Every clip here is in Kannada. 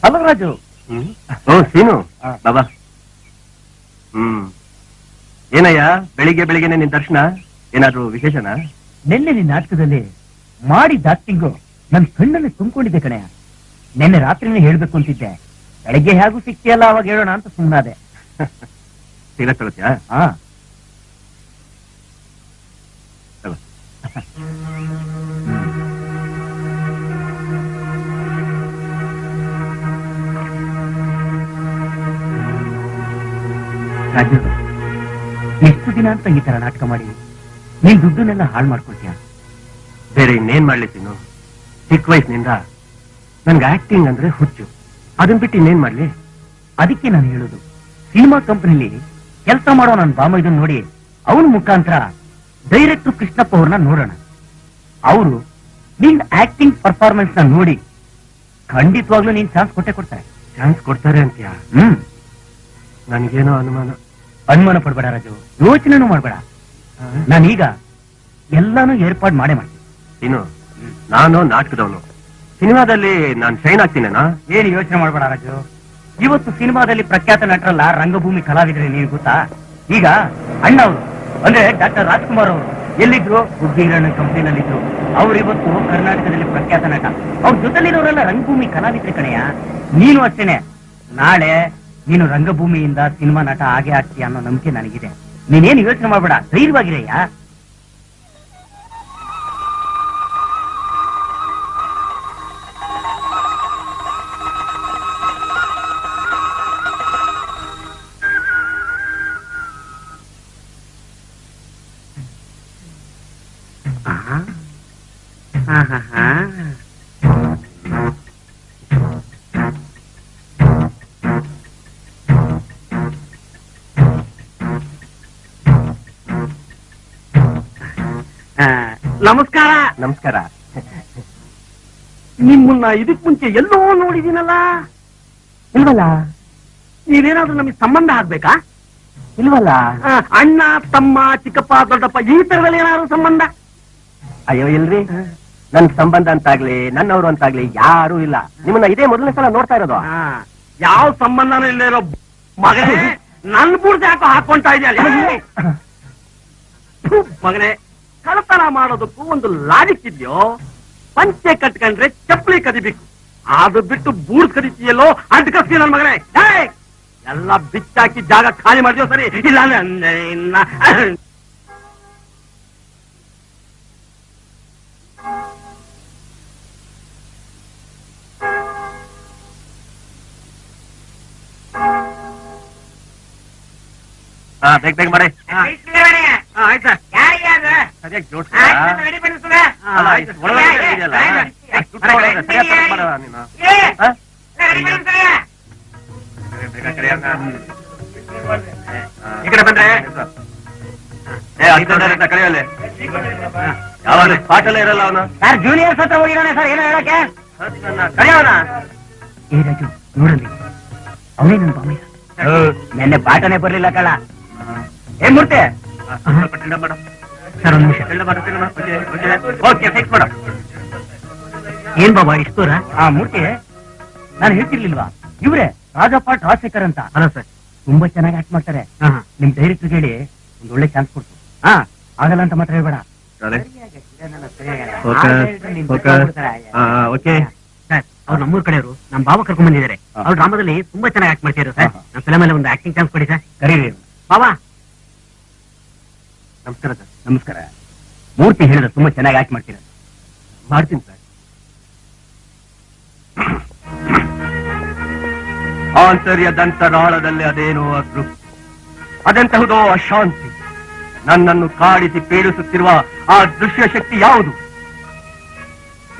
ಹಲೋ ರಾಜು. ಓ ಸೀನು ಬಾಬಾ. ಏನಯ್ಯ ಬೆಳಿಗ್ಗೆ ಬೆಳಿಗ್ಗೆನೆ ನಿನ್ ದರ್ಶನ? ಏನಾದ್ರು ವಿಶೇಷನಾ? ನಿನ್ನೆ ನಿನ್ನ ನಾಟಕದಲ್ಲಿ ಮಾಡಿದ ಆಕ್ಟಿಂಗು ನನ್ ಕಣ್ಣಲ್ಲಿ ತುಂಬಿಕೊಂಡಿದ್ದೆ ಕಣೆಯ. ನಿನ್ನೆ ರಾತ್ರಿನೇ ಹೇಳ್ಬೇಕು ಅಂತಿದ್ದೆ, ಬೆಳಗ್ಗೆ ಹೇಗೂ ಸಿಕ್ತಿಯಲ್ಲ ಅವಾಗ ಹೇಳೋಣ ಅಂತ ಸುಮ್ಮನಾದೆ. ಸೀರೆ ತಗೋತ್ಯಾ? ಹಾ ರಾಜು, ಎಷ್ಟು ದಿನ ಅಂತ ಈ ತರ ನಾಟಕ ಮಾಡಿ ನೀನ್ ದುಡ್ಡನ್ನೆಲ್ಲ ಹಾಳು ಮಾಡ್ಕೊಳ್ತೀಯ? ಬೇರೆ ಇನ್ನೇನ್ ಮಾಡ್ಲಿತ್ತೀನು? ಚಿಕ್ಕ ವಯಸ್ಸಿನಿಂದ ನನ್ಗೆ ಆಕ್ಟಿಂಗ್ ಅಂದ್ರೆ ಹುಚ್ಚು. ಅದನ್ ಬಿಟ್ಟು ಇನ್ನೇನ್ ಮಾಡ್ಲಿ? ಅದಕ್ಕೆ ನಾನು ಹೇಳುದು, ಸಿನಿಮಾ ಕಂಪನಿಲಿ ಕೆಲಸ ಮಾಡೋ ನನ್ನ ಬಾಮ ಇದನ್ನ ನೋಡಿ ಅವನ ಮುಖಾಂತರ ಡೈರೆಕ್ಟರ್ ಕೃಷ್ಣಪ್ಪ ಅವ್ರನ್ನ ನೋಡೋಣ. ಅವರು ನಿನ್ ಆಕ್ಟಿಂಗ್ ಪರ್ಫಾರ್ಮೆನ್ಸ್ ನ ನೋಡಿ ಖಂಡಿತವಾಗ್ಲೂ ನೀನ್ ಚಾನ್ಸ್ ಕೊಟ್ಟೆ ಕೊಡ್ತಾರೆ. ಚಾನ್ಸ್ ಕೊಡ್ತಾರೆ ಅಂತೀಯ? ನನ್ಗೇನೋ ಅನುಮಾನ ಪಡ್ಬೇಡ ರಾಜು, ಯೋಚನೆನೂ ಮಾಡ್ಬೇಡ. ನಾನೀಗ ಎಲ್ಲಾನು ಏರ್ಪಾಡು ಮಾಡೇ ಮಾಡ್ತೀನಿ. ಇನ್ನು ನಾನು ನಾಟಕದವನು, ಸಿನಿಮಾದಲ್ಲಿ ನಾನು ಶೈನ್ ಆಗ್ತೀನೇನಾ? ಏನು ಯೋಚನೆ ಮಾಡ್ಬೇಡ ರಾಜು. ಇವತ್ತು ಸಿನಿಮಾದಲ್ಲಿ ಪ್ರಖ್ಯಾತ ನಟರಲ್ಲ ರಂಗಭೂಮಿ ಕಲಾವಿದ್ರೆ ನೀನು ಗೊತ್ತಾ? ಈಗ ಅಣ್ಣ ಅವರು ಅಂದ್ರೆ ಡಾಕ್ಟರ್ ರಾಜ್ಕುಮಾರ್ ಅವರು ಎಲ್ಲಿದ್ರು? ಹುಗ್ಗಿರಣ್ಣ ಕಂಪನಿನಲ್ಲಿದ್ರು. ಅವ್ರು ಇವತ್ತು ಕರ್ನಾಟಕದಲ್ಲಿ ಪ್ರಖ್ಯಾತ ನಟ. ಅವ್ರ ಜೊತೆಲಿರೋರೆಲ್ಲ ರಂಗಭೂಮಿ ಕಲಾವಿದ್ರೆ ಕಣೆಯ. ನೀನು ಅಷ್ಟೇನೆ, ನಾಳೆ ನೀನು ರಂಗಭೂಮಿಯಿಂದ ಸಿನಿಮಾ ನಟ ಆಗೇ ಆಗ್ತೀಯ ಅನ್ನೋ ನಂಬಿಕೆ ನನಗಿದೆ. ನೀನೇನು ಯೋಚನೆ ಮಾಡ್ಬೇಡ, ಧೈರ್ಯವಾಗಿರಯ್ಯ. ನಮಸ್ಕಾರ. ನಮಸ್ಕಾರ. ನಿಮ್ಮನ್ನ ಇದಕ್ ಮುಂಚೆ ಎಲ್ಲೋ ನೋಡಿದೀನಲ್ಲ? ಇಲ್ವಲ್ಲ? ನೀವೇನಾದ್ರೂ ನಮಗೆ ಸಂಬಂಧ ಆಗ್ಬೇಕಾ? ಇಲ್ವಲ್ಲ? ಅಣ್ಣ ತಮ್ಮ ಚಿಕ್ಕಪ್ಪ ದೊಡ್ಡಪ್ಪ ಈ ತರದಲ್ಲಿ ಏನಾದ್ರು ಸಂಬಂಧ? ಅಯ್ಯೋ ಇಲ್ರಿ, ನನ್ ಸಂಬಂಧ ಅಂತಾಗ್ಲಿ ನನ್ನವರು ಅಂತಾಗ್ಲಿ ಯಾರು ಇಲ್ಲ. ನಿಮ್ಮನ್ನ ಇದೇ ಮೊದಲನೇ ಸಲ ನೋಡ್ತಾ ಇರೋದು. ಯಾವ ಸಂಬಂಧನೂ ಇಲ್ಲ ಇರೋ ಮಗನೇ, ನನ್ ಬೂರ್ದು ಯಾಕೋ ಹಾಕೊಂತಾ ಇದೆಯಲ್ಲ ಮಗನೇ. ಕಳತನ ಮಾಡೋದಕ್ಕೂ ಒಂದು ಲಾಜಿಕ್ ಇದೆಯೋ? ಪಂಚೆ ಕಟ್ಕೊಂಡ್ರೆ ಚಪ್ಪಲಿ ಕದಿಬೇಕು, ಅದು ಬಿಟ್ಟು ಬೂಡ್ ಕದಿತೀಯಲ್ಲೋ ಅಡ್ಡ ಕಸ್ತಿ ನನ್ ಮಗನೇ. ಎಲ್ಲ ಬಿಚ್ಚಾಕಿ ಜಾಗ ಖಾಲಿ ಮಾಡಿದ್ಯೋ ಸರಿ, ಇಲ್ಲ ಬೇಗ ಬೇಗ ಮಾಡಿ. ಆಯ್ತಾ? ಸರಿಯಾಗಿ ಜೋಡಿಸ. ಈ ಕಡೆ ಬಂದ್ರೆ ಕಳೆಯಲ್ಲೇ ಯಾವಾಗ ಪಾಠಲ್ಲೇ ಇರಲ್ಲ ಅವನು. ಸರ್ ಜೂನಿಯರ್ಸ್ ಹತ್ರ ಹೋಗಿರೋಣ ಸರ್, ಏನೋ ಹೇಳಕ್ಕೆ. ಕಳೆಯೋಣ. ಏ ರಾಜು ನೋಡಲಿ, ಅವನೇ ನನ್ನ ಬಾಮಯ್ಯ. ನೆನ್ನೆ ಪಾಠನೇ ಬರ್ಲಿಲ್ಲ ಕಳ. ಏ ಮೂರ್ತಿ ಸರ್, ಒಂದ್ ನಿಮಿಷ. ಓಕೆ ಫಿಕ್ಸ್ ಮಾಡ. ಏನ್ ಬಾಬಾ ಇಷ್ಟೂರ? ಮೂರ್ತಿ, ನಾನು ಹೇಳ್ತಿರ್ಲಿಲ್ವಾ ಇವ್ರೆ ರಾಜಪಾಟ್ ರಾಜಶೇಖರ್ ಅಂತ? ಅಲ್ಲ ಸರ್, ತುಂಬಾ ಚೆನ್ನಾಗಿ ಆಕ್ಟ್ ಮಾಡ್ತಾರೆ. ನಿಮ್ ಡೈರೆಕ್ಟರ್ ಹೇಳಿ ಒಂದ್ ಒಳ್ಳೆ ಚಾನ್ಸ್ ಕೊಡ್ತು. ಆಗಲ್ಲ ಅಂತ ಮಾತ್ರ ಹೇಳ್ಬೇಡ. ಓಕೆ ಸರ್, ಅವ್ರು ನಮ್ಮೂರ್ ಕಡೆಯವರು ನಮ್ ಬಾಬಾ ಕರ್ಕೊಂಡ್ ಬಂದಿದ್ದಾರೆ. ಅವ್ರ ಡ್ರಾಮಾದಲ್ಲಿ ತುಂಬಾ ಚೆನ್ನಾಗಿ ಆಕ್ಟ್ ಮಾಡ್ತಿದ್ರು ಸರ್. ನಮ್ಮ ಫಿಲಮ್ ಅಲ್ಲಿ ಒಂದು ಆಕ್ಟಿಂಗ್ ಚಾನ್ಸ್ ಕೊಡಿ ಸರ್. ಕರೀರಿ ಬಾಬಾ. ನಮಸ್ಕಾರ ಸರ್. ನಮಸ್ಕಾರ. ಮೂರ್ತಿ ಹೇಳಿದ್ರೆ ತುಂಬಾ ಚೆನ್ನಾಗಿ ಆಕ್ಟ್ ಮಾಡ್ತೀರ. ಮಾಡ್ತೀನಿ ಸರ್. ಆಂತರ್ಯದಂತರಾಳದಲ್ಲಿ ಅದೇನೋ ಅದೃಪ್ತಿ, ಅದೆಂತಹುದೋ ಅಶಾಂತಿ ನನ್ನನ್ನು ಕಾಡಿಸಿ ಪೀಡಿಸುತ್ತಿರುವ ಆ ದೃಶ್ಯ ಶಕ್ತಿ ಯಾವುದು?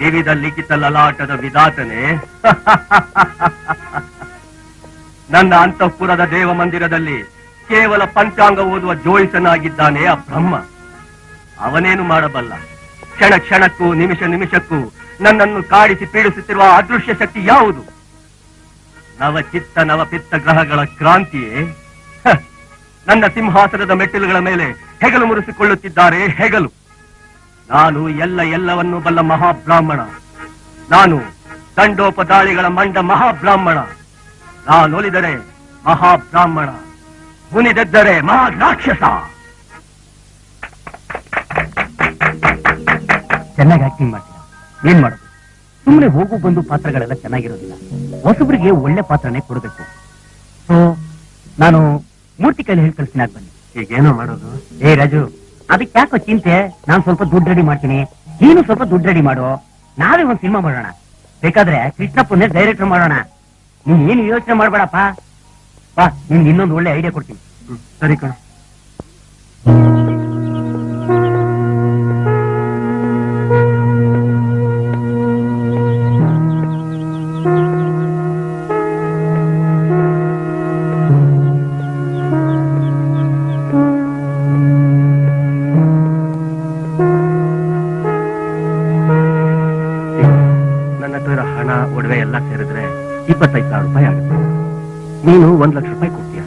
ವಿವಿಧ ಲಿಖಿತ ಲಲಾಟದ ವಿಧಾತನೆ ನನ್ನ ಅಂತಃಪುರದ ದೇವ ಮಂದಿರದಲ್ಲಿ ಕೇವಲ ಪಂಚಾಂಗ ಓದುವ ಜೋಯಿಸನಾಗಿದ್ದಾನೆ ಆ ಬ್ರಹ್ಮ. ಅವನೇನು ಮಾಡಬಲ್ಲ? ಕ್ಷಣ ಕ್ಷಣಕ್ಕೂ ನಿಮಿಷ ನಿಮಿಷಕ್ಕೂ ನನ್ನನ್ನು ಕಾಡಿಸಿ ಪೀಡಿಸುತ್ತಿರುವ ಅದೃಶ್ಯ ಶಕ್ತಿ ಯಾವುದು? ನವಚಿತ್ತ ನವಪಿತ್ತ ಗ್ರಹಗಳ ಕ್ರಾಂತಿಯೇ? ನನ್ನ ಸಿಂಹಾಸನದ ಮೆಟ್ಟಿಲುಗಳ ಮೇಲೆ ಹೆಗಲು ಮುರಿಸಿಕೊಳ್ಳುತ್ತಿದ್ದಾರೆ ಹೆಗಲು. ನಾನು ಎಲ್ಲವನ್ನೂ ಬಲ್ಲ ಮಹಾಬ್ರಾಹ್ಮಣ. ನಾನು ದಂಡೋಪದಾಳಿಗಳ ಮಂಡ ಮಹಾಬ್ರಾಹ್ಮಣ. ನಾನೊಲಿದರೆ ಮಹಾಬ್ರಾಹ್ಮಣ, ಮುನಿದೆದ್ದರೆ ಮಹಾ ರಾಕ್ಷಸ. ಚೆನ್ನಾಗಿ ಆಕ್ಟಿಂಗ್ ಮಾಡ್ತೀರಾ, ಏನ್ ಮಾಡೋದು? ಸುಮ್ಮನೆ ಹೋಗು ಬಂದು ಪಾತ್ರಗಳೆಲ್ಲ ಚೆನ್ನಾಗಿರೋದಿಲ್ಲ, ಹೊಸಬ್ರಿಗೆ ಒಳ್ಳೆ ಪಾತ್ರನೇ ಕೊಡಬೇಕು. ಸೊ ನಾನು ಮೂರ್ತಿ ಕೈಲಿ ಹೇಳಿ ಕಳ್ಸಿನ ಬನ್ನಿ. ಈಗೇನೋ ಮಾಡೋದು? ಏ ರಾಜು, ಅದಕ್ಕೆ ಯಾಕೋ ಚಿಂತೆ? ನಾನು ಸ್ವಲ್ಪ ದುಡ್ಡು ರೆಡಿ ಮಾಡ್ತೀನಿ, ನೀನು ಸ್ವಲ್ಪ ದುಡ್ಡು ರೆಡಿ ಮಾಡು, ನಾವೇ ಒಂದು ಸಿನಿಮಾ ಮಾಡೋಣ. ಬೇಕಾದ್ರೆ ಕೃಷ್ಣಪ್ಪನ್ನೇ ಡೈರೆಕ್ಟರ್ ಮಾಡೋಣ. ನೀನ್ ಏನು ಯೋಚನೆ ಮಾಡ್ಬೇಡಪ್ಪ. ಬಾ, ನಿನ್ಗೆ ಇನ್ನೊಂದು ಒಳ್ಳೆ ಐಡಿಯಾ ಕೊಡ್ತೀನಿ. ಸರಿ ಕಣ. ನನ್ನ ಹತ್ರ ಇರೋ ಹಣ ಒಡವೆ ಎಲ್ಲ ಸೇರಿದ್ರೆ 25,000 ರೂಪಾಯಿ ಆಗುತ್ತೆ. ನೀನು 1 ಲಕ್ಷ ರೂಪಾಯಿ ಕೊಡ್ತೀಯ,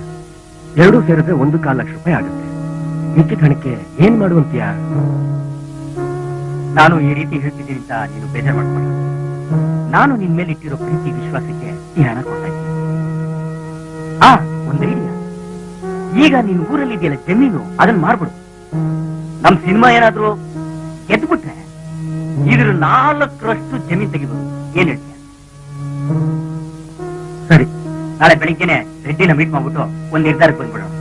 ಎರಡೂ ಸೇರಿದ್ರೆ 1.25 ಲಕ್ಷ ರೂಪಾಯಿ ಆಗುತ್ತೆ. ಮಿಕ್ಕಿದ ಹಣಕ್ಕೆ ಏನ್ ಮಾಡುವಂತೀಯ? ನಾನು ಈ ರೀತಿ ಹೇಳ್ತಿದ್ದೀನಿ ಅಂತ ನೀನು ಬೇಜಾರು ಮಾಡ್ಕೊಳ್ಳಿ. ನಾನು ನಿನ್ ಮೇಲೆ ಇಟ್ಟಿರೋ ಪ್ರೀತಿ ವಿಶ್ವಾಸಕ್ಕೆ ಈ ಹಣ ಕೊಟ್ಟಾಯ್ತು. ಒಂದು ಐಡಿಯಾ. ಈಗ ನೀನ್ ಊರಲ್ಲಿ ಇದೆಯಲ್ಲ ಜಮೀನು, ಅದನ್ನ ಮಾರ್ಬಿಡು. ನಮ್ ಸಿನಿಮಾ ಏನಾದ್ರು ಗೆದ್ಬಿಟ್ರೆ ಇದ್ರ 4% ಜಮೀನ್ ತೆಗಿಬಹುದು. ಏನ್ ಹೇಳ್ತೀಯ? ಸರಿ, ನಾಳೆ ಬೆಳಿಗ್ಗೆನೆ ರೆಡ್ಡಿನ ಮೀಟ್ ಮಾಡ್ಬಿಟ್ಟು ಒಂದ್ ನಿರ್ಧಾರಕ್ಕೆ ಬಂದ್ಬಿಡೋಣ.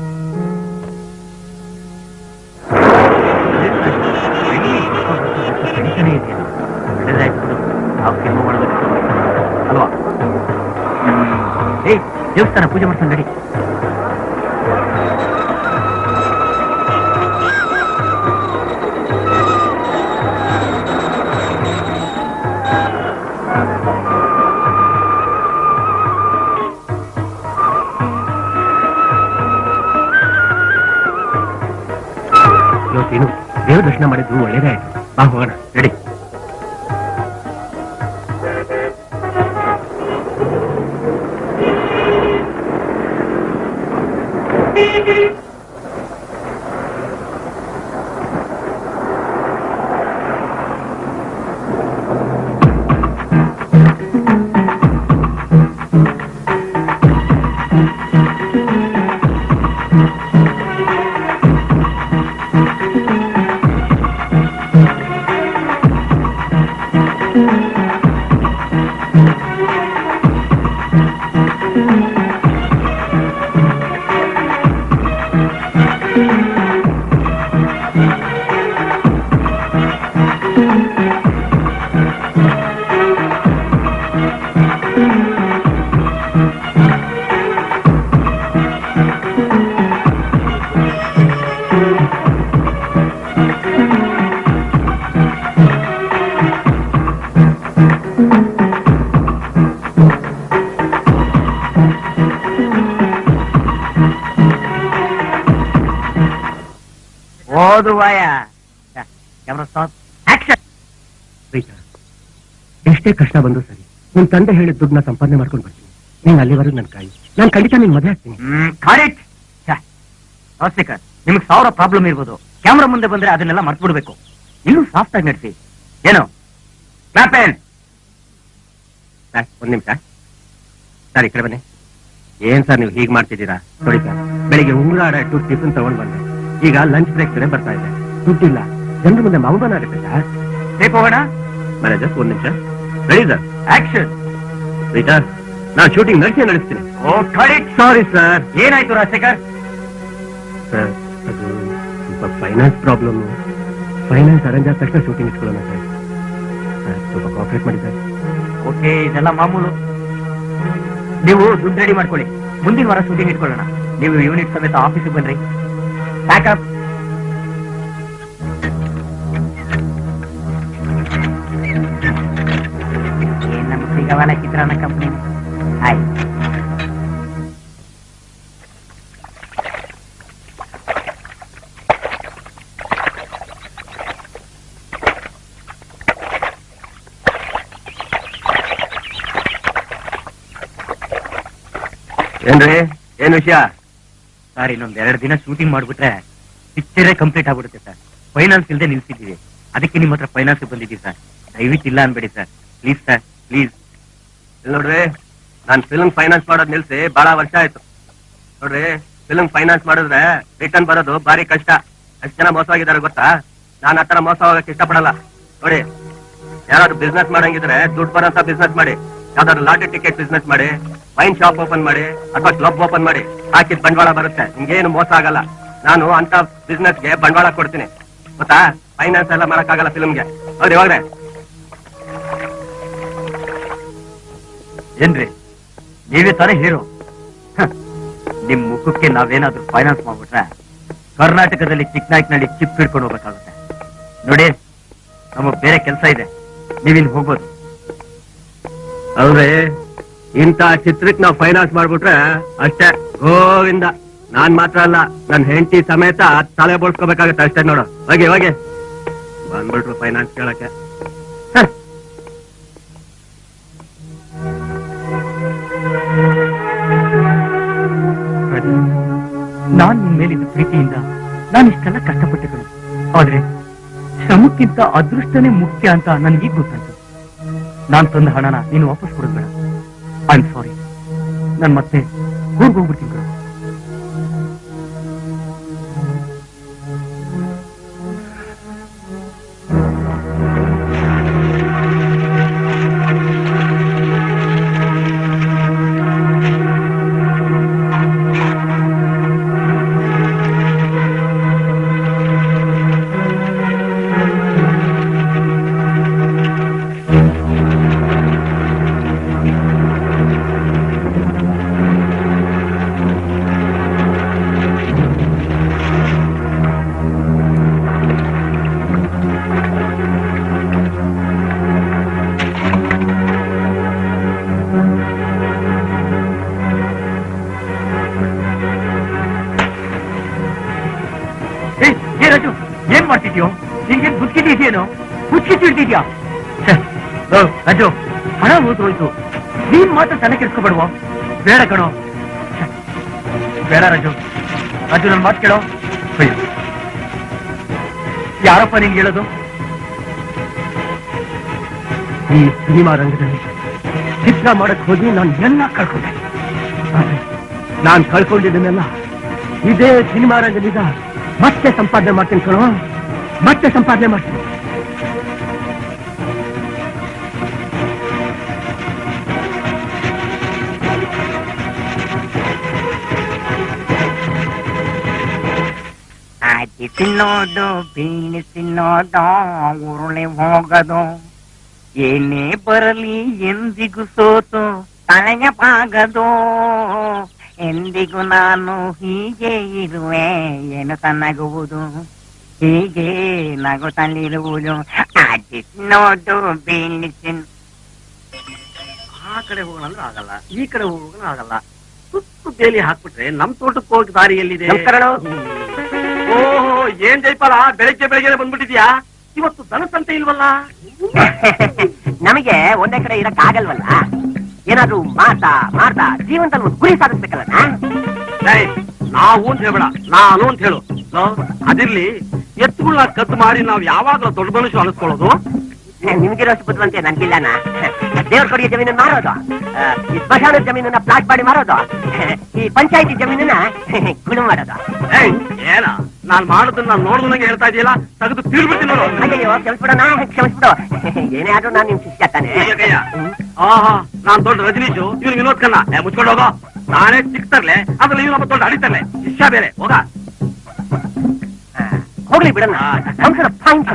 ಒಳ್ಳೇದಾಯ್ತು ಬಿಡು, ನಾವು ಸಿನಿಮಾ ಮಾಡಬೇಕು ಅಲ್ವಾ? ದೇವಸ್ಥಾನ ಪೂಜೆ ಮಾಡ್ಕೊಂಡು ನಡಿ. ಇವತ್ತೇನು ದೇವ್ರ ದರ್ಶನ ಮಾಡಿದ್ದು ಒಳ್ಳೇದೇ ಆಯ್ತು. ಬಾ ಹೋಗೋಣ, ರೆಡಿ. ಓದುವಾಯ ಕ್ಯಾಮ್ರಾ ಸ್ಟಾಪ್, ಆಕ್ಷನ್. ಎಷ್ಟೇ ಕಷ್ಟ ಬಂದ್ರು ಸರಿ, ನಿನ್ ತಂದೆ ಹೇಳಿದ ದುಡ್ಡನ್ನ ಸಂಪಾದನೆ ಮಾಡ್ಕೊಂಡು ಬರ್ತೀನಿ. ನೀನ್ ಅಲ್ಲಿವರೆಗೂ ನನ್ ಕಾಯಿ, ನಾನ್ ಖಂಡಿತ ನಿನ್ ಮದುವೆ ಆಗ್ತೀನಿ. ಕರೆಕ್ಟ್. ರಾಜಶೇಖರ್, ನಿಮ್ಗೆ 1000 ಪ್ರಾಬ್ಲಮ್ ಇರ್ಬೋದು, ಕ್ಯಾಮ್ರಾ ಮುಂದೆ ಬಂದ್ರೆ ಅದನ್ನೆಲ್ಲ ಮರ್ತು ಬಿಡ್ಬೇಕು. ಇನ್ನೂ ಸಾಫ್ಟ್ ಆಗಿ ನಡೆಸಿ. ಏನು ಕ್ಲಾಪೇನ್? ಒಂದ್ ನಿಮಿಷ ಸರ್, ಈ ಕಡೆ ಬನ್ನಿ. ಏನ್ ಸರ್ ನೀವು ಹೀಗ್ ಮಾಡ್ತಿದ್ದೀರಾ? ನೋಡಿ ಸರ್, ಬೆಳಿಗ್ಗೆ ಉಂಗುರ ಆಡಟ್ಟು ಟಿಫಿನ್ ತಗೊಂಡ್ ಬಂದೆ, ಈಗ ಲಂಚ್ ಬ್ರೇಕ್ ಕಡೆ ಬರ್ತಾ ಇದೆ, ದುಡ್ಡಿಲ್ಲ. ಜನರ ಮುಂದೆ ಅವಮಾನ ಆಗುತ್ತೆ ಸರ್. ಟೇಕ್ ಹೋಗೋಣ. ಮ್ಯಾನೇಜರ್ ಒಂದ್ ನಿಮಿಷ, ರೆಡಿ ಸರ್, ಆಕ್ಷನ್. ರೈಟಾ, ನಾನು ಶೂಟಿಂಗ್ ನಡೆಸ್ತೀನಿ. ಓ ಕರೆಕ್ಟ್. Sorry sir. ಏನಾಯ್ತು ರಾಜಶೇಖರ್? ಸರ್, ಅದು ಸ್ವಲ್ಪ ಫೈನಾನ್ಸ್ ಪ್ರಾಬ್ಲಮ್. ಫೈನಾನ್ಸ್ ಅರೇಂಜ್ ಆದ ತಕ್ಷಣ ಶೂಟಿಂಗ್ ಇಟ್ಕೊಳ್ಳೋಣ ಸರ್. ಸ್ವಲ್ಪ ಕಾಪರೇಟ್ ಮಾಡಿ ಸರ್. ಓಕೆ, ಇದೆಲ್ಲ ಮಾಮೂಲು. ನೀವು ದುಡ್ಡು ರೆಡಿ ಮಾಡ್ಕೊಳ್ಳಿ, ಮುಂದಿನ ವಾರ ಶೂಟಿಂಗ್ ಇಟ್ಕೊಳ್ಳೋಣ. ನೀವು ಯೂನಿಟ್ ಸಮೇತ ಆಫೀಸಿಗೆ ಬನ್ರಿ. ಪ್ಯಾಕಪ್. ನಮ್ಗೆ ಸಿಗವಲ್ಲ ಚಿತ್ರಾನ್ನ ಕಂಪ್ನಿ. ಆಯ್ತು. ಏನ್ರಿ, ಏನ್ ವಿಷಯ? ಸರ್, ಇನ್ನೊಂದ್ 2 ದಿನ ಶೂಟಿಂಗ್ ಮಾಡ್ಬಿಟ್ರೆ ಪಿಕ್ಚರೇ ಕಂಪ್ಲೀಟ್ ಆಗ್ಬಿಡುತ್ತೆ ಸರ್. ಫೈನಾನ್ಸ್ ಇಲ್ಲದೆ ನಿಲ್ಸಿದ್ದೀವಿ, ಅದಕ್ಕೆ ನಿಮ್ಮ ಹತ್ರ ಫೈನಾನ್ಸ್ ಬಂದಿದ್ದೀವಿ ಸರ್. ದಯವಿಟ್ಟು ಇಲ್ಲ ಅನ್ಬೇಡಿ ಸರ್, ಪ್ಲೀಸ್ ಸರ್, ಪ್ಲೀಸ್. ನೋಡ್ರಿ ನಾನ್ ಫಿಲ್ಮ್ ಫೈನಾನ್ಸ್ ಮಾಡೋದ್ ನಿಲ್ಸಿ ಬಹಳ ವರ್ಷ ಆಯ್ತು. ನೋಡ್ರಿ ಫಿಲ್ಮ್ ಫೈನಾನ್ಸ್ ಮಾಡಿದ್ರೆ ರಿಟರ್ನ್ ಬರೋದು ಬಾರಿ ಕಷ್ಟ. ಅಷ್ಟ್ ಜನ ಮೋಸವಾಗಿದ್ದಾರೆ ಗೊತ್ತಾ? ನಾನ್ ಆತರ ಮೋಸ ಹೋಗಕ್ ಇಷ್ಟಪಡಲ್ಲ. ನೋಡಿ, ಯಾರಾದ್ರು ಬಿಸ್ನೆಸ್ ಮಾಡಂಗಿದ್ರೆ ದುಡ್ಡು ಬರೋಂತ ಬಿಸ್ನೆಸ್ ಮಾಡಿ. ಯಾವ್ದಾದ್ರು ಲಾಟರಿ ಟಿಕೆಟ್ ಬಿಸ್ನೆಸ್ ಮಾಡಿ, ವೈನ್ ಶಾಪ್ ಓಪನ್ ಮಾಡಿ, ಅಥವಾ ಕ್ಲಬ್ ಓಪನ್ ಮಾಡಿ. ಹಾಕಿದ್ ಬಂಡವಾಳ ಬರುತ್ತೆ, ನಿಮ್ಗೇನು ಮೋಸ ಆಗಲ್ಲ. ನಾನು ಅಂತ ಬಿಸ್ನೆಸ್ಗೆ ಬಂಡವಾಳ ಕೊಡ್ತೀನಿ ಗೊತ್ತಾ? ಫೈನಾನ್ಸ್ ಎಲ್ಲ ಮಾಡಕ್ಕಾಗಲ್ಲ ಫಿಲ್ಮ್ಗೆ. ಹೌದು ಇವಾಗ್ರೆ ಏನ್ರಿ ನೀವೇ ತಾನೇ ಹೀರೋ? ನಿಮ್ ಮುಖಕ್ಕೆ ನಾವೇನಾದ್ರೂ ಫೈನಾನ್ಸ್ ಮಾಡ್ಬಿಟ್ರೆ ಕರ್ನಾಟಕದಲ್ಲಿ ಚಿಕ್ಕನಾಯ್ಕನಲ್ಲಿ ಚಿಪ್ ಹಿಡ್ಕೊಂಡು ಹೋಗ್ಬೇಕಾಗುತ್ತೆ. ನೋಡಿ, ನಮಗ್ ಬೇರೆ ಕೆಲಸ ಇದೆ, ನೀವಿಲ್ಲಿ ಹೋಗ್ಬೋದು. ಹೌದ್ರಿ, ಇಂತ ಚಿತ್ರಕ್ ನಾವ್ ಫೈನಾನ್ಸ್ ಮಾಡ್ಬಿಟ್ರೆ ಅಷ್ಟೇ ಗೋವಿಂದ. ನಾನ್ ಮಾತ್ರ ಅಲ್ಲ, ನನ್ ಹೆಂಡತಿ ಸಮೇತ ತಲೆ ಬೋಳ್ಸ್ಕೋಬೇಕಾಗತ್ತೆ ಅಷ್ಟೇ. ನೋಡು, ಹೋಗಿ ಹೋಗಿ ಬಂದ್ಬಿಟ್ರು ಫೈನಾನ್ಸ್ ಕೇಳಕ್ಕೆ. ನಾನ್ ನಿಮ್ ಮೇಲಿದ್ದ ಪ್ರೀತಿಯಿಂದ ನಾನು ಇಷ್ಟೆಲ್ಲ ಕಷ್ಟಪಟ್ಟೆ ಕಣೆ. ಆದ್ರೆ ಶ್ರಮಕ್ಕಿಂತ ಅದೃಷ್ಟನೇ ಮುಖ್ಯ ಅಂತ ನನ್ಗೀಗ ಗೊತ್ತಾಯ್ತು. ನಾನ್ ತಂದ ಹಣನ ನೀನು ವಾಪಸ್ ಕೊಡೋದ್ ಬೇಡ. I am sorry. ನಾನ್ ಮತ್ತೆ ಊರ್ಗ್ ಹೋಗ್ಬಿಡ್ತೀನಿ ಕಣೆ. ರಾಜು, ಏನ್ ಮಾಡ್ತಿದ್ಯೋ? ನಿನ್ಗೆ ಬುದ್ಧಿದೆಯೇನೋ? ಹುಚ್ಚಿ ತಿಳ್ತಿದ್ಯಾ? ರಾಜು, ಹಣ ಹೋಯ್ತು, ನೀನ್ ಮಾತ್ರ ತಲೆ ಕೆಡ್ಸ್ಕೊಬೇಡುವ. ಬೇಡ ಕಣೋ, ಬೇಡ ರಾಜು. ರಾಜು, ನನ್ ಮಾತು ಕೇಳೋ. ಯಾರಪ್ಪ ನಿನ್ಗೆ ಹೇಳೋದು? ಈ ಸಿನಿಮಾ ರಂಗದಲ್ಲಿ ಚಿತ್ರ ಮಾಡಕ್ ಹೋಗಿ ನಾನು ಎಲ್ಲ ಕಳ್ಕೊಂಡೆ. ನಾನ್ ಕಳ್ಕೊಂಡಿದ್ದನ್ನೆಲ್ಲ ಇದೇ ಸಿನಿಮಾ ರಂಗದಿಂದ ಮತ್ತೆ ಸಂಪಾದನೆ ಮಾಡ್ತೀನಿ ಕಣೋ, ಮತ್ತೆ ಸಂಪಾದನೆ ಮಾಡ್ತೀನಿ. ಆಚಿ ತಿನ್ನೋದು ಬೀಳಿಸಿ ನೋಡೋ ಉರುಳಿ ಹೋಗದು, ಏನೇ ಬರಲಿ ಎಂದಿಗೂ ಸೋತು ತಲೆಗೆ ಬಾಗದು. ಎಂದಿಗೂ ನಾನು ಹೀಗೆ ಇರುವೆ, ಏನು ತನ್ನಗುವುದು ಹೀಗೆ ನಗುತ್ತಲಿರುವುದು. ಆಚಿ ತಿನ್ನೋದು ಬೀಳಿಸಿ. ಆ ಕಡೆ ಹೋಗೋಣ ಅಂದ್ರೆ ಆಗಲ್ಲ, ಈ ಕಡೆ ಹೋಗೋಣ ಆಗಲ್ಲ. ಸುತ್ತು ಬೇಲಿ ಹಾಕ್ಬಿಟ್ರೆ ನಮ್ ತೋಟಕ್ಕೆ ಹೋಗಿ ದಾರಿ ಎಲ್ಲಿದೆ? ಓಹೋ, ಏನ್ ಜೈಪಾಲ, ಬೆಳಗ್ಗೆ ಬೆಳಗ್ಗೆ ಬಂದ್ಬಿಟ್ಟಿದ್ಯಾ? ಇವತ್ತು ದನಸಂತೆ ಇಲ್ವಲ್ಲ? ನಮಗೆ ಒಂದೇ ಕಡೆ ಇರಕ್ ಆಗಲ್ವಲ್ಲ. ಏನಾದ್ರು ಮಾಡ್ತಾ ಜೀವನದಲ್ಲಿ ಒಂದು ಗುರಿ ಸಾಧಿಸ್ಬೇಕಲ್ಲ. ನಾವು ಅಂತ ಹೇಳ್ಬೇಡ, ನಾನು ಅಂತ ಹೇಳು. ಅದಿರ್ಲಿ, ಎತ್ತುಗಳನ್ನ ಕದ್ದು ಮಾಡಿ ನಾವ್ ಯಾವಾಗ್ಲೂ ದೊಡ್ಡ ಮನುಷ್ಯ ಅನಿಸ್ಕೊಳ್ಳೋದು? ನಿಮ್ಗಿರೋಷ್ಟು ಬುದ್ಧಿವಂತೆ ನನ್ಗಿಲ್ಲನ. ದೇವ್ರ ಕೊಡಿಯ ಜಮೀನನ್ನ ಮಾರೋದು, ಈ ಸ್ಮಶಾನದ ಜಮೀನನ್ನ ಪ್ಲಾಟ್ ಮಾಡಿ ಮಾರೋದು, ಈ ಪಂಚಾಯತಿ ಜಮೀನನ್ನ ಗುಣ ಮಾಡೋದು. ಏನ ನಾನ್ ಮಾಡೋದನ್ನ ನೋಡಿದಂಗೆ ಹೇಳ್ತಾ ಇದೆಯಲ್ಲ, ತೆಗೆದು ತೀರ್ಬಿಡ್ತೀನಿ ನೋಡು. ಅಯ್ಯೋ, ಕ್ಷಮಿಸ್ಬಿಡೋಣ, ಕ್ಷಮಿಸ್ಬಿಡು. ಏನೇ ಆದ್ರೂ ನಾನ್ ನಿಮ್ ಶಿಷ್ಯ ತಾನೆ. ಆಹಾ, ನಾನ್ ದೊಡ್ಡ ರಜನೀಶು, ಇವ್ನು ವಿನೋದ್ ಖನ್ನಾ. ಮುಚ್ಕೊಂಡು ಹೋಗೋ. ನಾನೇ ಚಿಕ್ತರ್ಲೆ, ಅದ್ರಲ್ಲಿ ಇವ್ನೊಬ್ಬ ದೊಡ್ಡ ಅಡಿತರ್ಲೆ. ಶಿಷ್ಯ ಬೇರೆ, ಹೋಗ. ಹೋಗ್ಲಿ ಬಿಡೋಣ. ಸಂಸಾರ ಪಾಯಿಂಟ್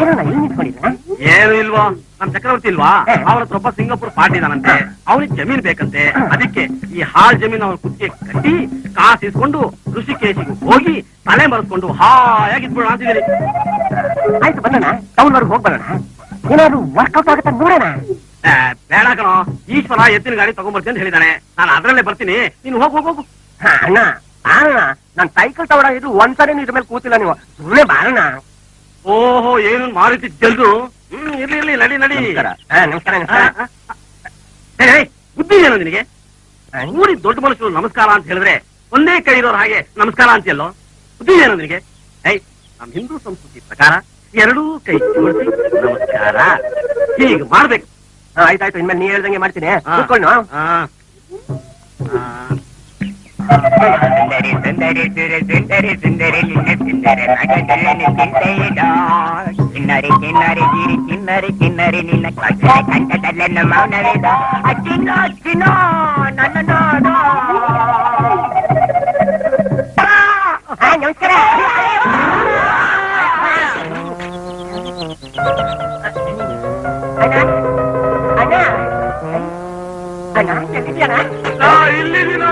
ಏನಣ್ಣ ಇಲ್ಲಿ ನಿಂತ್ಕೊಂಡಿದ್ದ? ಏನು ಇಲ್ವಾ? ನಮ್ ಚಕ್ರವರ್ತಿ ಇಲ್ವಾ, ಅವ್ರ ಹತ್ರ ಒಬ್ಬ ಸಿಂಗಾಪುರ್ ಪಾರ್ಟಿ ಇದಾನಂತೆ. ಅವನಿಗೆ ಜಮೀನ್ ಬೇಕಂತೆ. ಅದಕ್ಕೆ ಈ ಹಾಳ್ ಜಮೀನ್ ಅವ್ರ ಕುತ್ತಿಗೆ ಕಟ್ಟಿ ಕಾಸು ಇಸ್ಕೊಂಡು ಋಷಿಕೇಶಿಗೆ ಹೋಗಿ ತಲೆ ಮರೆಸ್ಕೊಂಡು ಹಾಯಾಗಿದ್ಬಿಡೋಣ ಅಂತಿದ್ದೀನಿ. ಆಯ್ತು, ಬರೋಣ. ಟೌನ್ ವರ್ಗ ಹೋಗಿ ಬರೋಣ. ಏನಾದ್ರು ವರ್ಕೌಟ್ ಆಗುತ್ತಾ ನೋಡೋಣ. ಬೇಡ ಕಣೋ, ಈಶ್ವರ ಎತ್ತಿನ ಗಾಡಿ ತಗೊಂಡ್ಬರ್ತೀನಿ ಅಂತ ಹೇಳಿದಾನೆ. ನಾನು ಅದ್ರಲ್ಲೇ ಬರ್ತೀನಿ, ನೀನು ಹೋಗು. ಅಣ್ಣ ಬಾರಣ, ನಾನ್ ಸೈಕಲ್ ತಗೊಳ ಇದು ಒಂದ್ಸರಿ ಇದ್ರ ಮೇಲೆ ಕೂತಿಲ್ಲ. ನೀವು ಸುಮ್ಮನೆ ಬಾರಣ. ಓಹೋ, ಏನು ಮಾರುತಿ ಜಲ್ರು. ಇರ್ಲಿ, ನಡಿ. ನಮಸ್ಕಾರ. ಬುದ್ಧಿ ಏನು ನಿನಗೆ? ಊರಿ ದೊಡ್ಡ ಮನುಷ್ಯರು ನಮಸ್ಕಾರ ಅಂತ ಹೇಳಿದ್ರೆ ಒಂದೇ ಕೈ ಇರೋರು ಹಾಗೆ ನಮಸ್ಕಾರ ಅಂತೆಲ್ಲೋ. ಬುದ್ಧಿ ಏನು ನಿನಗೆ? ನಮ್ ಹಿಂದೂ ಸಂಸ್ಕೃತಿ ಪ್ರಕಾರ ಎರಡೂ ಕೈ ಜೋಡಿಸಿ ನಮಸ್ಕಾರ. ಹೀಗೆ ಮಾಡ್ಬೇಕು. ಆಯ್ತಾಯ್ತು, ಇನ್ಮೇಲೆ ನೀ ಹೇಳ್ದಂಗೆ ಮಾಡ್ತೀನಿ. ಹಾ. ಕೂತ್ಕೊಂಡು. ಸುಂದರಿ ಸುಂದರಿ ಸುರ ಸುಂದರಿ ಸುಂದರಿ ನಿನ್ನ ಸುಂದರ ನಗದಲ್ಲನೆ ಚಿಂತೆಯಿಡ ಚಿನ್ನರಿ ಚಿನ್ನರಿ ಗಿರಿ ಚಿನ್ನರಿ ಚಿನ್ನರಿ ನಿನ್ನ ಕಟ್ಟಡ ಕಂಠದಲ್ಲೆನ್ನ ಮೌನವೇದ ಚಿನ್ನ ಚಿನ್ನ ನನ್ನ ನೋಡು. ನಮಸ್ಕಾರ. ಅಣ್ಣ ಅಣ್ಣ ಅಣ್ಣ ಎಲ್ಲಿದ್ಯಣ್ಣ? ಇಲ್ಲಿದ್ದೀನ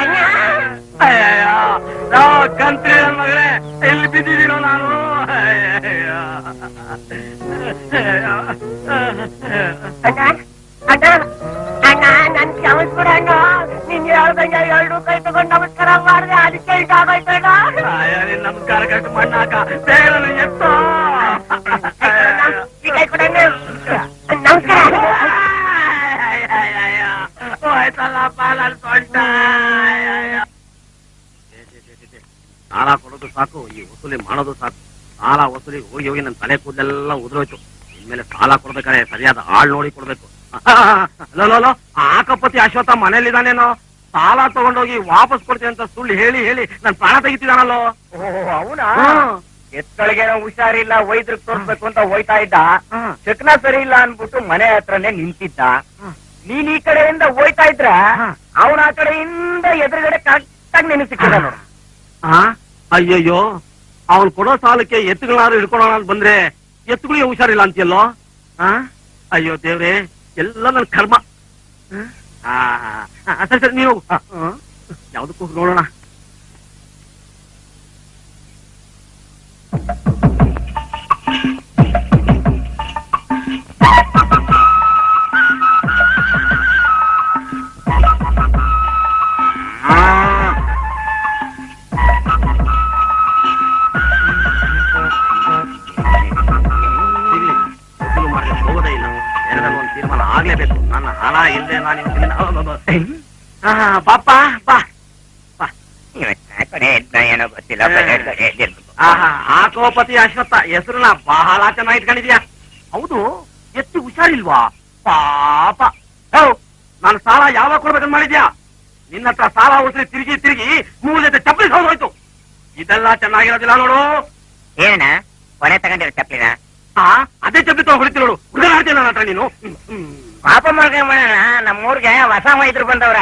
ಅಣ್ಣ ಕಂತ್ರಿ ಮಗಳೇ, ಎಲ್ಲಿ ಬಿದ್ದಿದ್ದೀನೋ ನಾನು. ಅಣ್ಣ ಅಣ್ಣ ಅಣ್ಣ ನನ್ ಕ್ಷಮಿಸ್ಬಿಡ ಅಣ್ಣ. ನೀನ್ ಹೇಳ್ದಂಗೆ 2 ಕೈ ತಗೊಂಡು ನಮಸ್ಕಾರ ಮಾಡಿದೆ, ಅದಕ್ಕೆ ಇದಾಗೋಯ್ತಣ್ಣ. ನಮಸ್ಕಾರ ಕಟ್ಟು ಮಣ್ಣಾಕ ಬೇಗ ಎತ್ತೋ. ಈ ಕೈ ಕೊಡಣ್ಣ. ನಮಸ್ಕಾರ. ಹೋಯ್ತಲ್ಲ ಪಾಲಲ್ ಸೊಂಟ. ಸಾಲ ಕೊಡೋದು ಸಾಕು, ಈ ವಸೂಲಿ ಮಾಡೋದು ಸಾಕು. ಸಾಲ ವಸೂಲಿ ಹೋಗಿ ಹೋಗಿ ನನ್ನ ತಲೆ ಕೂದಲೆಲ್ಲ ಉದುರೋಯ್ತು. ಇನ್ಮೇಲೆ ಸಾಲ ಕೊಡ್ಬೇಕಾದ್ರೆ ಸರಿಯಾದ ಆಳ್ ನೋಡಿ ಕೊಡ್ಬೇಕು. ಲೋ ಆಕಪತಿ ಅಶ್ವತ್ಥ ಮನೇಲಿದ್ದಾನೇನೋ. ಸಾಲ ತಗೊಂಡೋಗಿ ವಾಪಸ್ ಕೊಡ್ತೀನಿ ಅಂತ ಸುಳ್ಳು ಹೇಳಿ ಹೇಳಿ ನನ್ ಪ್ರಾಣ ತೆಗಿತಿದಾನಲ್ಲೋ. ಅವನಾ ಎತ್ತೊಳಗೇನೋ ಹುಷಾರಿಲ್ಲ, ವೈದ್ಯರಿಗೆ ತೋರ್ಸ್ಬೇಕು ಅಂತ ಹೋಯ್ತಾ ಇದ್ದ. ಚಕ್ನ ಸರಿ ಇಲ್ಲ ಅನ್ಬಿಟ್ಟು ಮನೆ ಹತ್ರನೇ ನಿಂತಿದ್ದ. ನೀನ್ ಈ ಕಡೆಯಿಂದ ಹೋಯ್ತಾ ಇದ್ರ ಅವನ ಆ ಕಡೆಯಿಂದ ಎದುರುಗಡೆ ಕರೆಕ್ಟಾಗಿ ನೆನೆ ಸಿಕ್ಕಿದ ನೋಡು. ಅಯ್ಯಯ್ಯೋ, ಅವ್ನು ಕೊಡೋ ಸಾಲಕ್ಕೆ ಎತ್ತುಗಳಾದ್ರು ಹಿಡ್ಕೊಳ್ಳೋಣ ಅಂತ ಬಂದ್ರೆ ಎತ್ತುಗಳಿಗೆ ಹುಷಾರಿಲ್ಲ ಅಂತೀಯಲ್ಲೋ. ಅಯ್ಯೋ ದೇವ್ರೆ, ಎಲ್ಲ ನನ್ ಕರ್ಮ. ಸರಿ ಸರಿ, ನೀವು ಯಾವ್ದಕ್ಕೂ ನೋಡೋಣ. ಹೋಗೋದೇ ಇಲ್ಲ, ಎರಡರಲ್ಲಿ ಒಂದು ತೀರ್ಮಾನ ಆಗ್ಲೇಬೇಕು. ನನ್ನ ಹಣ ಇಲ್ಲದೆ ನಾನು ಪಾಪ ಬಾ ಬಾ. ಏನೋ ಗೊತ್ತಿಲ್ಲ. ಆಕೋಪತಿ ಅಶ್ವತ್ಥ ಹೆಸರನ್ನ ಬಹಳ ಚೆನ್ನಾಗಿ ಇಟ್ಕೊಂಡಿದ್ಯಾ. ಹೌದು, ಎತ್ತಿ ಹುಷಾರಿಲ್ವಾ ಪಾಪ. ನಾನು ಸಾಲ ಯಾವಾಗ ಕೊಡ್ಬೇಕಂತ ಮಾಡಿದ್ಯಾ? ನಿನ್ನ ಹತ್ರ ಸಾಲ ಉಳಿಸಿ ತಿರುಗಿ ತಿರುಗಿ 3 ಜೊತೆ ಚಪ್ಪಲಿ ಹೋಯ್ತು. ಇದೆಲ್ಲ ಚೆನ್ನಾಗಿರೋದಿಲ್ಲ ನೋಡು. ಏನಣ್ಣ ಕೊನೆ ತಗೊಂಡಿರೋ ಚಪ್ಲಿನ? ಅದೇ ಚಪ್ಪಲಿ ತಗೊಂಡು ಹೊಡಿತಿ ನೋಡು. ಹುಡುಗ ಆಡ್ತೀನಿ ನನ್ನ ಹತ್ರ ನೀನು. ಪಾಪ ಮಾಡ್ಕೊಂಡ ನಮ್ಮೂರ್ಗೆ ಹೊಸ ವೈದ್ಯರು ಬಂದವ್ರ.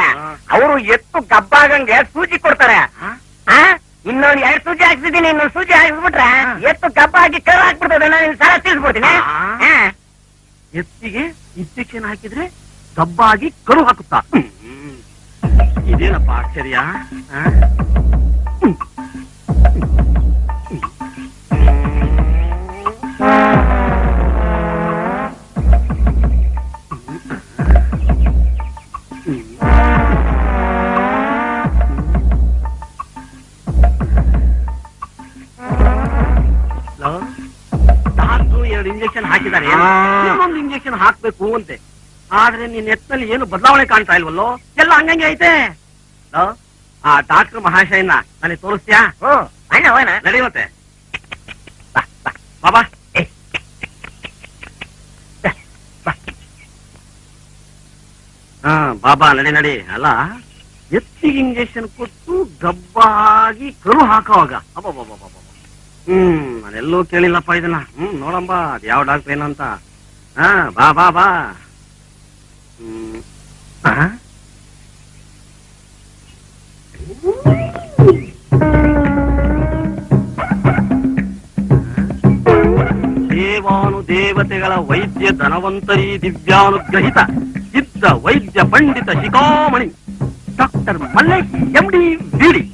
ಅವರು ಎತ್ತು ಗಬ್ಬಾಗಂಗೆ ಸೂಜಿ ಕೊಡ್ತಾರೆ. ಇನ್ನೊಂದ್ 2 ಸೂಜಿ ಹಾಕ್ಸಿದೀನಿ, ಇನ್ನೊಂದು ಸೂಜಿ ಹಾಕ್ಸ್ಬಿಟ್ರೆ ಎತ್ತು ಗಬ್ಬ ಆಗಿ ಕರ್ ಹಾಕ್ಬಿಡ್ತದೆ. ನಾನು ಸಾಲ ತೀರ್ಸ್ಬಿಡ್ತೀನಿ. ಎತ್ತಿಗೆ ಇಂಜೆಕ್ಷನ್ ಹಾಕಿದ್ರೆ ಗಬ್ಬಾಗಿ ಕರು ಹಾಕುತ್ತಾ? ಇದೇನಪ್ಪ ಆಶ್ಚರ್ಯ. ಡಾಕ್ಟ್ರು 2 ಇಂಜೆಕ್ಷನ್ ಹಾಕಿದ್ದಾರೆ, ಇನ್ನೊಂದು ಇಂಜೆಕ್ಷನ್ ಹಾಕ್ಬೇಕು ಅಂತೆ. ಆದ್ರೆ ನಿನ್ನ ಎತ್ತಲ್ಲಿ ಏನು ಬದಲಾವಣೆ ಕಾಣ್ತಾ ಇಲ್ವಲ್ಲೋ, ಎಲ್ಲ ಹಂಗಂಗೆ ಐತೆ. ಆ ಡಾಕ್ಟರ್ ಮಹಾಶಯನ ನನಗೆ ತೋರಿಸ್ತೀಯಾ? ನಡೆಯುತ್ತೆ. ಬಾಬಾ ಬಾಬಾ ನಡಿ ನಡಿ. ಅಲ್ಲ, ಎತ್ತಿಗೆ ಇಂಜೆಕ್ಷನ್ ಕೊಟ್ಟು ಗಬ್ಬಾಗಿ ಕರು ಹಾಕೋವಾಗ ನಾನೆಲ್ಲೂ ಕೇಳಿಲ್ಲಪ್ಪ ಇದನ್ನ. ನೋಡಂಬ ಅದ್ ಯಾವ ಡಾಕ್ಟರ್ ಏನಂತ. ಬಾ ಬಾ ಬಾ. ದೇವಾನು ದೇವತೆಗಳ ವೈದ್ಯ ಧನವಂತರಿ ದಿವ್ಯಾನುಗ್ರಹಿತ ಸಿದ್ಧ ವೈದ್ಯ ಪಂಡಿತ ಶಿಖಾಮಣಿ ಡಾಕ್ಟರ್ ಮಲ್ಲೇಶ್ MD ಬಿಡಿ.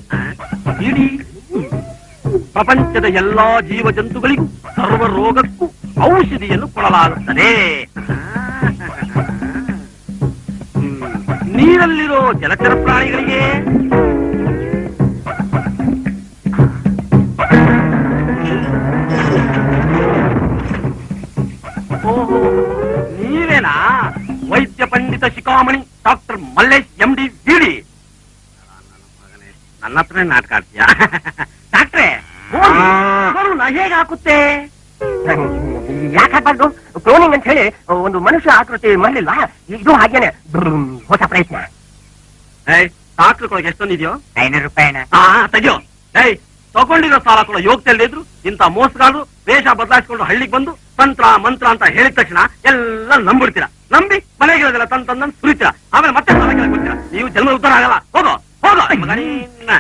ಪ್ರಪಂಚದ ಎಲ್ಲಾ ಜೀವ ಜಂತುಗಳಿಗೂ ಸರ್ವ ರೋಗಕ್ಕೂ ಔಷಧಿಯನ್ನು ಕೊಡಲಾಗುತ್ತದೆ. ನೀರಲ್ಲಿರೋ ಜಲಚರ ಪ್ರಾಣಿಗಳಿಗೆ, ಓಹೋ ನೀವೇನಾ ವೈದ್ಯ ಪಂಡಿತ ಶಿಖಾಮಣಿ ಡಾಕ್ಟರ್ ಮಲ್ಲೇಶ್ MD ಬಿಡಿ. ನನ್ನ ಹತ್ರನೇ ನಾಟಕ ಆಡ್ತೀಯಾ? ಡಾಕ್ಟ್ರೇ, ನಾ ಹೇಗೆ ಹಾಕುತ್ತೆ? ಯಾಕೆ ಹಾಕ್ಬಾರ್ದು? ಕ್ಲೋನಿಂಗ್ ಅಂತ ಹೇಳಿ ಒಂದು ಮನುಷ್ಯ ಆಕೃತಿ ಮಾಡಲಿಲ್ಲ, ಇದು ಹಾಗೇನೆ ಹೊಸ ಪ್ರಯತ್ನ. ಸಾಕ್ಲಿಕ್ಕೆ ಎಷ್ಟೊಂದಿದೆಯೋ? 500 ರೂಪಾಯಿ ಅಣ್ಣ. ತೆಗಿಯೋ. ತಗೊಂಡಿರೋ ಸಾಲ ಕೂಡ ಯೋಗ್ಯದಲ್ಲಿ ಇದ್ರು ಇಂತ ಮೋಸಗಾರರು ವೇಷ ಬದಲಾಯಿಸ್ಕೊಂಡು ಹಳ್ಳಿಗೆ ಬಂದು ತಂತ್ರ ಮಂತ್ರ ಅಂತ ಹೇಳಿದ ತಕ್ಷಣ ಎಲ್ಲ ನಂಬಿಡ್ತೀರಾ. ನಂಬಿ ಮನೆಗಿರೋದಿಲ್ಲ ತಂತಂದ ಸುರಿತೀರಾ. ಆಮೇಲೆ ಮತ್ತೆ ಸಾಲ ಕೇಳ್ಕೊತೀರಾ. ನೀವು ಜನ್ಮ ಉದ್ಧಾರ ಆಗಲ್ಲ. ಹೋಗೋ ಹೋಗೋ ಮಗನಿನ್ನ.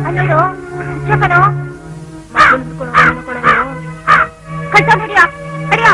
ಅಲ್ಲೋಡು ಶಿಕ್ಷಕನು ಕಳ್ಸ ಬಿಡಿಯ ಕಡಿಯ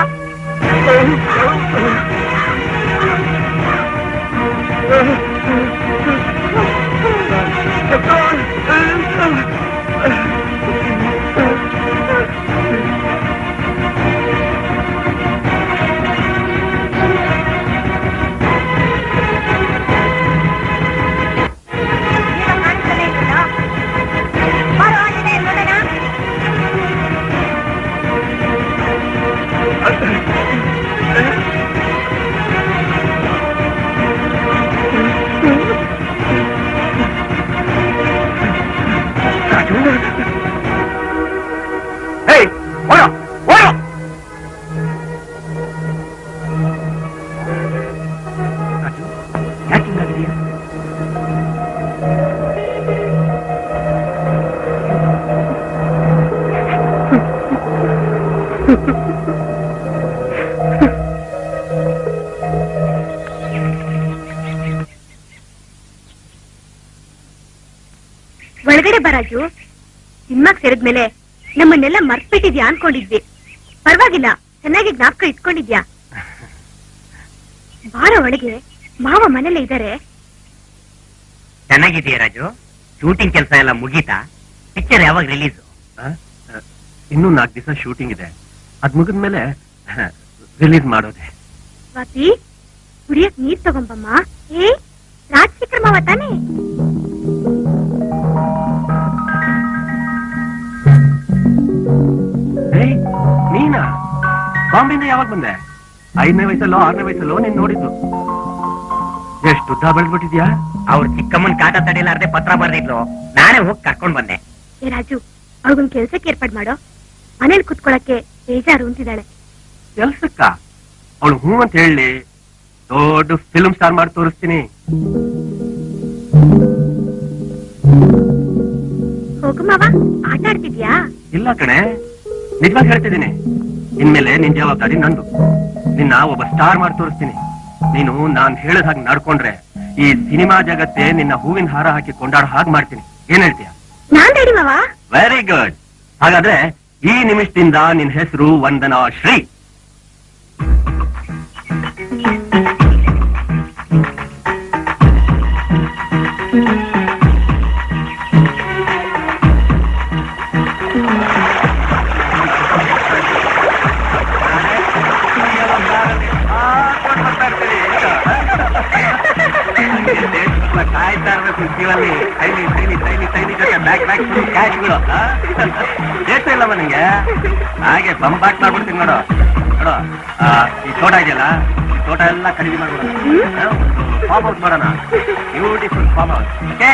ಒಳಗಡೆ ಬರಾಜು. ಸಿನಿಮಾಗ್ ಸೇರಿದ್ಮೇಲೆ ನಮ್ಮನ್ನೆಲ್ಲ ಮರ್ತ್ಬಿಟ್ಟಿದ್ಯಾ ಅನ್ಕೊಂಡಿದ್ವಿ. ಪರವಾಗಿಲ್ಲ, ಚೆನ್ನಾಗಿ ಜ್ಞಾಪಕ ಇಟ್ಕೊಂಡಿದ್ಯಾ. ಬಾರ ಒಳಗೆ, ಮಾವ ಮನೇಲೆ ಇದ್ದಾರೆ. ಚೆನ್ನಾಗಿದೆಯಾ ರಾಜು? ಶೂಟಿಂಗ್ ಕೆಲಸ ಎಲ್ಲ ಮುಗೀತಾ? ಪಿಕ್ಚರ್ ಯಾವಾಗ ರಿಲೀಸ್? ಇನ್ನೂ 4 ದಿವಸ ಶೂಟಿಂಗ್ ಇದೆ. ಅದ್ ಮುಗಿದ್ಮೇಲೆ ರಿಲೀಸ್ ಮಾಡೋದೆ. ಸ್ವಾತಿ, ಕುಡಿಯಕ್ ನೀರ್ ತಗೊಂಬಮ್ಮ. ಏ ರಾಜಶೇಖರ್ ಮಾವ ತಾನೇ? ನೀನಾ? ಬಾಂಬೆಯಿಂದ ಯಾವಾಗ ಬಂದೆ? 5ನೇ ವಯಸ್ಸಲ್ಲೋ 6ನೇ ವಯಸ್ಸಲ್ಲೋ ನೀನ್ ನೋಡಿದ್ದು. ಎಷ್ಟು ಉದ್ದ ಬೆಳೆದ್ಬಿಟ್ಟಿದ್ಯಾ? ಅವ್ರ ಚಿಕ್ಕಮ್ಮನ್ ಕಾಟ ತಡೆಯಲಾರ್ದೆ ಪತ್ರ ಬರ್ದಿದ್ಲು, ನಾನೇ ಹೋಗಿ ಕರ್ಕೊಂಡ್ ಬಂದೆ. ಏ ರಾಜು, ಅವಳಿಗೊಂದ್ ಕೆಲ್ಸಕ್ಕೆ ಏರ್ಪಾಡ್ ಮಾಡೋ. ಮನೇಲಿ ಕುತ್ಕೊಳಕ್ಕೆ ಬೇಜಾರು ಅಂತಿದ್ದಾಳೆ. ಕೆಲ್ಸಕ್ಕ? ಅವಳು ಹೂ ಅಂತ ಹೇಳಿ ದೊಡ್ಡ ಫಿಲ್ಮ್ ಸ್ಟಾರ್ ಮಾಡಿ ತೋರಿಸ್ತೀನಿ. ಹೋಗು ಮಾವ, ಆಟ ಆಡ್ತಿದ್ಯಾ? ಇಲ್ಲ ಕಣೆ, ನಿಜವಾಗಿ ಹೇಳ್ತಿದ್ದೀನಿ. ಇನ್ಮೇಲೆ ನಿನ್ ಜವಾಬ್ದಾರಿ ನಂದು. ನಿನ್ನ ಒಬ್ಬ ಸ್ಟಾರ್ ಮಾಡಿ ತೋರಿಸ್ತೀನಿ. ನೀನು ನಾನ್ ಹೇಳದ ಹಾಗೆ ನಡ್ಕೊಂಡ್ರೆ ಈ ಸಿನಿಮಾ ಜಗತ್ತೇ ನಿನ್ನ ಹೂವಿನ ಹಾರ ಹಾಕಿ ಕೊಂಡಾಡ ಹಾಗೆ ಮಾಡ್ತೀನಿ. ಏನ್ ಹೇಳ್ತೀಯ? ನಾನ್ ರೆಡಿ ಮಾವ. Very good. ಹಾಗಾದ್ರೆ ಈ ನಿಮಿಷದಿಂದ ನಿನ್ ಹೆಸರು ವಂದನಾ ಶ್ರೀ. ಕಾಯ್ತಾ ಇರ್ಬೇಕು ಜೀವಲ್ಲಿ. ತೈಲಿ ತೈಲಿ ತೈಲಿ ತೈಲಿ ಜೊತೆ ಬ್ಯಾಕ್ ಬ್ಯಾಕ್ ಕ್ಯಾಚ್ಗಳು ದೇಶ ಇಲ್ಲವ ನಿಂಗೆ. ಹಾಗೆ ಬಂಬಾಟ್ ಮಾಡ್ಬಿಡ್ತೀನಿ ನೋಡು. ನೋಡು, ಈ ತೋಟ ಇದೆಯಲ್ಲ, ಈ ತೋಟ ಎಲ್ಲ ಖರೀದಿ ಮಾಡ್ಬಿಡೋಣ. ಫಾರ್ಮ್ ಹೌಸ್ ಮಾಡೋಣ. Beautiful farm house. ಓಕೆ?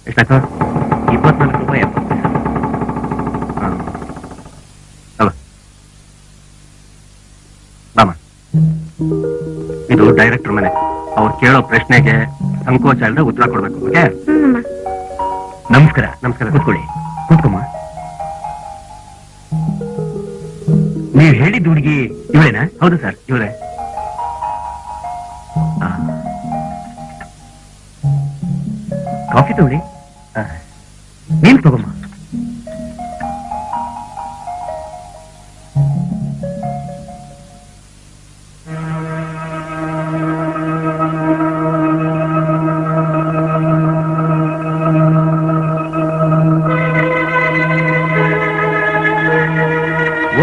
ಎಷ್ಟಾಯ್ತು? 24 ರೂಪಾಯಿ 70 ಪೈಸೆ. ಬಾಮ, ಇದು ಡೈರೆಕ್ಟರ್ ಮನೆ. ಅವ್ರು ಕೇಳೋ ಪ್ರಶ್ನೆಗೆ ಸಂಕೋಚ ಇಲ್ಲದೆ ಉತ್ತರ ಕೊಡ್ಬೇಕು. ಓಕೆ? ನಮಸ್ಕಾರ. ನಮಸ್ಕಾರ. ಕೂತ್ಕೊಳ್ಳಿ. ಕೂತ್ಕೊಮ್ಮ. ನೀವ್ ಹೇಳಿದ ಹುಡುಗಿ ಇವಳೇನಾ? ಹೌದು ಸರ್, ಇವರೇ. ಕಾಫಿ ತಗೊಳ್ಳಿ. ನೀನ್ ತಗೊಮ್ಮ.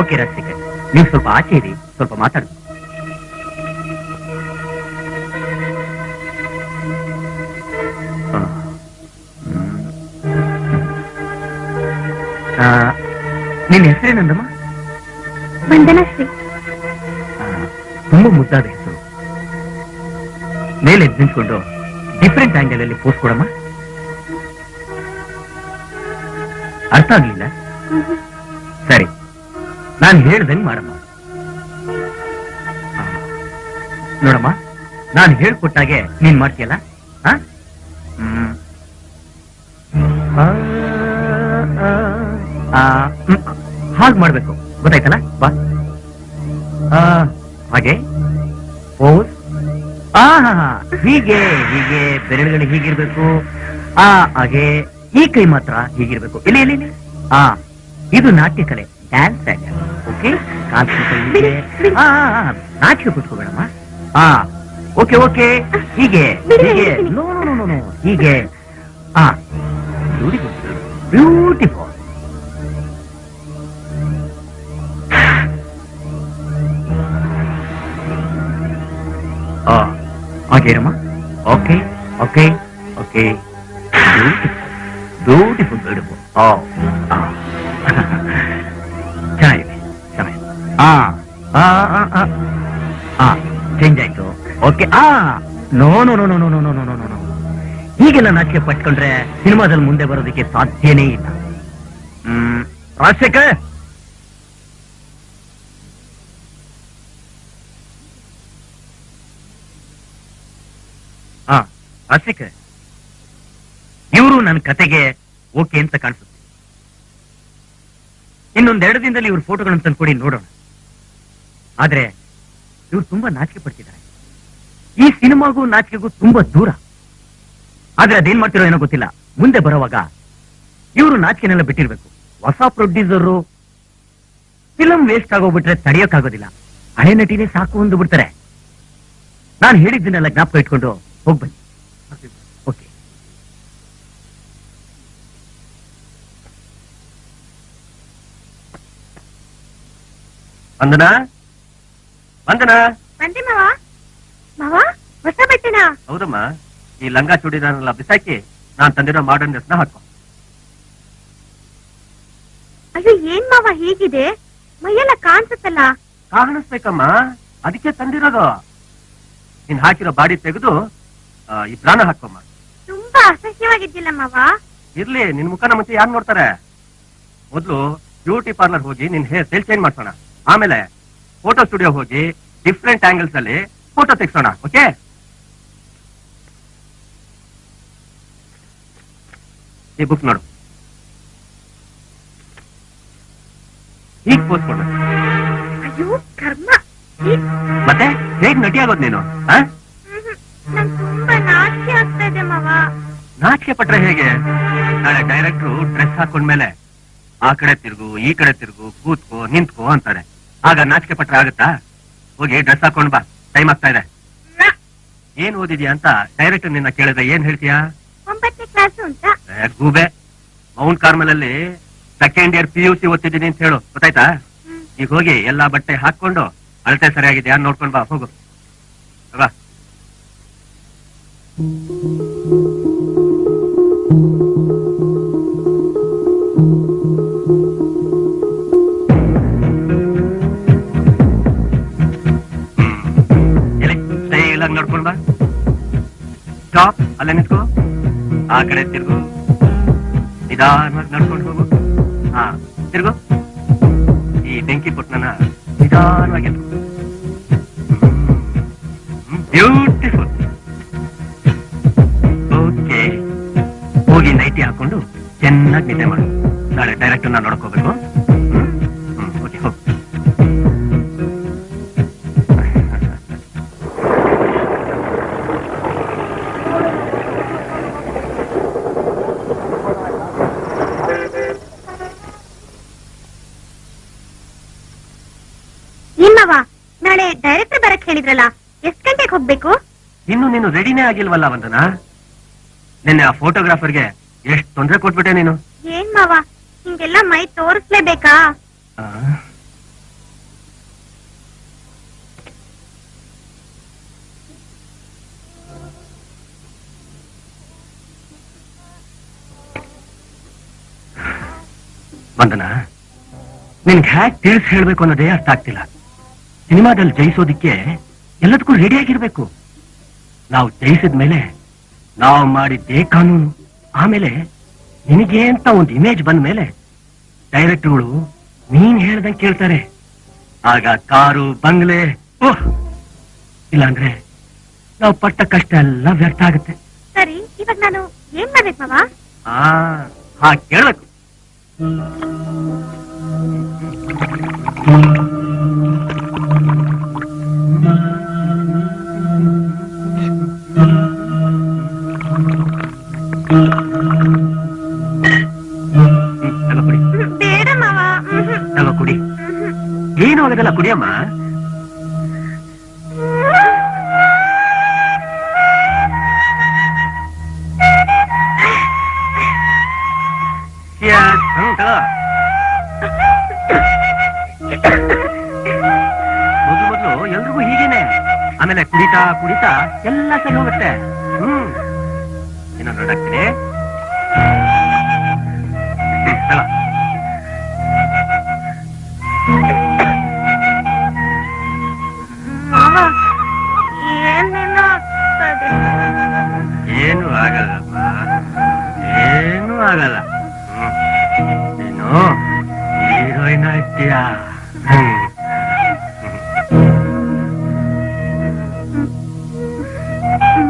ಓಕೆ ರಾಜಶೇಖರ್, ನೀವು ಸ್ವಲ್ಪ ಆಚೆ ಇರಿ, ಸ್ವಲ್ಪ ಮಾತಾಡಿ. ನಿನ್ನ ಹೆಸರೇನಂದಮ್ಮ? ವಂದನಾಶ್ರೀ. ತುಂಬಾ ಮುದ್ದಾದ ಹೆಸರು. ಮೇಲೆ ಎದ್ದು ನಿಂತ್ಕೊಂಡು ಡಿಫ್ರೆಂಟ್ ಆಂಗಲ್ ಅಲ್ಲಿ ಪೋಸ್ಟ್ ಕೊಡಮ್ಮ. ಅರ್ಥ ಆಗ್ಲಿಲ್ಲ? ಸರಿ, ನಾನು ಹೇಳ್ದಂಗೆ ಮಾಡಮ್ಮ. ನೋಡಮ್ಮ, ನಾನು ಹೇಳ್ಕೊಟ್ಟಾಗೆ ನೀನ್ ಮಾಡ್ತೀಯಲ್ಲ? ಹಾಗೆ ಮಾಡ್ಬೇಕು, ಗೊತ್ತಾಯ್ತಲ್ಲ? ಬಾ. ಹಾಗೆ ಪೋಸ್. ಹೀಗೆ ಹೀಗೆ ಬೆರಳುಗಳು ಹೀಗಿರ್ಬೇಕು. ಹಾಗೆ ಈ ಕೈ ಮಾತ್ರ ಹೀಗಿರ್ಬೇಕು. ಇಲ್ಲಿ ಇಲ್ಲಿ ಇಲ್ಲಿ. ಇದು ನಾಟ್ಯ ಕಲೆ, ಡ್ಯಾನ್ಸ್ ಆಕ್ಟ್. ಓಕೆ, ನಾಟ್ಯ ಕುತ್ಕೋಬೇಡಮ್ಮ. ಓಕೆ ಓಕೆ, ಹೀಗೆ ಹೀಗೆ. ನೋ ನೋ ನೋ ನೋ, ಹೀಗೆ. Beautiful beautiful. ಹಾಗೇನಮ್ಮ. Okay okay okay, beautiful beautiful. ಚೆನ್ನಾಗಿದೆ ಚೆನ್ನಾಗಿದೆ. ಚೇಂಜ್ ಆಯ್ತು. Okay. No no no no no no no no no. ಹೀಗೆಲ್ಲ ನಾಚಿಕೆ ಪಟ್ಕೊಂಡ್ರೆ ಸಿನಿಮಾದಲ್ಲಿ ಮುಂದೆ ಬರೋದಕ್ಕೆ ಸಾಧ್ಯನೇ ಇಲ್ಲ. ರಾಜಶೇಖರ್, ರಾಜಶೇಖರ್, ಇವರು ನನ್ನ ಕತೆಗೆ ಓಕೆ ಅಂತ ಕಾಣಿಸುತ್ತೆ. ಇನ್ನೊಂದೆರಡು ದಿನದಲ್ಲಿ ಇವ್ರ ಫೋಟೋಗಳನ್ನು ತಂದ್ಕೊಡಿ, ನೋಡೋಣ. ಆದ್ರೆ ಇವ್ರು ತುಂಬಾ ನಾಚಿಕೆ ಪಡ್ತಿದ್ದಾರೆ. ಈ ಸಿನಿಮಾಗೂ ನಾಚಿಕೆಗೂ ತುಂಬಾ ದೂರ. ಆದ್ರೆ ಅದೇನ್ ಮಾಡ್ತಿರೋ ಏನೋ ಗೊತ್ತಿಲ್ಲ. ಮುಂದೆ ಬರೋವಾಗ ಇವರು ನಾಚಿಕೆನೆಲ್ಲ ಬಿಟ್ಟಿರ್ಬೇಕು. ಹೊಸ ಪ್ರೊಡ್ಯೂಸರು ಫಿಲಂ ವೇಸ್ಟ್ ಆಗೋಗ್ಬಿಟ್ರೆ ತಡೆಯೋಕ್ಕಾಗೋದಿಲ್ಲ. ಹಳೆ ನಟಿನೇ ಸಾಕು ಅಂದು ಬಿಡ್ತಾರೆ. ನಾನು ಹೇಳಿದ್ದನ್ನೆಲ್ಲ ಜ್ಞಾಪಕ ಇಟ್ಕೊಂಡು ಹೋಗ್ಬನ್ನಿ. ಓಕೆ. ವಂದನಾ, ವಂದನಾ. ಬಂದೆ ಮಾವ. ಮಾವ, ಹೊಸ ಬಟ್ಟೆನಾ? ಹೌದಮ್ಮ, ಈ ಲಂಗ ಚೂಡಿದಾರನೆಲ್ಲ ಬಿಸಾಕಿ ನಾನ್ ತಂದಿರೋ ಮಾಡರ್ನ್ ಡ್ರೆಸ್ನ ಹಾಕೋ. ಅಯ್ಯೋ, ಏನ್ ಮಾವ ಹೀಗಿದೆ? ಮೈಯೆಲ್ಲ ಕಾಣಿಸುತ್ತಲ್ಲ. ಕಾಣಿಸ್ಬೇಕಮ್ಮ, ಅದಕ್ಕೆ ತಂದಿರೋದು. ನೀನ್ ಹಾಕಿರೋ ಬಾಡಿ ತೆಗೆದು ಈ ಪ್ರಾಣ ಹಾಕೋಮ್ಮ. ತುಂಬಾ ಅಸಹ್ಯವಾಗಿದ್ದಿಲ್ಲ ಮಾವ. ಇರ್ಲಿ, ನಿನ್ ಮುಖನ ಮುಂಚೆ ಯಾರು ನೋಡ್ತಾರೆ? ಮೊದ್ಲು ಬ್ಯೂಟಿ ಪಾರ್ಲರ್ ಹೋಗಿ ನಿನ್ ಹೇರ್ ಸ್ಟೈಲ್ ಚೇಂಜ್ ಮಾಡ್ಸೋಣ. ಆಮೇಲೆ ಫೋಟೋ ಸ್ಟುಡಿಯೋ ಹೋಗಿ ಡಿಫ್ರೆಂಟ್ ಆಂಗಲ್ಸ್ ಅಲ್ಲಿ ಫೋಟೋ ತೆಗ್ಸೋಣ. ಓಕೆ? ಈ ಬುಕ್ ನೋಡು, ಈಗ ಪೋಸ್ಟ್ ಕೊಡು. ಅಯ್ಯೋ ಕರ್ಮ. ಮತ್ತೆ ಹೇಗ್ ನಟಿ ಆಗೋದ್ ನೀನು? ನಂಗ್ ತುಂಬಾ ನಾಚಿಕೆ ಆಗ್ತಾ ಇದೆ ಮಾವ. ನಾಚಿಕೆ ಪಟ್ರೆ ಹೇಗೆ? ನಾಳೆ ಡೈರೆಕ್ಟ್ರು ಡ್ರೆಸ್ ಹಾಕೊಂಡ್ಮೇಲೆ ಆ ಕಡೆ ತಿರುಗು, ಈ ಕಡೆ ತಿರುಗು, ಕೂತ್ಕೋ, ನಿಂತ್ಕೋ ಅಂತಾರೆ. ಆಗ ನಾಚಿಕೆ ಪಟ್ರೆ ಆಗುತ್ತಾ? ಹೋಗಿ ಡ್ರೆಸ್ ಹಾಕೊಂಡ್ ಬಾ, ಟೈಮ್ ಆಗ್ತಾ ಇದೆ. ಏನ್ ಓದಿದ್ಯಾ ಅಂತ ಡೈರೆಕ್ಟರ್ ನಿನ್ನ ಕೇಳಿದ್ರೆ ಏನ್ ಹೇಳ್ತೀಯಾ? 9ನೇ ಕ್ಲಾಸ್ ಅಂತ. ಗೂಬೆ, ಮೌಂಟ್ ಕಾರ್ಮಲ್ ಅಲ್ಲಿ ಸೆಕೆಂಡ್ ಇಯರ್ PUC ಓದ್ತಿದ್ದೀನಿ ಅಂತ ಹೇಳು, ಗೊತ್ತಾಯ್ತಾ? ಈಗ ಹೋಗಿ ಎಲ್ಲಾ ಬಟ್ಟೆ ಹಾಕೊಂಡು ಅಳತೆ ಸರಿಯಾಗಿದೆಯಾ ನೋಡ್ಕೊಂಡ್ ಬಾ, ಹೋಗು ಬಾ. ಸ್ಟೈಲಾಗಿ ನೋಡ್ಕೊಂಡ್ ಬಾ. ಸ್ಟಾಪ್, ಅಲ್ಲೇ ನಿಂತ್ಕೋ. ಆ ಕಡೆ ತಿರ್ಗು, ನಿಧಾನವಾಗಿ ನಡ್ಕೊಂಡು ಹೋಗು. ತಿರ್ಗು. ಈ ಬೆಂಕಿ ಪುಟ್ನನ ನಿಧಾನವಾಗಿ ಎತ್ಕೊ. ಬ್ಯೂಟಿಫುಲ್. ಓಕೆ, ಹೋಗಿ ನೈಟಿ ಹಾಕೊಂಡು ಚೆನ್ನಾಗಿ ನಿದ್ದೆ ಮಾಡು. ನಾಳೆ ಡೈರೆಕ್ಟ್ ನಾನು ನೋಡ್ಕೋಬೇಕು. ಓಕೆ, ಹೋಗು. ನಾಳೆ ಡೈರೆಕ್ಟರ್ ಬರಕ್ ಹೇಳಿದ್ರಲ್ಲ, ಎಷ್ಟ್ ಗಂಟೆಗೆ ಹೋಗ್ಬೇಕು? ಇನ್ನು ನೀನು ರೆಡಿನೇ ಆಗಿಲ್ವಲ್ಲ ವಂದನಾ. ನಿನ್ನೆ ಆ ಫೋಟೋಗ್ರಾಫರ್ಗೆ ಎಷ್ಟು ತೊಂದರೆ ಕೊಟ್ಬಿಟ್ಟೆ ನೀನು. ಏನ್ ಮಾವ, ಹಿಂಗೆಲ್ಲ ಮೈ ತೋರಿಸ್ಲೇಬೇಕಾ? ವಂದನಾ, ನಿನ್ಗೆ ಹ್ಯಾಕ್ ತಿಳಿಸಿ ಹೇಳ್ಬೇಕು ಅನ್ನೋದೇ ಅರ್ಥ ಆಗ್ತಿಲ್ಲ. ಸಿನಿಮಾದಲ್ಲಿ ಜಯಿಸೋದಿಕ್ಕೆ ಎಲ್ಲದಕ್ಕೂ ರೆಡಿ ಆಗಿರ್ಬೇಕು. ನಾವು ಜಯಿಸಿದ ಮೇಲೆ ನಾವು ಮಾಡಿದ್ದೇ ಕಾನೂನು. ಆಮೇಲೆ ನಿನಗೆ ಅಂತ ಒಂದು ಇಮೇಜ್ ಬಂದ ಮೇಲೆ ಡೈರೆಕ್ಟರ್ಗಳು ನೀನ್ ಹೇಳ್ದಂಗೆ ಕೇಳ್ತಾರೆ. ಆಗ ಕಾರು ಬಂಗ್ಲೆ ಓಹ್, ಇಲ್ಲಾಂದ್ರೆ ನಾವು ಪಟ್ಟ ಕಷ್ಟ ಎಲ್ಲ ವ್ಯರ್ಥ ಆಗುತ್ತೆ. ಸರಿ, ಇವಾಗ ನಾನು ಏನ್ ಮಾಡ್ಬೇಕು ಮಾವ? ಹಾ ಕೇಳ್ಬೇಕು. ಬೇಡ ಮಾವ. ತಗೋ ಕುಡಿ. ಏನು ಆಗೋದಲ್ಲ, ಕುಡಿಯಮ್ಮ. ಮೊದಲು ಎಲ್ರಿಗೂ ಹೀಗೇನೆ, ಆಮೇಲೆ ಕುಡಿತಾ ಕುಡಿತಾ ಎಲ್ಲ ಸರಿ ಹೋಗುತ್ತೆ. ಇನ್ನೊಂದು ನೋಡಾಕ್ತೀನಿ. ಮಾವ, ಏನೇನೋ ಆಗ್ತದೆ. ಏನು ಆಗಲ್ಲಮ್ಮ, ಏನು ಆಗಲ್ಲ. ನೀನು ಹೀರೋಯಿನ್ ಆಗ್ತೀಯಾ?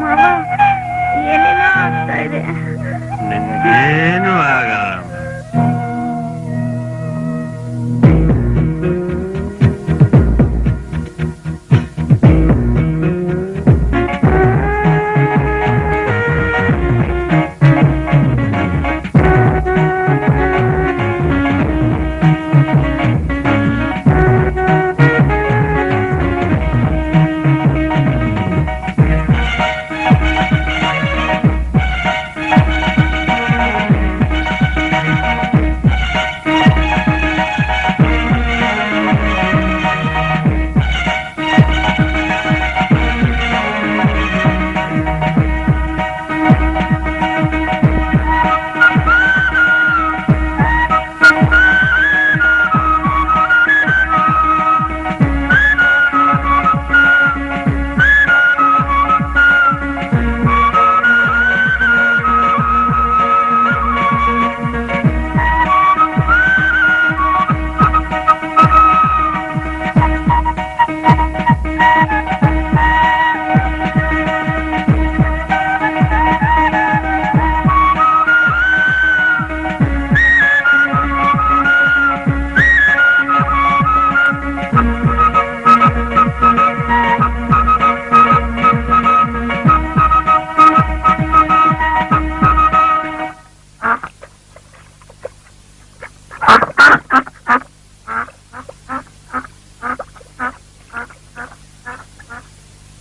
ಮಾವ, ಏನೇನೋ ಆಗ್ತಾ ಇದೆ. ನಿನ್ಗೇನು ಆಗಲ್ಲ.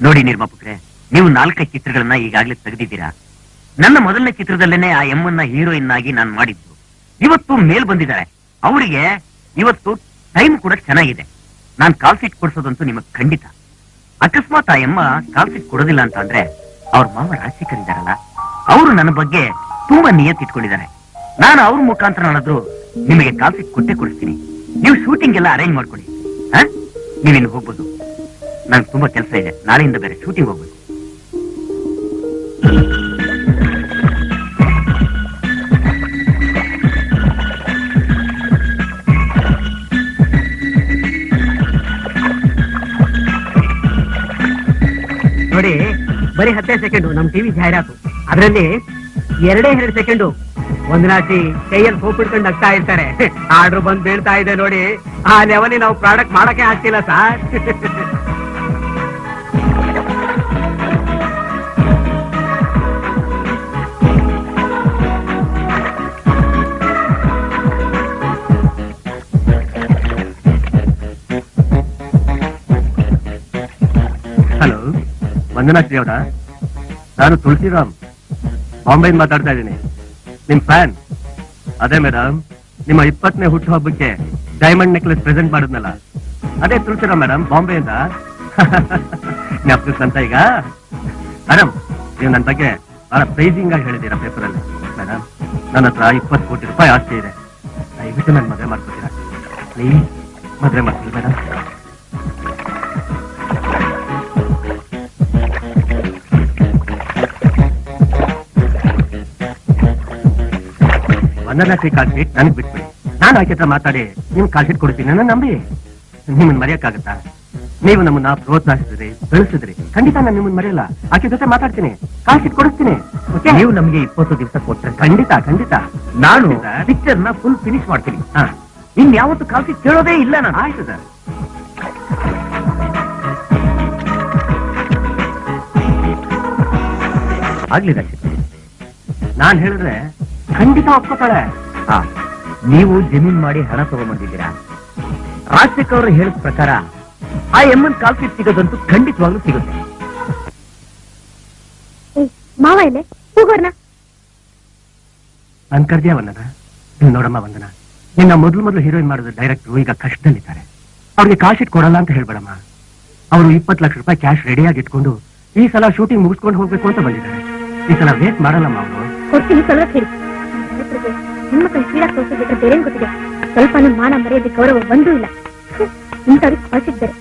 ನೋಡಿ ನಿರ್ಮಾಪಕರೇ, ನೀವು 4 ಚಿತ್ರಗಳನ್ನ ಈಗಾಗಲೇ ತೆಗೆದಿದ್ದೀರಾ. ನನ್ನ ಮೊದಲನೇ ಚಿತ್ರದಲ್ಲೇನೆ ಆ ಎಮ್ಮನ್ನ ಹೀರೋಯಿನ್ ಆಗಿ ನಾನು ಮಾಡಿದ್ದು. ಇವತ್ತು ಮೇಲ್ ಬಂದಿದ್ದಾರೆ. ಅವರಿಗೆ ಇವತ್ತು ಟೈಮ್ ಕೂಡ ಚೆನ್ನಾಗಿದೆ. ನಾನು ಕಾಲ್ ಸೀಟ್ ಕೊಡ್ಸೋದಂತೂ ನಿಮಗ್ ಖಂಡಿತ. ಅಕಸ್ಮಾತ್ ಆ ಎಮ್ಮ ಕಾಲ್ ಸೀಟ್ ಕೊಡೋದಿಲ್ಲ ಅಂತ ಅಂದ್ರೆ ಅವ್ರ ಮಾವ ರಾಜಶೇಖರ್ ಇದ್ದಾರಲ್ಲ, ಅವರು ನನ್ನ ಬಗ್ಗೆ ತುಂಬಾ ನಿಯತ್ ಇಟ್ಕೊಂಡಿದ್ದಾರೆ. ನಾನು ಅವ್ರ ಮುಖಾಂತರ ನಾನಾದ್ರೂ ನಿಮಗೆ ಕಾಲ್ ಸೀಟ್ ಕೊಟ್ಟೆ ಕೊಡಿಸ್ತೀನಿ. ನೀವು ಶೂಟಿಂಗ್ ಎಲ್ಲ ಅರೇಂಜ್ ಮಾಡ್ಕೊಡಿ. ನೀವಿನ್ನು ಹೋಗ್ಬೋದು. ನಂಗೆ ತುಂಬಾ ಕೆಲಸ ಇದೆ. ನಾಳೆಯಿಂದ ಬೇರೆ ಶೂಟಿಂಗ್ ಹೋಗ್ಬೇಕು. ನೋಡಿ, ಬರೀ 15 ಸೆಕೆಂಡು ನಮ್ ಟಿವಿ ಜಾಹೀರಾತು. ಅದರಲ್ಲಿ 2 ಸೆಕೆಂಡು ಒಂದನಾಟಿ ಕೈಯಲ್ಲಿ ಸೋಪ್ ಹಿಡ್ಕೊಂಡು ನಗ್ತಾ ಇರ್ತಾರೆ. ಆರ್ಡರ್ ಬಂದ್ ಬೀಳ್ತಾ ಇದೆ ನೋಡಿ. ಆ ಲೆವೆಲ್ ನಾವು ಪ್ರಾಡಕ್ಟ್ ಮಾಡಕ್ಕೆ ಆಗ್ತಿಲ್ಲ ಸರ್. ಹಲೋ, ವಂದನಾ ಶ್ರೀ ಅವರ? ನಾನು ತುಳಸಿರಾಮ್, ಬಾಂಬೆಯಿಂದ ಮಾತಾಡ್ತಾ ಇದ್ದೀನಿ. ನಿಮ್ ಫ್ಯಾನ್. ಅದೇ ಮೇಡಮ್, ನಿಮ್ಮ 20ನೇ ಹುಟ್ಟು ಹಬ್ಬಕ್ಕೆ ಡೈಮಂಡ್ ನೆಕ್ಲೆಸ್ ಪ್ರೆಸೆಂಟ್ ಮಾಡಿದ್ನಲ್ಲ, ಅದೇ ತುಳಸಿರಾಮ್ ಮೇಡಮ್, ಬಾಂಬೆಯಿಂದ. ಜ್ಞಾಪಕ ಅಂತ ಈಗ ಮೇಡಮ್, ನೀವು ನನ್ನ ಬಗ್ಗೆ ಬಹಳ ಪ್ರೈಸಿಂಗ್ ಆಗಿ ಹೇಳಿದ್ದೀರಾ ಪೇಪರ್ ಅಲ್ಲಿ. ಮೇಡಮ್, ನನ್ನ ಹತ್ರ 20 ಕೋಟಿ ರೂಪಾಯಿ ಆಸ್ತಿ ಇದೆ. ದಯವಿಟ್ಟು ನನ್ನ ಮದುವೆ ಮಾಡ್ಕೊತೀರಾ ಪ್ಲೀಸ್? ಮದುವೆ ಮಾಡ್ತೀನಿ ಮೇಡಮ್. ವಂದನಾ ಶ್ರೀ ಕಾಲ್ ಶೀಟ್ ನನಗೆ ಬಿಟ್ಬಿಡಿ. ನಾನು ಆಕೆ ಹತ್ರ ಮಾತಾಡಿ ನಿಮ್ ಕಾಲ್ ಶೀಟ್ ಕೊಡ್ತೀನಿ ನನ್ನ ನಂಬಿ. ನಿಮ್ಮನ್ನ ಮರೆಯಕ್ಕಾಗತ್ತಾ? ನೀವು ನಮ್ಮನ್ನ ಪ್ರೋತ್ಸಾಹಿಸಿದ್ರಿ, ಬೆಳೆಸಿದ್ರಿ, ಖಂಡಿತ ನಾನು ನಿಮ್ಮನ್ನ ಮರೆಯಲ್ಲ. ಆಕೆ ಜೊತೆ ಮಾತಾಡ್ತೀನಿ, ಕಾಲ್ ಶೀಟ್ ಕೊಡಿಸ್ತೀನಿ. ನೀವು ನಮ್ಗೆ 20 ದಿವಸ ಕೊಟ್ರೆ ಖಂಡಿತ ಖಂಡಿತ ನಾನು ಸರ್. ಪಿಕ್ಚರ್ ನ ಫುಲ್ ಫಿನಿಶ್ ಮಾಡ್ತೀನಿ. ಹಾ, ಇನ್ಯಾವತ್ತು ಕಾಲ್ಸಿ ಕೇಳೋದೇ ಇಲ್ಲ ನಾನು. ಆಯ್ತು ಸರ್. ಆಗ್ಲಿ ರಕ್ಷಿತ್. ನಾನ್ ಹೇಳಿದ್ರೆ ಖಂಡಿತ ಒಪ್ಕೋತಾಳೆ. ಹಾ, ನೀವು ಜಮೀನ್ ಮಾಡಿ ಹಣ ತಗೊಂಡ್ಬಂದಿದ್ದೀರಾ. ರಾಜಶೇಖರ್ ಅವರು ಹೇಳಿದ ಪ್ರಕಾರ ಆ ಎಮ್ಮನ್ ಕಾಲ್ಸಿ ಸಿಗೋದಂತೂ ಖಂಡಿತವಾಗ್ಲೂ ಸಿಗುತ್ತೆ. ಮಾವ ಇಲ್ಲೇ ಹೋಗೋರ್ನ. ನನ್ ಕರ್ದ್ಯಾ ವಂದನ? ನೋಡಮ್ಮ ವಂದನ, ನಿನ್ನ ಮೊದಲು ಹೀರೋಯಿನ್ ಮಾಡಿದ ಡೈರೆಕ್ಟ್ರು ಈಗ ಕಷ್ಟದಲ್ಲಿದ್ದಾರೆ. ಅವ್ರಿಗೆ ಕಾಲ್ ಶೀಟ್ ಕೊಡಲ್ಲ ಅಂತ ಹೇಳ್ಬೇಡಮ್ಮ. ಅವರು 20 ಲಕ್ಷ ರೂಪಾಯಿ ಕ್ಯಾಶ್ ರೆಡಿಯಾಗಿ ಇಟ್ಕೊಂಡು ಈ ಸಲ ಶೂಟಿಂಗ್ ಮುಗಿಸ್ಕೊಂಡು ಹೋಗ್ಬೇಕು ಅಂತ ಬಂದಿದ್ದಾರೆ. ಈ ಸಲ ವೇಟ್ ಮಾಡಲ್ಲಮ್ಮ ಅವರು. ಕೊಡ್ತೀನಿ, ಸ್ವಲ್ಪ ಹೇಳಿ. ಹೆಣ್ಮಕ್ಳು ಕೀಳಾಕ್ ತೋರಿಸಿ ಬಿಟ್ರೆ ಬೇರೇನ್ ಗೊತ್ತಿದೆ? ಸ್ವಲ್ಪನೂ ಮಾನ ಮರ್ಯಾದೆ ಗೌರವ ಒಂದೂ ಇಲ್ಲ. ಇಂಥವ್ರಿಗೆ ಕಳ್ಸಿದ್ದಾರೆ.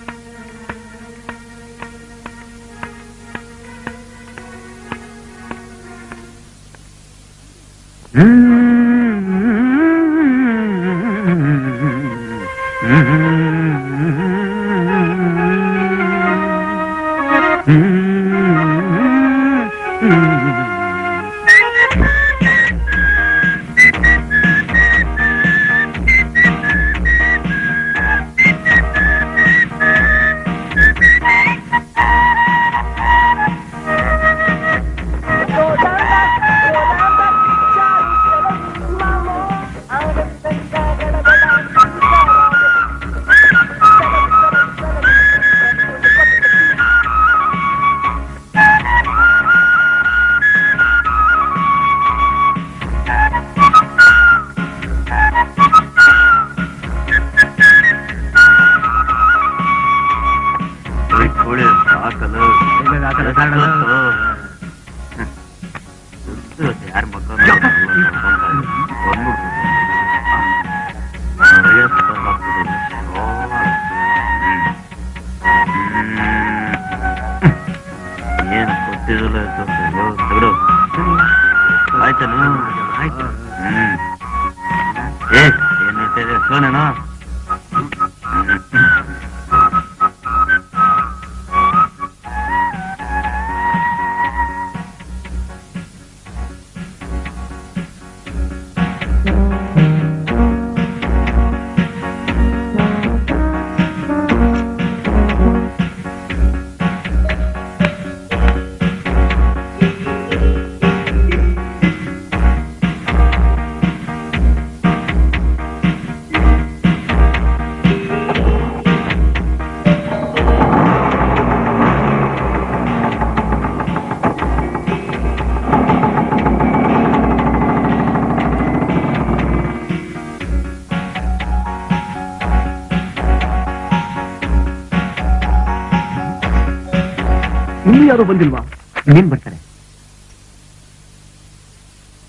ಇನ್ನು ಯಾರು ಬಂದಿಲ್ವಾ? ಇನ್ನೇನ್ ಬರ್ತಾರೆ?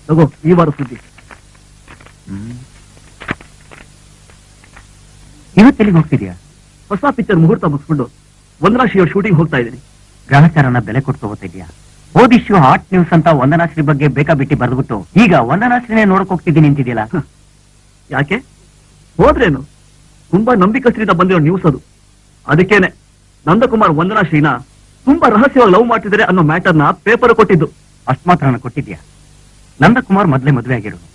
ತಗೋ ಈ ವಾರ ಸುದ್ದಿ. ಇವತ್ತೆಲ್ಲಿಗೆ ಹೋಗ್ತಿದ್ಯಾ? ಹೊಸ ಪಿಕ್ಚರ್ ಮುಹೂರ್ತ ಮುಗಿಸ್ಕೊಂಡು ವಂದನಾಶ್ರೀ ಶೂಟಿಂಗ್ ಹೋಗ್ತಾ ಇದ್ದೀನಿ. ಗ್ರಹಚಾರನ ಬೆಲೆ ಕೊಟ್ಟು ತಗೋತಿದ್ಯಾ? ಹೋದ್ ಇಶ್ಯೂ ಹಾಟ್ ನ್ಯೂಸ್ ಅಂತ ವಂದನಾಶ್ರೀ ಬಗ್ಗೆ ಬೇಕಾಬಿಟ್ಟಿ ಬರ್ದ್ಬಿಟ್ಟು ಈಗ ವಂದನಾಶ್ರೀನೇ ನೋಡಕ್ ಹೋಗ್ತಿದ್ದೀನಿ ನಿಂತಿದ್ಯಲ್ಲ. ಯಾಕೆ ಹೋದ್ರೇನು? ತುಂಬಾ ನಂಬಿಕಸ್ಥರಿಂದ ಬಂದಿರೋ ನ್ಯೂಸ್ ಅದು. ಅದಕ್ಕೇನೆ ನಂದಕುಮಾರ್ ವಂದನಾಶ್ರೀನ ತುಂಬಾ ರಹಸ್ಯವಾಗಿ ಲವ್ ಮಾಡ್ತಿದ್ದಾರೆ ಅನ್ನೋ ಮ್ಯಾಟರ್ನ ಪೇಪರ್ ಕೊಟ್ಟಿದ್ದು. ಅಷ್ಟ್ ಮಾತ್ರನ ಕೊಟ್ಟಿದ್ಯಾ? ನಂದಕುಮಾರ್ ಮೊದ್ಲೇ ಮದುವೆ ಆಗಿರೋದು.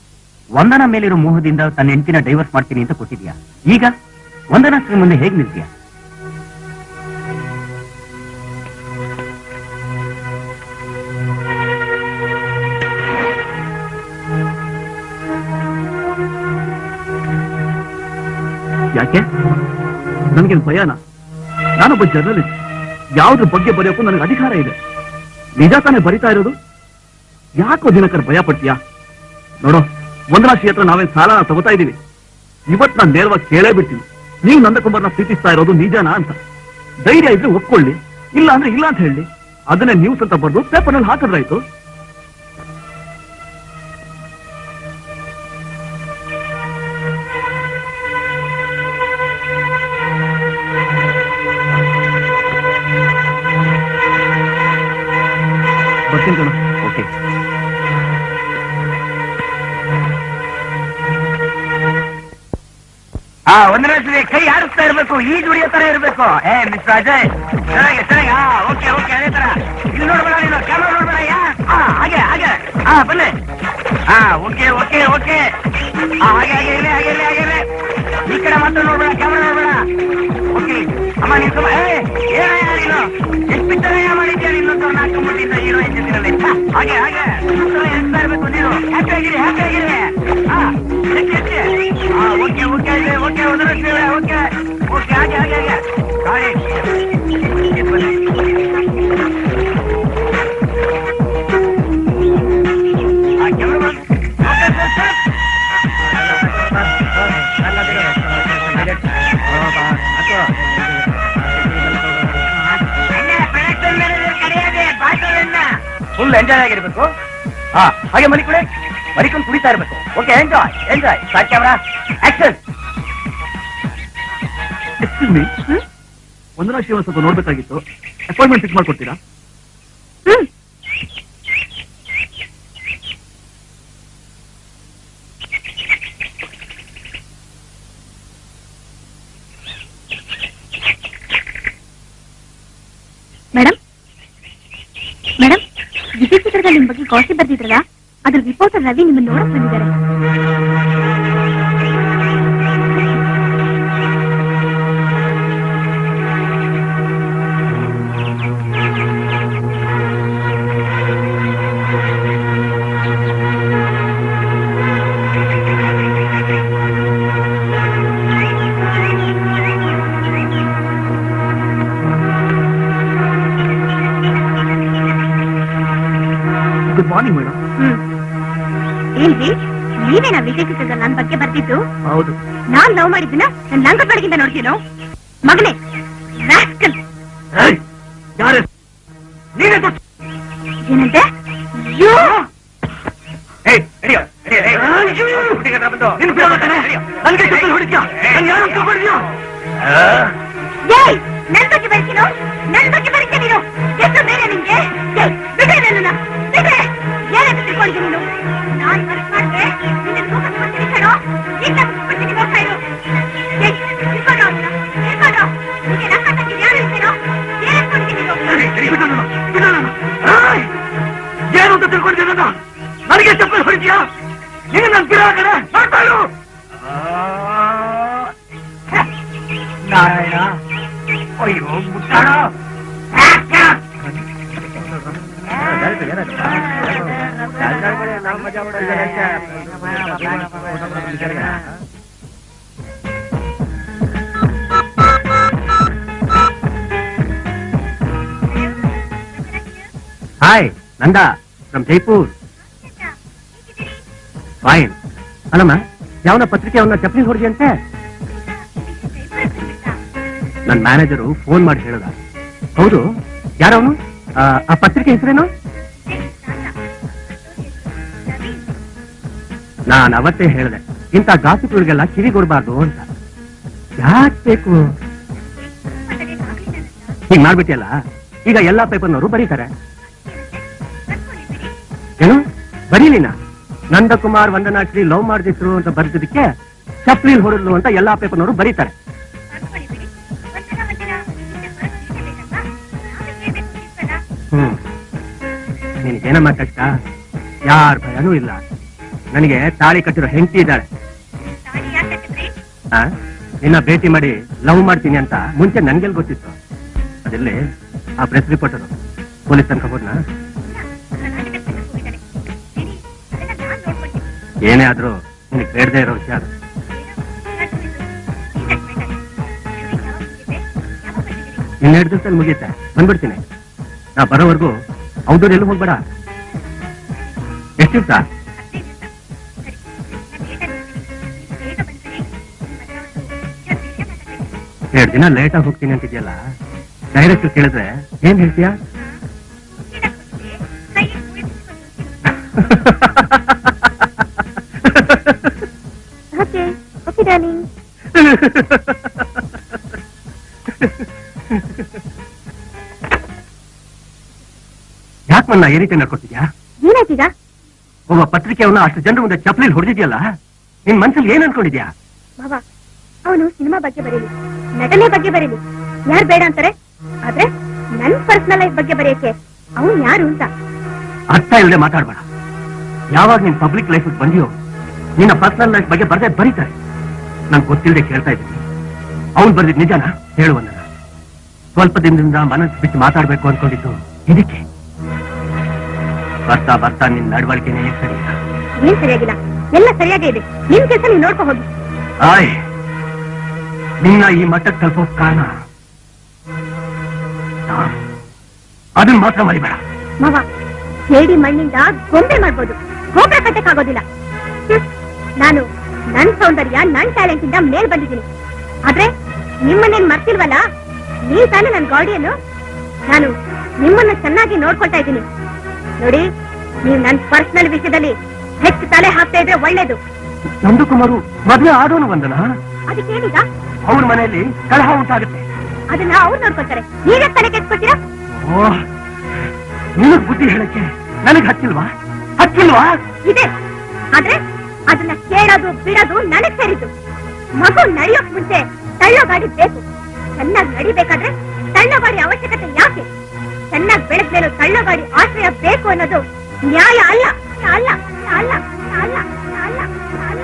ವಂದನಾ ಮೇಲಿರೋ ಮೋಹದಿಂದ ತನ್ನ ಹೆಂಡತಿನ ಡೈವರ್ಸ್ ಮಾಡ್ತೀನಿ ಅಂತ ಕೊಟ್ಟಿದ್ಯಾ. ಈಗ ವಂದನಾಶ್ರೀ ಮುಂದೆ ಹೇಗ್ ನಿಲ್ತೀಯಾ? ಯಾಕೆ? ನನಗೇನು ಭಯನಾ? ನಾನೊಬ್ಬ ಜರ್ನಲಿಸ್ಟ್. ಯಾವ್ದ್ರ ಬಗ್ಗೆ ಬರೆಯೋಕ್ಕೂ ನನಗೆ ಅಧಿಕಾರ ಇದೆ. ನಿಜ ತಾನೇ ಬರಿತಾ ಇರೋದು. ಯಾಕೋ ದಿನಕರ್ ಭಯ ಪಡ್ತೀಯಾ? ನೋಡೋ, ವಂದನಾಶ್ರೀ ಹತ್ರ ನಾವೇನ್ ಸಾಲನ ತಗೋತಾ ಇದೀವಿ. ಇವತ್ ನಾನು ನೇರವಾಗಿ ಕೇಳೇ ಬಿಡ್ತೀನಿ, ನೀವು ನಂದಕುಮಾರ್ನ ಪ್ರೀತಿಸ್ತಾ ಇರೋದು ನಿಜನಾ ಅಂತ. ಧೈರ್ಯ ಇದ್ರೆ ಒಪ್ಕೊಳ್ಳಿ, ಇಲ್ಲ ಅಂದ್ರೆ ಇಲ್ಲ ಅಂತ ಹೇಳಿ. ಅದನ್ನೇ ನ್ಯೂಸ್ ಅಂತ ಬರ್ದು ಪೇಪರ್ನಲ್ಲಿ ಹಾಕಿದ್ರಾಯ್ತು. ಒಂದನೇ ಸರಿ ಕೈ ಆಡಿಸ್ತಾ ಇರ್ಬೇಕು, ಈ ಜುಡಿಯೋ ತರ ಇರ್ಬೇಕು. ಮಿಸ್ಟರ್ ಅಜಯ್, ಚೆನ್ನಾಗಿ ಚೆನ್ನಾಗಿ. ಓಕೆ ಓಕೆ, ಅದೇ ತರ. ಇಲ್ಲಿ ನೋಡ್ಬೇಡ, ನೀನು ಕ್ಯಾಮ್ರಾ ನೋಡ್ಬೇಡ. ಹಾಗೆ ಹಾಗೆ. ಬನ್ನಿ. Okay okay okay. ಹಾಗೆ ಹಾಗೆ ಇರಲಿ, ಹಾಗೆ ಇರಲಿ, ಹಾಗೆ ಇರಲಿ. ಈ ಕಡೆ ಮಾತ್ರ ನೋಡ್ಬೇಡ, ಕ್ಯಾಮ್ರಾ ನೋಡ್ಬೇಡ. ಓಕೆ ಅಮ್ಮ, ನೀನ್ ತುಂಬ ಏನಯ್ಯ ನೀನು ಎಷ್ಟು ಪಿಕ್ಚರಯ್ಯ ಮಾಡಿದ್ಯಾ? ಇನ್ನೊಂದು ಹಾಕೊಂಡ್ಬಿಟ್ಟಿದ್ದ ಹೀರೋಯಿನ್ ಜೊತೆನಲ್ಲಿ. ಹಾಗೆ ಹಾಗೆ ಎಸ್ತಾ ಇರ್ಬೇಕು ನೀನು. ಹ್ಯಾಪಿ ಆಗಿರಿ, ಹ್ಯಾಪಿ ಆಗಿರಿ. ಓಕೆ ಓಕೆ ಇದೆ, ಓಕೆ ಓಕೆ ಓಕೆ. ಹಾಗೆ ಹಾಗೆ ಹಾಗೆ. ಗಾಡಿ ಫುಲ್ ಎಂಜಾಯ್ ಆಗಿರ್ಬೇಕು. ಹಾಗೆ ಮಲಿಕುಳೆ ಮರಿಕೊಂಡು ಕುಡಿತಾ ಇರ್ಬೇಕು. Okay, enjoy enjoy. Start camera, action. Excuse me, Vandana Srinivas ಸ್ವಲ್ಪ ನೋಡ್ಬೇಕಾಗಿತ್ತು. ಅಪಾಯಿಂಟ್ಮೆಂಟ್ ಫಿಕ್ಸ್ ಮಾಡ್ಕೊಡ್ತೀರಾ? ಮೇಡಮ್ ಮೇಡಮ್, ವಿಜಯ್ ಚಿತ್ರದಲ್ಲಿ ನಿಮ್ ಬಗ್ಗೆ ಕಾಸಿ ಬರ್ದಿದ್ರಲ್ಲ, ಅದ್ರ ರಿಪೋರ್ಟರ್ ರವಿ ನಿಮ್ಮನ್ನ ನೋಡಕ್ ಬಂದಿದ್ದಾರೆ. Good morning madam. ಏನ್ರಿ, ನೀವೇನಾ ವಿಜಯ್ ಚಿತ್ರದಲ್ಲಿ ನನ್ ಬಗ್ಗೆ ಬರ್ತಿದ್ದು? ಹೌದು. ನಾನ್ ಲವ್ ಮಾಡಿದ್ದೀನ ನನ್ ಲಂಗ ಬೆಳಗಿಂದ ನೋಡ್ತೀನೋ ಮಗನೇ, ರಾಸ್ಕಲ್. ಯಾರೇ ನೀವೇ ಏನಂತೆ? ಅಯ್ಯೋ, ಏಯ್, ನನ್ ಬಗ್ಗೆ ಬರ್ತೀನೋ? ನನ್ ಬಗ್ಗೆ ಬರೀತೀಯ ನೀನು? ಎಷ್ಟು ಬೇರೆ ನಿಮ್ಗೆ? ಬಿಟ್ಟೆ ನನ್ನನ್ನ, ಬಿಟ್ಟೆ. ಏನಂತ ತಿಳ್ಕೊಂಡಿದ್ದೀನಿ ನೀನು? ನಾನ್ ವರ್ಕ್ ಮಾಡ್ದೆ, ನಿನ್ನ ಲೋಕಕ್ಕೆ ಬರ್ತೀನಿ ಕಣೋ. ಈಗ ಬರ್ತೀನಿ, ನೋಡ್ತಾ ಇರು. ಏಯ್, ತಿಳ್ಕೊಂಡ್ರು ಅವ್ನ, ತಿಳ್ಕೊಂಡ್ರು. ನಿನ್ಗೆ ನನ್ನ ತಂಗಿ ಯಾರು ಇರ್ತೀನೋ? ಏನ್ ಅನ್ಕೊಂಡಿದ್ದೀನಿ ನೀನು? ಏನು ಅಂತ ತಿಳ್ಕೊಂಡಿದ್ದ ನನಗೆ ಚಪ್ಪಲ್ ಹೊಡಿತೀಯಾ? ನೀನು ನನ್ನ ಗಿಡ ಕಡೆ ನೋಡ್ತಾ ಇರು. ನಾರಾಯಣ, ಅಯ್ಯೋ ಮುಟ್ಟಾಡ. Hi, Nanda from Jaipur. Fine. ಅಲ್ಲಮ್ಮ, ಯಾವನ ಪತ್ರಿಕೆ ಅವನ್ನ ಚಪ್ಪಲಿ ಹೊಡೆದಿಯಂತೆ? ನನ್ನ ಮ್ಯಾನೇಜರು ಫೋನ್ ಮಾಡಿ ಹೇಳದ. ಹೌದು, ಯಾರವನು? ಆ ಪತ್ರಿಕೆ ಹೆಸರೇನು? ನಾನು ಅವತ್ತೇ ಹೇಳಿದೆ, ಇಂಥ ಗಾಸಿಪ್ಗಳಿಗೆಲ್ಲ ಕಿವಿಗೊಡ್ಬಾರ್ದು ಅಂತ. ಯಾಕೆ ಬೇಕು ಹೀಗ್ ಮಾಡ್ಬಿಟ್ಟಿಯಲ್ಲ? ಈಗ ಎಲ್ಲಾ ಪೇಪರ್ನವರು ಬರೀತಾರೆ. ಏನು ಬರೀಲಿನ? ನಂದಕುಮಾರ್ ವಂದನಾ ಶ್ರೀ ಲವ್ ಮಾಡ್ದಿದ್ರು ಅಂತ ಬರೆದಿದ್ದಕ್ಕೆ ಚಪ್ಲಿಲ್ ಹೊಡೆದ್ಲು ಅಂತ ಎಲ್ಲಾ ಪೇಪರ್ನವರು ಬರೀತಾರೆ. ನಿನಗೇನಮ್ಮ ಕಷ್ಟ? ಯಾರ ಭಯನೂ ಇಲ್ಲ. ನನಗೆ ತಾಳಿ ಕಟ್ಟಿರೋ ಹೆಂಡತಿ ಇದ್ದಾಳೆ. ನಿನ್ನ ಭೇಟಿ ಮಾಡಿ ಲವ್ ಮಾಡ್ತೀನಿ ಅಂತ ಮುಂಚೆ ನನ್ಗೆಲ್ ಗೊತ್ತಿತ್ತು. ಅದೆಲ್ಲಿ ಆ ಪ್ರೆಸ್ ರಿಪೋರ್ಟರು ಪೊಲೀಸ್ ತನಕ ಹೋದ್ನಾ? ಏನೇ ಆದ್ರೂ ನಿನಗೆ ಬೇಡದೇ ಇರೋ ವಿಷಯ ಅದು. ಇನ್ನೆರಡು ದಿವಸದಲ್ಲಿ ಮುಗಿಯುತ್ತೆ, ಬಂದ್ಬಿಡ್ತೀನಿ. ನಾ ಬರೋವರೆಗೂ ಔಟ್ಡೋರ್ ಎಲ್ಲೂ ಹೋಗ್ಬೇಡ. ಎಷ್ಟು ದಿವಸ? 2 ದಿನ ಲೇಟ್ ಆಗಿ ಹೋಗ್ತೀನಿ ಅಂತಿದ್ಯಲ್ಲ, ಡೈರೆಕ್ಟರ್ ಕೇಳಿದ್ರೆ ಏನ್ ಹೇಳ್ತೀಯಾ? Okay okay darling. ಯಾಕನ್ನ ಈ ರೀತಿ ನಡ್ಕೊತಿದ್ಯಾ? ಏನಾಯ್ತೀಗ? ಒಬ್ಬ ಪತ್ರಿಕೆಯವನ್ನ ಅಷ್ಟು ಜನರ ಮುಂದೆ ಚಪ್ಪಲಿ ಹೊಡೆದಿದ್ಯಲ್ಲ, ನಿನ್ ಮನ್ಸಲ್ಲಿ ಏನ್ ಅನ್ಕೊಂಡಿದ್ಯಾ? ಬಾಬಾ, ಅವನು ಸಿನಿಮಾ ಬಗ್ಗೆ ಬರೀಲಿ, ನಟನೆ ಬಗ್ಗೆ ಬರೀಲಿ, ಯಾರು ಬೇಡ ಅಂತಾರೆ. ಆದ್ರೆ ನನ್ ಪರ್ಸನಲ್ ಲೈಫ್ ಬಗ್ಗೆ ಬರೆಯಕ್ಕೆ ಅವನು ಯಾರು ಅಂತ ಅರ್ಥ ಇಲ್ಲದೆ ಮಾತಾಡ್ಬೇಡ. ಯಾವಾಗ ನೀನ್ ಪಬ್ಲಿಕ್ ಲೈಫ್ ಬಂದಿಯೋ ನಿನ್ನ ಪರ್ಸನಲ್ ಲೈಫ್ ಬಗ್ಗೆ ಬರ್ದೇ ಬರೀತಾರೆ. ನಂಗೆ ಗೊತ್ತಿಲ್ಲದೆ ಕೇಳ್ತಾ ಇದ್ದೀನಿ. ಅವ್ನು ಬರ್ದಿದ್ ನಿಜಾನ ಹೇಳುವಲ್ಲ. ಸ್ವಲ್ಪ ದಿನದಿಂದ ಮನಸ್ಸು ಬಿಟ್ಟು ಮಾತಾಡ್ಬೇಕು ಅನ್ಕೊಂಡಿದ್ದು ಇದಕ್ಕೆ. ಬರ್ತಾ ಬರ್ತಾ ನಿನ್ ನಡವಳಿಕೆನೇ ಸರಿ ಇಲ್ಲ. ಏನ್ ಸರಿಯಾಗಿಲ್ಲ, ಎಲ್ಲ ಸರಿಯಾಗೇ ಇದೆ. ನಿಮ್ ಕೆಲಸ ನೀವು ನೋಡ್ಕೊ ಹೋಗಿ. ಆಯ್ ನಿನ್ನ ಈ ಮಟ್ಟಕ್ಕೆ ತಲುಪೋಕ್ ಕಾರಣ ನಾನು. ಅದನ್ನ ಮಾತ್ರ ಮರಿಬೇಡ. ಮವ, ಹೇಡಿ ಮಣ್ಣಿಂದ ಗೊಂಬೆ ಮಾಡ್ಬೋದು, ಗೋಪುರ ಕಟ್ಟಕ್ಕಾಗೋದಿಲ್ಲ. ನಾನು ನನ್ ಸೌಂದರ್ಯ, ನನ್ ಟ್ಯಾಲೆಂಟ್ ಇಂದ ಮೇಲ್ ಬಂದಿದ್ದೀನಿ. ಆದ್ರೆ ನಿಮ್ಮನ್ನೇನ್ ಮರ್ತಿಲ್ವಲ್ಲ, ನೀವ್ ತಾನೇ ನನ್ ಗಾಡಿಯನ್ನು. ನಾನು ನಿಮ್ಮನ್ನ ಚೆನ್ನಾಗಿ ನೋಡ್ಕೊಳ್ತಾ ಇದ್ದೀನಿ ನೋಡಿ. ನೀವು ನನ್ ಪರ್ಸನಲ್ ವಿಷಯದಲ್ಲಿ ಹೆಚ್ಚು ತಲೆ ಹಾಕ್ತಾ ಇದ್ರೆ ಒಳ್ಳೇದು. ನಂದಕುಮಾರು ಮದುವೆ ಆದೋನು ಬಂದನ. ಅದಕ್ಕೇನೀಗ? ಅವ್ರ ಮನೆಯಲ್ಲಿ ಕಲಹ ಉಂಟಾಗುತ್ತೆ. ಅದನ್ನ ಅವ್ರು ನೋಡ್ಕೊಳ್ತಾರೆ, ನೀವೇ ತಲೆ ಕೆಡ್ಸ್ಕೊತೀರಾ? ಓಹ್, ನಿನಗ್ ಬುದ್ಧಿ ಹೇಳಕ್ಕೆ ನನಗ್ ಹಚ್ಚಿಲ್ವಾ? ಹಚ್ಚಿಲ್ವಾ? ಇದೆ. ಆದ್ರೆ ಅದನ್ನ ಕೇಳೋದು ಬಿಡೋದು ನನಗ್ ಸೇರಿದ್ದು. ಮಗು ನಡೆಯೋಕ್ ಮುಂಚೆ ತಳ್ಳೋ ಗಾಡಿ ಬೇಕು. ಚೆನ್ನಾಗಿ ನಡಿಬೇಕಾದ್ರೆ ತಳ್ಳೋ ಗಾಡಿ ಅವಶ್ಯಕತೆ ಯಾಕೆ? ಚೆನ್ನಾಗಿ ಬೆಳೆದ್ಮೇಲೆ ತಳ್ಳೋ ಗಾಡಿ ಆಶ್ರಯ ಬೇಕು ಅನ್ನೋದು ನ್ಯಾಯ ಅಲ್ಲ. ಅಲ್ಲ ಅಲ್ಲ ಅಲ್ಲ ಅಲ್ಲ ಅಲ್ಲ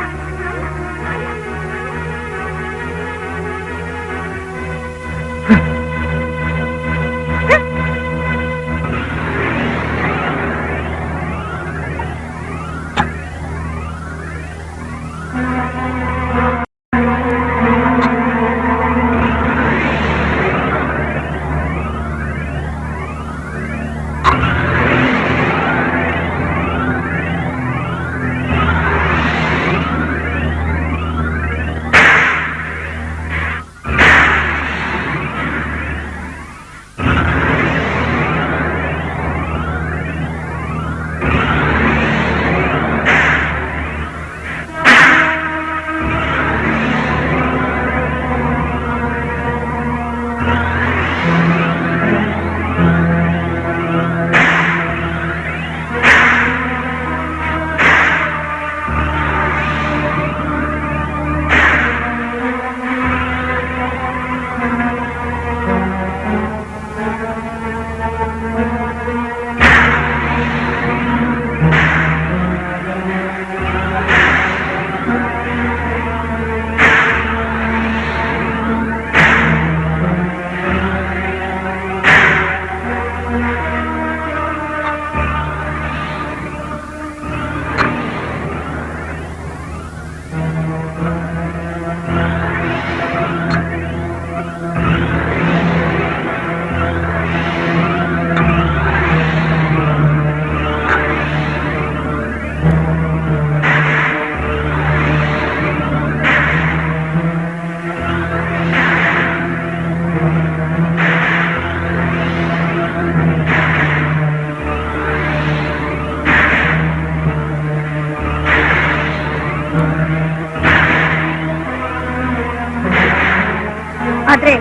ಆದ್ರೆ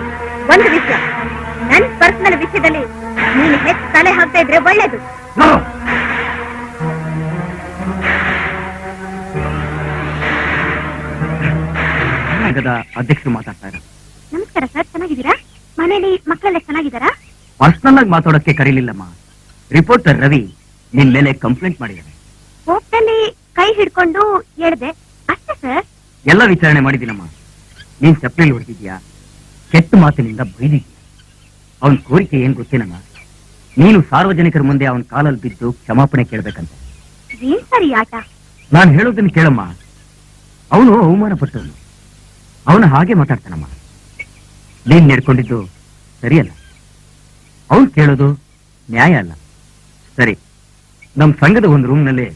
ಒಂದು ವಿಷಯ, ನನ್ ಪರ್ಸನಲ್ ವಿಷಯದಲ್ಲಿ ನೀನು ಹೆಚ್ಚು ತಲೆ ಹಾಕ್ತಾ ಇದ್ರೆ ಒಳ್ಳೇದು. ಅಧ್ಯಕ್ಷರು ಮಾತಾಡ್ತಾ ಇದ್ದಾರೆ. ನಮಸ್ಕಾರ ಸರ್, ಚೆನ್ನಾಗಿದ್ದೀರಾ? ಮನೇಲಿ ಮಕ್ಕಳೆಲ್ಲ ಚೆನ್ನಾಗಿದ್ದಾರಾ? ಪರ್ಸನಲ್ ಆಗಿ ಮಾತಾಡೋಕ್ಕೆ ಕರೀಲಿಲ್ಲಮ್ಮ. ರಿಪೋರ್ಟರ್ ರವಿ ನಿನ್ ಮೇಲೆ ಕಂಪ್ಲೇಂಟ್ ಮಾಡಿದ್ದಾರೆ. ಹೋಗ್ದಲ್ಲಿ ಕೈ ಹಿಡ್ಕೊಂಡು ಹೇಳ್ದೆ ಅಷ್ಟೇ ಸರ್. ಎಲ್ಲ ವಿಚಾರಣೆ ಮಾಡಿದ್ದೀನಮ್ಮ. ನೀನ್ ಚಪ್ಪಲಿ ಹೊಡೆದಿದ್ಯಾ, ಕೆಟ್ಟ ಮಾತಿನಿಂದ ಬೈದಿದ್ಯಾ. ಅವನ್ ಕೋರಿಕೆ ಏನ್ ಗೊತ್ತೇನಮ್ಮ? ನೀನು ಸಾರ್ವಜನಿಕರ ಮುಂದೆ ಅವನ ಕಾಲಲ್ಲಿ ಬಿದ್ದು ಕ್ಷಮಾಪಣೆ ಕೇಳ್ಬೇಕಂತ. ಏನ್ ಸರಿ ಆಟ? ನಾನು ಹೇಳೋದನ್ನ ಕೇಳಮ್ಮ. ಅವನು ಅವಮಾನ ಪಟ್ಟವನು, ಅವನು ಹಾಗೆ ಮಾತಾಡ್ತಾನಮ್ಮ. ನೀನ್ ನಡ್ಕೊಂಡಿದ್ದು ಸರಿಯಲ್ಲ, ಅವನು ಕೇಳೋದು ನ್ಯಾಯ ಅಲ್ಲ. ಸರಿ, ನಮ್ ಸಂಘದ ಒಂದು ರೂಮ್ನಲ್ಲಿ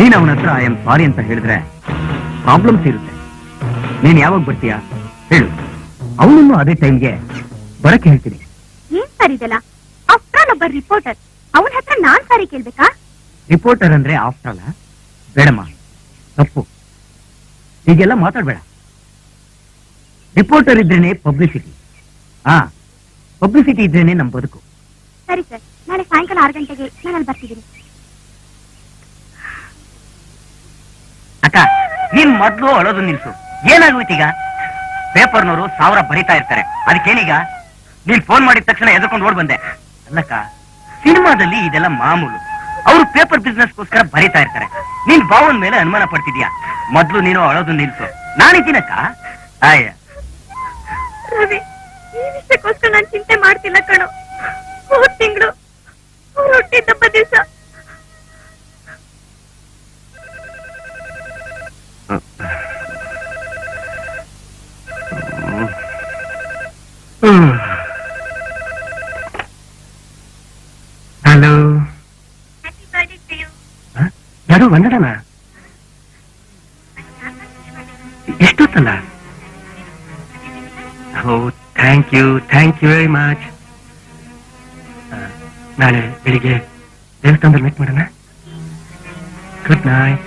ನೀನ್ ಅವನ ಹತ್ರ ಐ ಆಮ್ ಸಾರಿ ಅಂತ ಹೇಳಿದ್ರೆ ಪ್ರಾಬ್ಲಮ್ಸ್ ಇರುತ್ತೆ. ನೀನ್ ಯಾವಾಗ ಬರ್ತೀಯಾ ಹೇಳು, ಅವನನ್ನು ಅದೇ ಟೈಮ್ಗೆ ಬರಕ್ಕೆ ಹೇಳ್ತೀನಿ. ಏನ್ ಸರ್ ಇದೆಲ್ಲ? ಆಫ್ಟರ್ ಆಲ್ ಒಬ್ಬ ರಿಪೋರ್ಟರ್, ಅವನ ಹತ್ರ ನಾನ್ ಸಾರಿ ಕೇಳ್ಬೇಕಾ? ರಿಪೋರ್ಟರ್ ಅಂದ್ರೆ ಆಫ್ಟರ್ ಆಲ್ ಬೇಡಮ್ಮ, ತಪ್ಪು. ಹೀಗೆಲ್ಲ ಮಾತಾಡ್ಬೇಡ. ರಿಪೋರ್ಟರ್ ಇದ್ರೇನೆ ಪಬ್ಲಿಸಿಟಿ. ಪಬ್ಲಿಸಿಟಿ ಇದ್ರೇನೆ ನಮ್ ಬದುಕು. ಸರಿ ಸರ್, ನಾಳೆ ಸಾಯಂಕಾಲ 6 ಗಂಟೆಗೆ ನಾನು ಅಲ್ಲಿ ಬರ್ತಿದ್ದೀನಿ. ಅಕ್ಕ, ನೀನ್ ಮೊದ್ಲು ಅಳೋದು ನಿಲ್ಸು. ಏನಾಗೋಯ್ತೀಗ? ಪೇಪರ್ನವರು 1000 ಬರೀತಾ ಇರ್ತಾರೆ, ಅದಕ್ಕೇನೀಗ? ನೀನ್ ಫೋನ್ ಮಾಡಿದ ತಕ್ಷಣ ಎದ್ಕೊಂಡು ಓಡ್ ಬಂದೆ. ಅಲ್ಲಕ್ಕ, ಸಿನಿಮಾದಲ್ಲಿ ಇದೆಲ್ಲ ಮಾಮೂಲು. ಅವರು ಪೇಪರ್ ಬಿಸ್ನೆಸ್ಗೋಸ್ಕರ ಬರೀತಾ ಇರ್ತಾರೆ. ನೀನ್ ಬಾವನ್ ಮೇಲೆ ಅನುಮಾನ ಪಡ್ತಿದ್ಯಾ. ಮೊದ್ಲು ನೀನು ಅಳೋದು ನಿಲ್ಸು. ನಾನಿದ್ದೀನಕ್ಕ. ಆಯ್ಯ ರವಿ, ಈ ವಿಷಯಕ್ಕೋಸ್ಕರ ನಾನು ಚಿಂತೆ ಮಾಡ್ತಿಲ್ಲ ಕಣೋ. ಹೋದ್ ತಿಂಗಳು ಅವ್ರು ಹುಟ್ಟಿದ್ದಬ್ಬ ದಿವಸ ಹಲೋ, ಯಾರು ಬಂದಡನ? ಎಷ್ಟೊತ್ತಲ್ಲ? ಓ, ಥ್ಯಾಂಕ್ ಯು ವೆರಿ ಮಚ್. ನಾಳೆ ಬೆಳಿಗ್ಗೆ ದೇವಸ್ಥಾನದಲ್ಲಿ ಮೀಟ್ ಮಾಡೋಣ. Good night.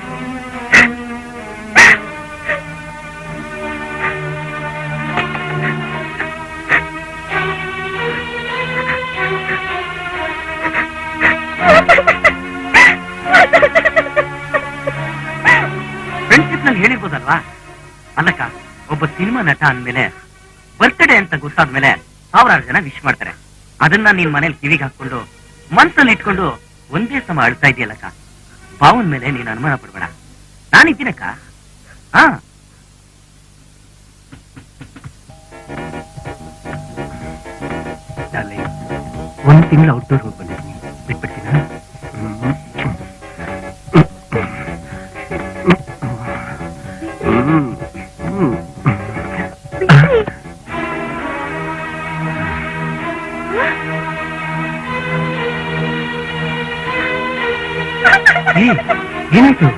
ಫ್ರೆಂಡ್ಶಿಪ್ ನಲ್ಲಿ ಹೇಳಿರ್ಬೋದಲ್ವಾ? ಅಲ್ಲಕ್ಕ, ಒಬ್ಬ ಸಿನಿಮಾ ನಟ ಅಂದ್ಮೇಲೆ ಬರ್ತ್ಡೇ ಅಂತ ಗೊತ್ತಾದ್ಮೇಲೆ 1000 ಜನ ವಿಶ್ ಮಾಡ್ತಾರೆ. ಅದನ್ನ ನೀನ್ ಮನೇಲಿ ಕಿವಿಗೆ ಹಾಕೊಂಡು ಮನ್ಸಲ್ಲಿ ಇಟ್ಕೊಂಡು ಒಂದೇ ಸಮ ಅಳ್ತಾ ಇದೆಯಲ್ಲಕ್ಕ. ಬಾವನ್ ಮೇಲೆ ನೀನ್ ಅನುಮಾನ ಪಡ್ಬೇಡ, ನಾನಿದ್ದೀನಕ್ಕ. ಹಾ, ಒಂದ್ ತಿಂಗಳು ಔಟ್ಡೋರ್ ಹೋಗಿ ಬಂದಿದ್ದೀನಿ, ಬಿಟ್ಬಿಡ್ತೀನ? ಏನಾಯ್ತು?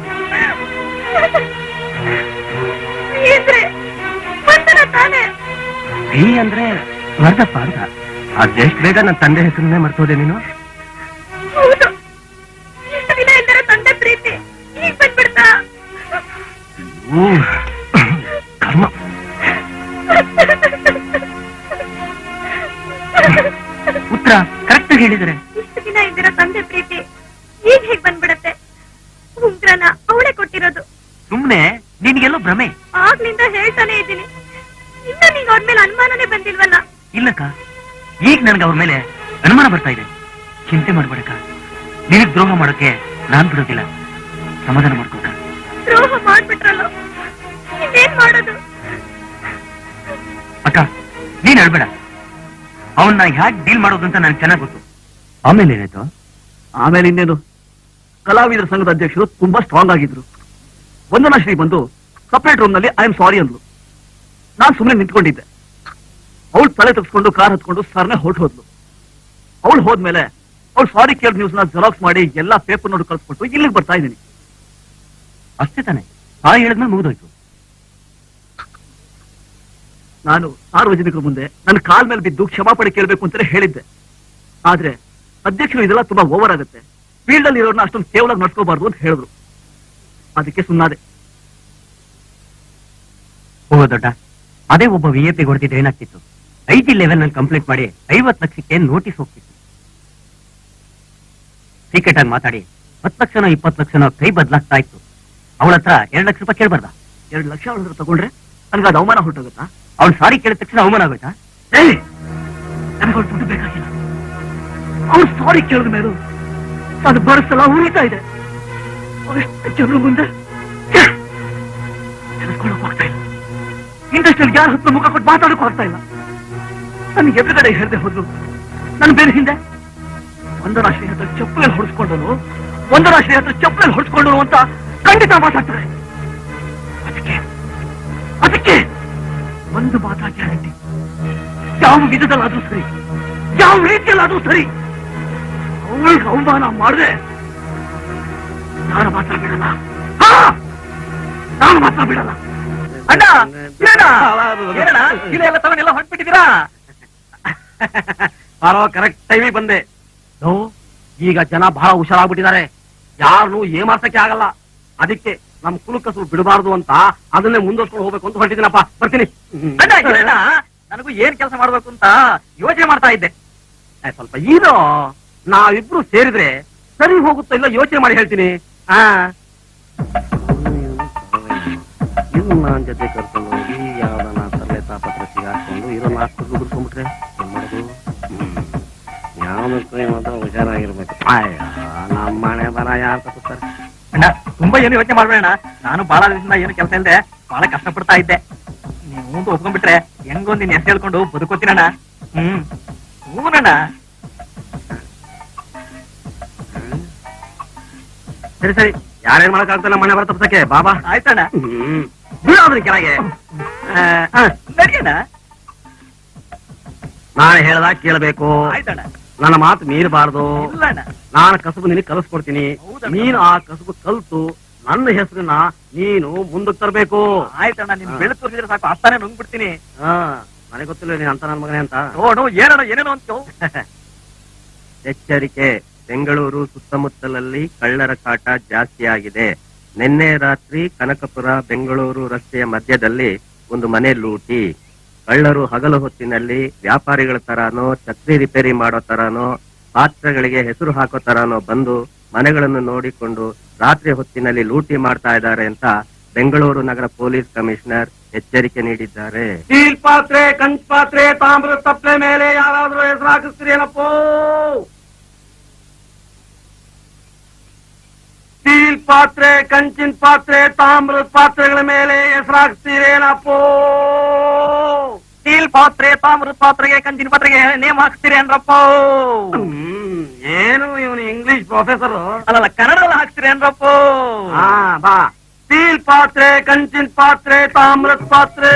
ಈ ಅಂದ್ರೆ ವರ್ಧಪ್ಪ ಅಂತ. ಅದೆಷ್ಟು ಬೇಗ ನನ್ನ ತಂದೆ ಹೆಸರನ್ನೇ ಮರ್ತೋದೆ ನೀನು. ತಂದೆ ಪ್ರೀತಿ ಈಗ ಬಂದ್ಬಿಡ್ತಾ? ಕರ್ಮ. ಉತ್ತರ ಕರೆಕ್ಟ್ ಹೇಳಿದ್ರೆ. ಇಷ್ಟು ದಿನ ಇದ್ದಿರೋ ತಂದೆ ಪ್ರೀತಿ ಈಗ ಹೇಗ್ ಬಂದ್ಬಿಡತ್ತೆ? ಉಂಗ್ರನ ಅವಳೇ ಕೊಟ್ಟಿರೋದು. ಸುಮ್ನೆ ನಿನ್ಗೆಲ್ಲೋ ಭ್ರಮೆ. ಆಗ್ಲಿಂದ ಹೇಳ್ತಾನೆ ಇದ್ದೀನಿ, ಇನ್ನ ನಿಂಗೆ ಅವ್ರ ಮೇಲೆ ಅನುಮಾನನೇ ಬಂದಿಲ್ವಲ್ಲ? ಇಲ್ಲಕ್ಕ, ಈಗ ನನ್ಗೆ ಅವ್ರ ಮೇಲೆ ಅನುಮಾನ ಬರ್ತಾ ಇದೆ. ಚಿಂತೆ ಮಾಡ್ಬೇಡಕ್ಕ, ನಿನಗ್ ದ್ರೋಹ ಮಾಡೋಕೆ ನಾನ್ ಬಿಡೋದಿಲ್ಲ. ಸಮಾಧಾನ ಮಾಡ್ಕೋಕ. ದ್ರೋಹ ಮಾಡ್ಬಿಟ್ರಲ್ಲ, ಇನ್ನೇನ್ ಮಾಡೋದು? ಅಕ್ಕ, ನೀನ್ ಹೇಳ್ಬೇಡ. ಅವನ್ನ ಹ್ಯಾಕ್ ಡೀಲ್ ಮಾಡೋದು ಅಂತ ನನ್ಗೆ ಚೆನ್ನಾಗ್ ಗೊತ್ತು. ಆಮೇಲೆ ಏನಾಯ್ತು? ಆಮೇಲೆ ಇನ್ನೇನು, ಕಲಾವಿದರ ಸಂಘದ ಅಧ್ಯಕ್ಷರು ತುಂಬಾ ಸ್ಟ್ರಾಂಗ್ ಆಗಿದ್ರು. ವಂದನಾ ಶ್ರೀ ಬಂದು ಸಪರೇಟ್ ರೂಮ್ ನಲ್ಲಿ ಐ ಆಮ್ ಸಾರಿ ಅಂದ್ಲು. ನಾನ್ ಸುಮ್ಮನೆ ನಿಂತ್ಕೊಂಡಿದ್ದೆ. ಅವಳು ತಲೆ ತಗ್ಸ್ಕೊಂಡು ಕಾರ್ ಹತ್ಕೊಂಡು ಸರ್ನೆ ಹೊರಟು ಹೋದ್ಲು. ಅವಳು ಹೋದ್ಮೇಲೆ ಅವಳು ಸಾರಿ ಕೇಳಿದ ನ್ಯೂಸ್ ನ ಜೆರಾಕ್ಸ್ ಮಾಡಿ ಎಲ್ಲಾ ಪೇಪರ್ ನೋಡಿ ಕಳ್ಸ್ಕೊಟ್ಟು ಇಲ್ಲಿಗೆ ಬರ್ತಾ ಇದ್ದೀನಿ. ಅಷ್ಟೇ ತಾನೆ? ಸಾರಿ ಹೇಳಿದ್ಮೇಲೆ ಮುಗಿದೋಯ್ತು. ನಾನು ಸಾರ್ವಜನಿಕರ ಮುಂದೆ ನನ್ನ ಕಾಲ್ ಮೇಲೆ ಬಿದ್ದು ಕ್ಷಮಾಪಣೆ ಕೇಳಬೇಕು ಅಂತಾನೆ ಹೇಳಿದ್ದೆ. ಆದ್ರೆ ಅಧ್ಯಕ್ಷರು ಇದೆಲ್ಲ ತುಂಬಾ ಓವರ್ ಆಗುತ್ತೆ, ಫೀಲ್ಡ್ ಅಲ್ಲಿ ಇರೋರ್ನ ಅಷ್ಟೊಂದು ಕೇವಲ ನಡ್ಕೋಬಾರ್ದು ಅಂತ ಹೇಳಿದ್ರು. ಅದಕ್ಕೆ ಸುಮ್ಮನಾದೆ. ಹೋಗೋ ದೊಡ್ಡ, ಅದೇ ಒಬ್ಬ VIP ಹೊಡೆದಿದ್ರೆ ಏನಾಗ್ತಿತ್ತು? IG ಲೆವೆಲ್ ನಲ್ಲಿ ಕಂಪ್ಲೇಂಟ್ ಮಾಡಿ 50 ಲಕ್ಷಕ್ಕೆ ನೋಟಿಸ್ ಹೋಗ್ತಿತ್ತು. ಸೀಕ್ರೆಟ್ ಆಗಿ ಮಾತಾಡಿ 10 ಲಕ್ಷನೋ 20 ಲಕ್ಷನೋ ಕೈ ಬದಲಾಗ್ತಾ ಇತ್ತು. ಅವಳ ಹತ್ರ 2 ಲಕ್ಷ ರೂಪಾಯಿ ಕೇಳ್ಬಾರ್ದ? 2 ಲಕ್ಷ ಅವಳ ಹತ್ರ ತಗೊಂಡ್ರೆ ನನ್ಗೆ ಅದು ಅವಮಾನ ಹೊರಟೋಗುತ್ತಾ? ಅವಳು ಸಾರಿ ಕೇಳಿದ ತಕ್ಷಣ ಅವಮಾನ ಆಗೋಯ್ತಾ? ನನಗೆ ಅವಳು ದುಡ್ಡು ಬೇಕಾಗಿಲ್ಲ. ಅವ್ರು ಸಾರಿ ಕೇಳಿದ ಮೇಲೂ ಅದು ಬರಸಲ ಉಳಿತಾ ಇದೆ. ಎಷ್ಟು ಜನರ ಮುಂದೆ ನೆನೆಸ್ಕೊಳ್ಳೋಕೆ ಆಗ್ತಾ ಇಲ್ಲ. ಇಂಡಸ್ಟ್ರಿಯಲ್ಲಿ ಯಾರ ಹತ್ರ ಮುಖ ಕೊಟ್ಟು ಮಾತಾಡೋಕೆ ಆಗ್ತಾ ಇಲ್ಲ. ನನಗೆ ಎದುರುಗಡೆ ಹೇಳ್ದೆ ಹೋದ್ರು, ನನ್ನ ಬೇರೆ ಹಿಂದೆ ವಂದನಾ ಶ್ರೀ ಹತ್ರ ಚಪ್ಪಲಲ್ಲಿ ಹೊಡಿಸ್ಕೊಂಡನು, ವಂದನಾ ಶ್ರೀ ಹತ್ರ ಚಪ್ಪಲಲ್ಲಿ ಹೊಡಿಸ್ಕೊಂಡನು ಅಂತ ಖಂಡಿತ ಮಾತಾಡ್ತಾರೆ. ಅದಕ್ಕೆ ಒಂದು ಮಾತಾ ಗ್ಯಾರಂಟಿ, ಯಾವ ವಿಧದಲ್ಲಾದ್ರೂ ಸರಿ, ಯಾವ ರೀತಿಯಲ್ಲಾದ್ರೂ ಸರಿ, ಅವಳಿಗೆ ಅವಮಾನ ಮಾಡದೆ ನಾನು ಮಾತ್ರ ಬಿಡಲ್ಲ. ನಾನು ಮಾತ್ರ ಬಿಡಲ್ಲ. ಅಣ್ಣ ಏನಣ್ಣ ಇಲೆ ಎಲ್ಲ ತಗೊಂಡೆಲ್ಲ ಹೊಂಟ್ಬಿಟ್ಟಿದ್ದೀರಾ? ಬಾರೋ, ಕರೆಕ್ಟ್ ಟೈಮಿಗೆ ಬಂದೆ. ಈಗ ಜನ ಬಹಳ ಹುಷಾರಾಗ್ಬಿಟ್ಟಿದ್ದಾರೆ, ಯಾರನ್ನು ಏಮಾರ್ಸಕ್ಕೆ ಆಗಲ್ಲ. ಅದಕ್ಕೆ ನಮ್ ಕುಲಕಸು ಬಿಡಬಾರ್ದು ಅಂತ ಅದನ್ನೇ ಮುಂದುವರ್ಸ್ಕೊಂಡು ಹೋಗ್ಬೇಕು ಅಂತ ಹೊರಟಿದ್ದೀನಪ್ಪ. ಬರ್ತೀನಿ. ಅಣ್ಣ ಏನಣ್ಣ, ನನಗೂ ಏನ್ ಕೆಲಸ ಮಾಡ್ಬೇಕು ಅಂತ ಯೋಚನೆ ಮಾಡ್ತಾ ಇದ್ದೆ. ಸ್ವಲ್ಪ ಇದು ನಾವಿಬ್ರು ಸೇರಿದ್ರೆ ಸರಿ ಹೋಗುತ್ತೋ ಇಲ್ಲ ಯೋಚನೆ ಮಾಡಿ ಹೇಳ್ತೀನಿ. ಇನ್ನು ನಾನ್ ಜೊತೆ ಕರ್ಕೊಂಡು ಹೋಗಿ ಯಾವ್ದನ ತರಲೆ ತಾಪತ್ರ ಸಿಗಾಕೊಂಡು ಇರೋ ನಾಲ್ಕು ದುಡ್ಕೊಂಡ್ಬಿಟ್ರೆ ಏನ್ ಮಾಡೋದು? ಯಾವ್ದಕ್ಕೂ ಮಾತ್ರ ಹುಷಾರಾಗಿರ್ಬೇಕು. ನಮ್ಮ ಮನೆ ಬರ ಯಾರು ತಪ್ಪಿಸ್ತಾರೆ? ಅಣ್ಣ ತುಂಬಾ ಏನು ಯೋಚನೆ ಮಾಡ್ಬೇಡ, ನಾನು ಬಹಳ ದಿವಸದಿಂದ ಏನು ಕೆಲಸ ಇಲ್ಲದೆ ಬಹಳ ಕಷ್ಟಪಡ್ತಾ ಇದ್ದೆ. ನೀವು ಮುಂದೆ ಒಪ್ಕೊಂಡ್ಬಿಟ್ರೆ ಹೆಂಗೊಂದು ನಿನ್ ಹೆಸರು ಹೇಳ್ಕೊಂಡು ಬದುಕೋತೀನಣ್ಣ. ಹೂನಣ್ಣ. ಸರಿ ಸರಿ, ಯಾರೇನ್ ಮಾಡಕ್ಕಾಗ್ತಲ್ಲ ಮನೆ ಬರ ತಪ್ಸಕ್ಕೆ. ಬಾಬಾ ಆಯ್ತಣ್ಣ, ಬೀಳೋದ್ರಿ ಕೆಳಗೆ. ನಡಿಯಣ್ಣ. ನಾನು ಹೇಳ್ದಾಗ ಕೇಳಬೇಕು, ಆಯ್ತಣ್ಣ. ನನ್ನ ಮಾತು ಮೀರಬಾರ್ದು. ಇಲ್ಲಣ್ಣ. ನಾನು ಕಸಬು ನಿನಗೆ ಕಲಿಸ್ಕೊಡ್ತೀನಿ, ಹೌದಣ್ಣ. ನೀನು ಆ ಕಸಬು ಕಲ್ತು ನನ್ನ ಹೆಸರನ್ನ ನೀನು ಮುಂದಕ್ಕೆ ತರಬೇಕು. ಆಯ್ತಣ್ಣ, ನಿನ್ ಬೆಳೆ ತೋರಿಸಿದ್ರೆ ಸಾಕು, ಅಷ್ಟಾನೇ ನುಂಗ್ಬಿಡ್ತೀನಿ. ನನಗೆ ಗೊತ್ತಿಲ್ಲ ನೀನ್ ಅಂತ ನನ್ನ ಮಗನೇ ಅಂತ. ನೋಡು ಏನಣ್ಣ ಏನೇನೋ ಅಂತ. ಎಚ್ಚರಿಕೆ, ಬೆಂಗಳೂರು ಸುತ್ತಮುತ್ತಲಲ್ಲಿ ಕಳ್ಳರ ಕಾಟ ಜಾಸ್ತಿ ಆಗಿದೆ. ನಿನ್ನೆ ರಾತ್ರಿ ಕನಕಪುರ ಬೆಂಗಳೂರು ರಸ್ತೆಯ ಮಧ್ಯದಲ್ಲಿ ಒಂದು ಮನೆ ಲೂಟಿ. ಕಳ್ಳರು ಹಗಲು ಹೊತ್ತಿನಲ್ಲಿ ವ್ಯಾಪಾರಿಗಳ ತರಾನೋ, ಛತ್ರಿ ರಿಪೇರಿ ಮಾಡೋ ತರಾನೋ, ಪಾತ್ರೆಗಳಿಗೆ ಹೆಸರು ಹಾಕೋ ತರಾನೋ ಬಂದು ಮನೆಗಳನ್ನು ನೋಡಿಕೊಂಡು ರಾತ್ರಿ ಹೊತ್ತಿನಲ್ಲಿ ಲೂಟಿ ಮಾಡ್ತಾ ಇದ್ದಾರೆ ಅಂತ ಬೆಂಗಳೂರು ನಗರ ಪೊಲೀಸ್ ಕಮಿಷನರ್ ಎಚ್ಚರಿಕೆ ನೀಡಿದ್ದಾರೆ. ಸ್ಟೀಲ್ ಪಾತ್ರೆ, ಕಂಚ್ ಪಾತ್ರೆ, ತಾಮ್ರದ ತಪ್ಪಲೆ ಮೇಲೆ ಯಾರಾದ್ರೂ ಹೆಸರು ಹಾಕಿಸ್ತೀರೇನಪ್ಪೋ? ಸ್ಟೀಲ್ ಪಾತ್ರೆ, ಕಂಚಿನ ಪಾತ್ರೆ, ತಾಮ್ರದ ಪಾತ್ರೆಗಳ ಮೇಲೆ ಹೆಸರು ಹಾಕ್ತೀರೇನಪ್ಪೋ? ಸ್ಟೀಲ್ ಪಾತ್ರೆ, ತಾಮ್ರದ ಪಾತ್ರೆಗೆ, ಕಂಚಿನ ಪಾತ್ರೆಗೆ ನೇಮ್ ಹಾಕ್ತೀರಿ ಅನ್ರಪ್ಪ. ಏನು ಇವನು ಇಂಗ್ಲಿಷ್ ಪ್ರೊಫೆಸರ್? ಅಲ್ಲಲ್ಲ, ಕನ್ನಡದಲ್ಲಿ ಹಾಕ್ತೀರಿ ಅನ್ರಪ್ಪ. ಬಾ. ಸ್ಟೀಲ್ ಪಾತ್ರೆ, ಕಂಚಿನ ಪಾತ್ರೆ, ತಾಮ್ರದ ಪಾತ್ರೆ.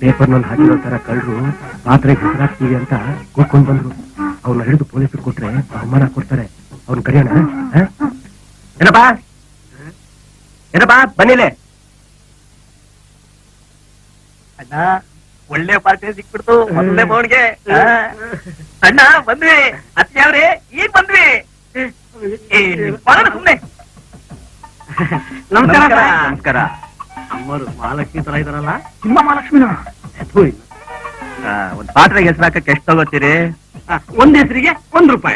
ಪೇಪರ್ ನಲ್ಲಿ ಹಾಕಿರೋ ತರ ಕಳ್ಳರು ಪಾತ್ರೆಗೆ ಹೆಸರಾಗ್ತೀವಿ ಅಂತ ಕೂತ್ಕೊಂಡ್ ಬಂದ್ರು. ಅವ್ನ ಹಿಡಿದು ಪೊಲೀಸರು ಕೊಟ್ರೆ ಅವಮಾನ ಕೊಡ್ತಾರೆ. ಅವ್ನ ಕರೆಯೋಣ. ಏನಪ್ಪಾ ಏನಪ್ಪಾ ಬನ್ನಿಲೆ. ಅಣ್ಣ ಒಳ್ಳೆ ಪಾರ್ಟಿ ಸಿಕ್ಬಿಡ್ತು ಮೊದಲೇ ಬೋನ್ಗೆ. ಅಣ್ಣ ಬಂದ್ವಿ, ಅತ್ತೆ ಅವ್ರೆ ಈಗ ಬಂದ್ವಿ. ಬರೋಣ ಸುಮ್ನೆ. ನಮಸ್ಕಾರ. ನಮಸ್ಕಾರ. ಅಮ್ಮರು ಮಹಾಲಕ್ಷ್ಮಿ ತರ ಇದಾರಲ್ಲ? ನಿಮ್ಮ ಮಹಾಲಕ್ಷ್ಮಿನ ಒಂದ್ ಪಾತ್ರೆಗೆ ಹೆಸರು ಹಾಕಕ್ಕೆ ಎಷ್ಟು ತಗೋತೀರಿ? ಒಂದ್ ಹೆಸರಿಗೆ ₹1.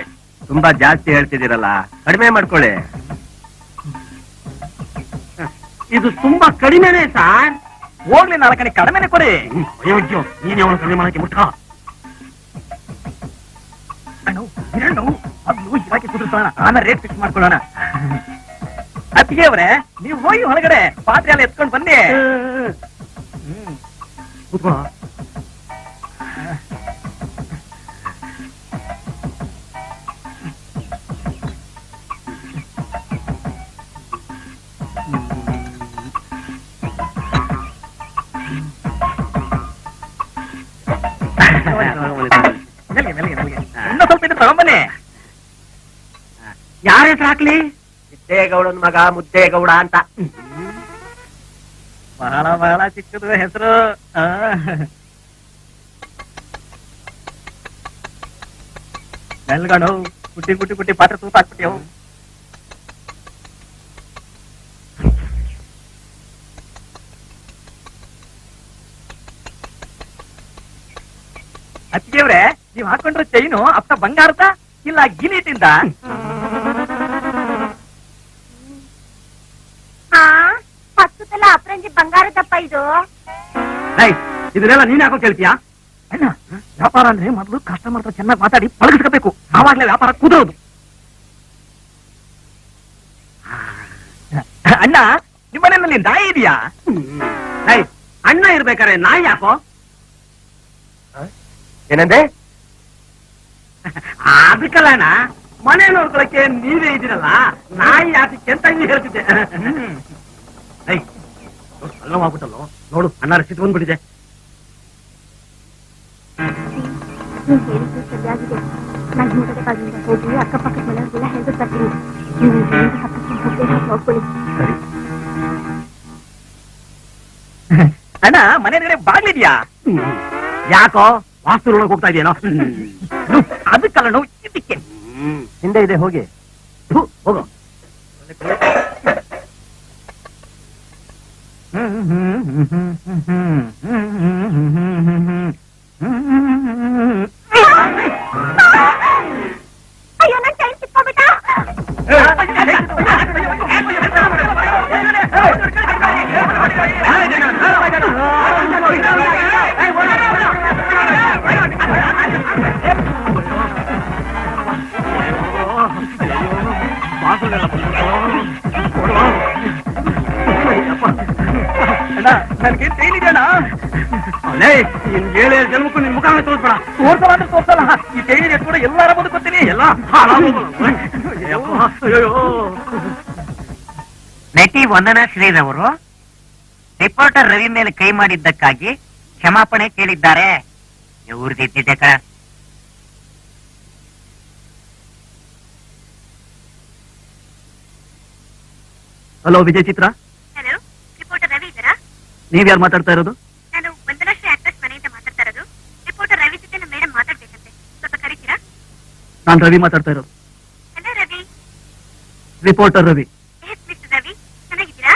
ತುಂಬಾ ಜಾಸ್ತಿ ಹೇಳ್ತಿದ್ದೀರಲ್ಲ, ಕಡಿಮೆ ಮಾಡ್ಕೊಳ್ಳಿ. ಇದು ತುಂಬಾ ಕಡಿಮೆನೆ ಸಾರ್. ಹೋಗ್ಲಿ, 4 ಕಡಿಮೆನೆ ಕೊಡಿ. ಅಯೋಗ್ಯ, ನೀನೇ ಅವನು ಕಡಿಮೆ ಮಾಡಕ್ಕೆ ಮುಟ್ಟ. ಅಣ್ಣ ಮೊದ್ಲು ಇಲಾಖೆ ಕುದುರ್ಸೋಣ, ಆಮೇಲೆ ರೇಟ್ ಫಿಕ್ಸ್ ಮಾಡ್ಕೊಳ್ಳೋಣ. ಅತ್ತಿಗೆ ಅವ್ರೆ, ನೀವು ಹೋಗಿ ಹೊರಗಡೆ ಪಾತ್ರೆ ಎಲ್ಲ ಎತ್ಕೊಂಡು ಬನ್ನಿ. ಕೂತ್ಕೊಳ್ಳ. ಇನ್ನೂ ಸ್ವಲ್ಪ ಇದು ತಗೊಂಬನ್ನಿ. ಯಾರ ಹೆಸರು ಹಾಕ್ಲಿ? ಮುದ್ದೇಗೌಡನ ಮಗ ಮುದ್ದೇಗೌಡ ಅಂತ. ಬಹಳ ಬಹಳ ಚಿಕ್ಕದು ಹೆಸರು. ಬೆಳ್ಗಣು ಕುಟ್ಟಿ ಕುಟ್ಟಿ ಕುಟ್ಟಿ ಪಾತ್ರೆ ತೂಕ ಹಾಕ್ಬಿಟ್ಟಿಯವು. ಅತ್ತಿಗೆವ್ರೆ, ನೀವ್ ಹಾಕೊಂಡ್ರೆ ಚೈನು ಅಪ್ಪ ಬಂಗಾರದ ಇಲ್ಲ ಗಿಲೀಟಿಂದ? ಹತ್ತಲ್ಲ ಅಪ್ರಂಜಿ ಬಂಗಾರದಪ್ಪ ಇದು. ಇದನ್ನೆಲ್ಲ ನೀನ್ ಯಾಕೋ ಕೇಳ್ತೀಯಾ? ಅಣ್ಣ, ವ್ಯಾಪಾರ ಅಂದ್ರೆ ಮೊದಲು ಕಸ್ಟಮರ್ ಹತ್ರ ಚೆನ್ನಾಗಿ ಮಾತಾಡಿ ಪಳಗಿಸ್ಕೋಬೇಕು, ಆವಾಗ್ಲೇ ವ್ಯಾಪಾರ ಕುದುರೋದು. ಅಣ್ಣ, ನಿಮ್ಮನೆಯಲ್ಲಿ ನಾಯಿ ಇದೆಯಾ? ಅಣ್ಣ ಇರ್ಬೇಕಾರೆ ನಾಯಿ ಯಾಕೋ? ಏನಂದೆ? ಅದಕ್ಕಲ್ಲ ಅಣ್ಣ, ಮನೆ ನೋಡ್ಕೊಳಕ್ಕೆ ನೀವೇ ಇದ್ದೀರಲ್ಲ, ನಾಯಿ ಯಾಕೆ ಅಂತ ನೀವು ಹೇಳ್ತಿದ್ದೆ. ಅಲ್ಲವಾಗ್ಬಿಟ್ಟಲ್ಲೋ ನೋಡು, ಅಣ್ಣ ಸಿಟ್ಟು ಬಂದ್ಬಿಟ್ಟಿದೆ. ನೀನ್ ಹೇಳಿದ್ದು ಸರಿಯಾಗಿದೆ. ನಾನು ಹಿಂಗಡೆ ಕಾಲದಿಂದ ಹೋಗಿ ಅಕ್ಕಪಕ್ಕದ ಮನೆಯವ್ರಿಗೆಲ್ಲ ಹೇಳ್ದು ಬರ್ತೀನಿ. ನೀವು ನೋಡ್ಕೊಳ್ಳಿ. ಸರಿ ಅಣ್ಣ, ಮನೆ ಬಾಗ್ಲಿದ್ಯಾ? ಯಾಕೋ ವಾಸ್ತು ಒಳಗೆ ಹೋಗ್ತಾ ಇದೆಯೇನೋ? ಅದಕ್ಕಲ್ಲ ನೋವು, ಇದಕ್ಕೆ ಹಿಂದೆ ಇದೆ, ಹೋಗಿ ಹೋಗೋ. ಅಯ್ಯೋ, ನನ್ ಟೈಮ್ ಸಿಕ್ಕೋಬಿಟ್ಟ. ನನ್ಗೆ ಏನಿದೆಯಣ್ಣ? ಏಳೇಳು ಜನ್ಮಕ್ಕೂ ನಿನ್ ಮುಖ ತೋರಿಸ್ಬೇಡ. ತೋರ್ಸಲ್ಲ, ಈ ಟೈನಿಗೆ ಕೂಡ ಎಲ್ಲಾರ ಬದುಕೊತೀನಿ. ಎಲ್ಲ ನಟಿ ವಂದನಾ ಶ್ರೀರವರು ರಿಪೋರ್ಟರ್ ರವಿ ಮೇಲೆ ಕೈ ಮಾಡಿದ್ದಕ್ಕಾಗಿ ಕ್ಷಮಾಪಣೆ ಕೇಳಿದ್ದಾರೆ. ಇವ್ರದಿದ್ದಿದೆ ಕಣ. ಹಲೋ, ವಿಜಯ್ ಚಿತ್ರ, ಹಲೋ, ರಿಪೋರ್ಟರ್ ರವಿ ಇದ್ದಾರಾ? ನೀವ್ಯಾರು ಮಾತಾಡ್ತಾ ಇರೋದು? ನಾನು ವಂದನಾಶ್ರೀ ಆಕ್ಟ್ರೆಸ್ ಮನೆಯಿಂದ ಮಾತಾಡ್ತಾ ಇರೋದು. ರಿಪೋರ್ಟರ್ ರವಿ ಜೊತೆ ನಮ್ಮ ಮೇಡಮ್ ಮಾತಾಡ್ಬೇಕಂತೆ, ಸ್ವಲ್ಪ ಕರೀತೀರಾ? ನಾನ್ ರವಿ ಮಾತಾಡ್ತಾ ಇರೋದು. Hello Ravi. Reporter Ravi. Yes mister Ravi, ಚೆನ್ನಾಗಿದ್ದೀರಾ?